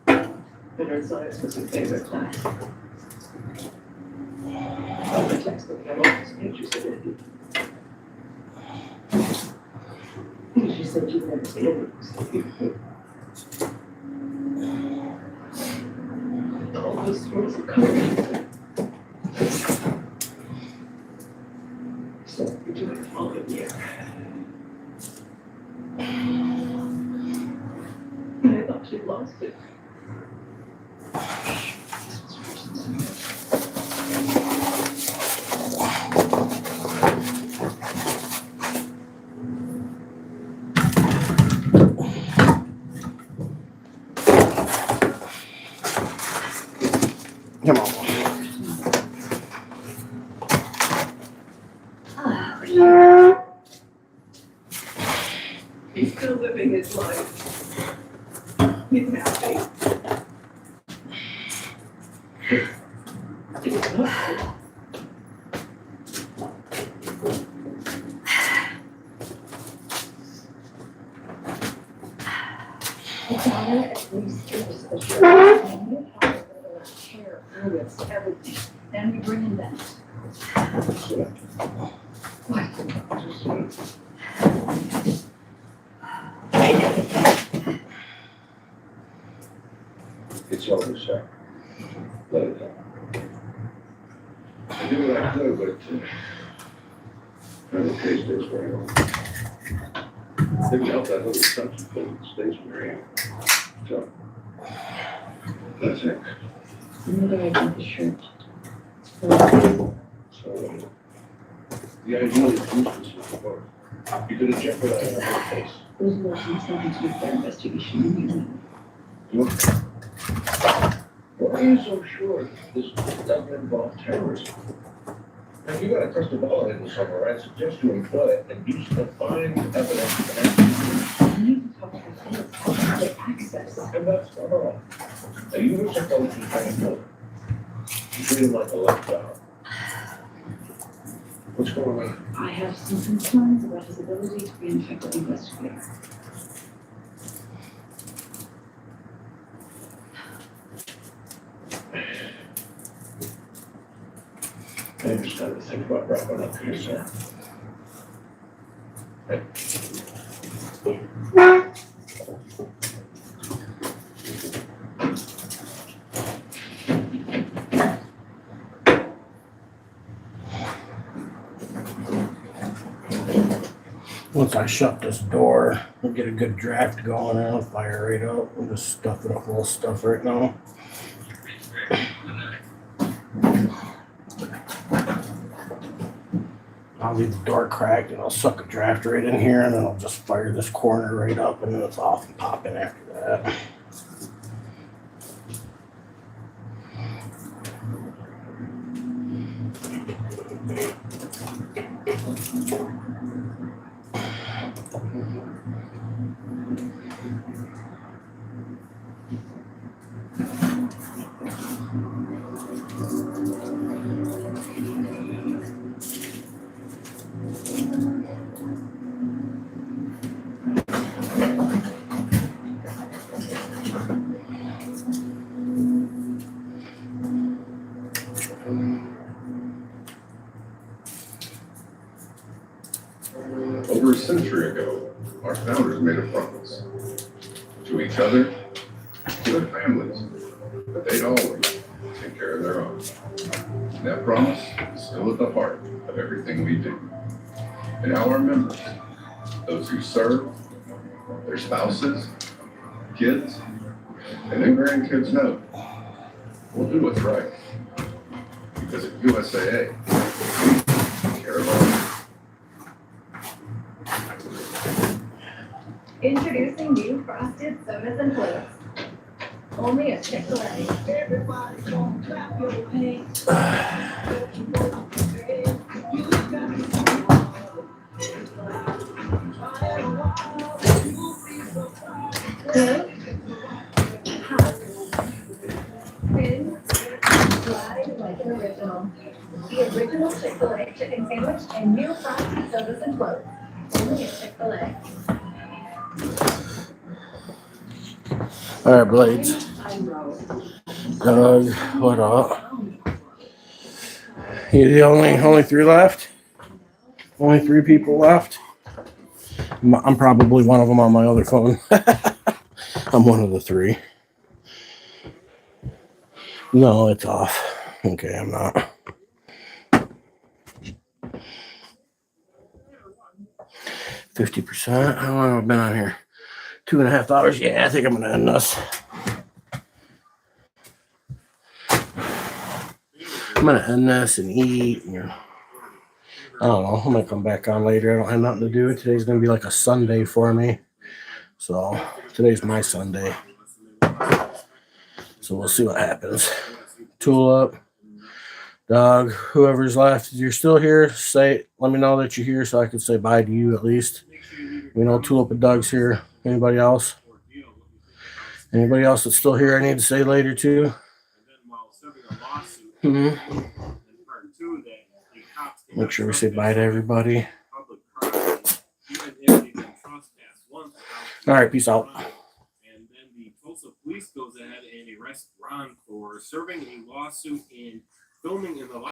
Speaker 12: Better science was her favorite class. All the textbook had all these pictures in it. She said she'd never seen it. All those stories of color. So we do it the following year. And I thought she'd lost it.
Speaker 1: Come on.
Speaker 12: He's still living his life. He's happy. He's not.
Speaker 10: It's honor at least it was the
Speaker 12: Chair, fluids, everything. Then we bring in vents.
Speaker 11: It's over, sir. Let it go. I do what I could, but never tastes this very well. Didn't help that little substance in the stationary. So, that's it.
Speaker 12: Another idea of the shirt.
Speaker 11: So, the idea is useless with the work. You could have checked it out in the case.
Speaker 12: Those were some something to do with their investigation anyway.
Speaker 11: Look. Why are you so sure this doesn't involve terrorism? If you got a crystal ball hidden somewhere, I suggest you employ it and use the fine evidence to
Speaker 12: I need to talk to the police, help them get access.
Speaker 11: and that's not all. Now, you were supposed to try to know. You treat him like a lapdog. What's going on?
Speaker 12: I have some concerns about his ability to be an effective investigator.
Speaker 11: I just got to think about wrapping up here, sir. Hey.
Speaker 1: Once I shut this door, we'll get a good draft going and I'll fire right up. I'm just stuffing up full of stuff right now. I'll leave the door cracked and I'll suck a draft right in here and then I'll just fire this corner right up and then it's off and popping after that.
Speaker 11: Over a century ago, our founders made a promise to each other, to their families, that they'd always take care of their own. And that promise is still at the heart of everything we do. And our members, those who serve, their spouses, kids, and their grandkids know we'll do what's right. Because at USAA, we care about it.
Speaker 14: Introducing new frosted sodas and floats. Only at Chick-fil-A. Everybody gonna clap your hands. Cool. Hot. Thin. Dry like an original. The original Chick-fil-A chicken sandwich and new frosted sodas and floats. Only at Chick-fil-A.
Speaker 1: All right, Blades. Doug, what up? You the only three left? Only three people left? I'm probably one of them on my other phone. I'm one of the three. No, it's off. Okay, I'm not. %. How long have I been on here? 2.5 hours. Yeah, I think I'm gonna end this. I'm gonna end this and eat. And, I don't know. I might come back on later. I don't have nothing to do. Today's gonna be like a Sunday for me. So today's my Sunday. So we'll see what happens. Tulip, Doug, whoever's left. If you're still here, let me know that you're here so I can say bye to you at least. We know Tulip and Doug's here. Anybody else? Anybody else that's still here I need to say later to? Make sure we say bye to everybody. All right, peace out.
Speaker 8: And then the Tulsa police goes ahead and in a restaurant for serving a lawsuit in filming in the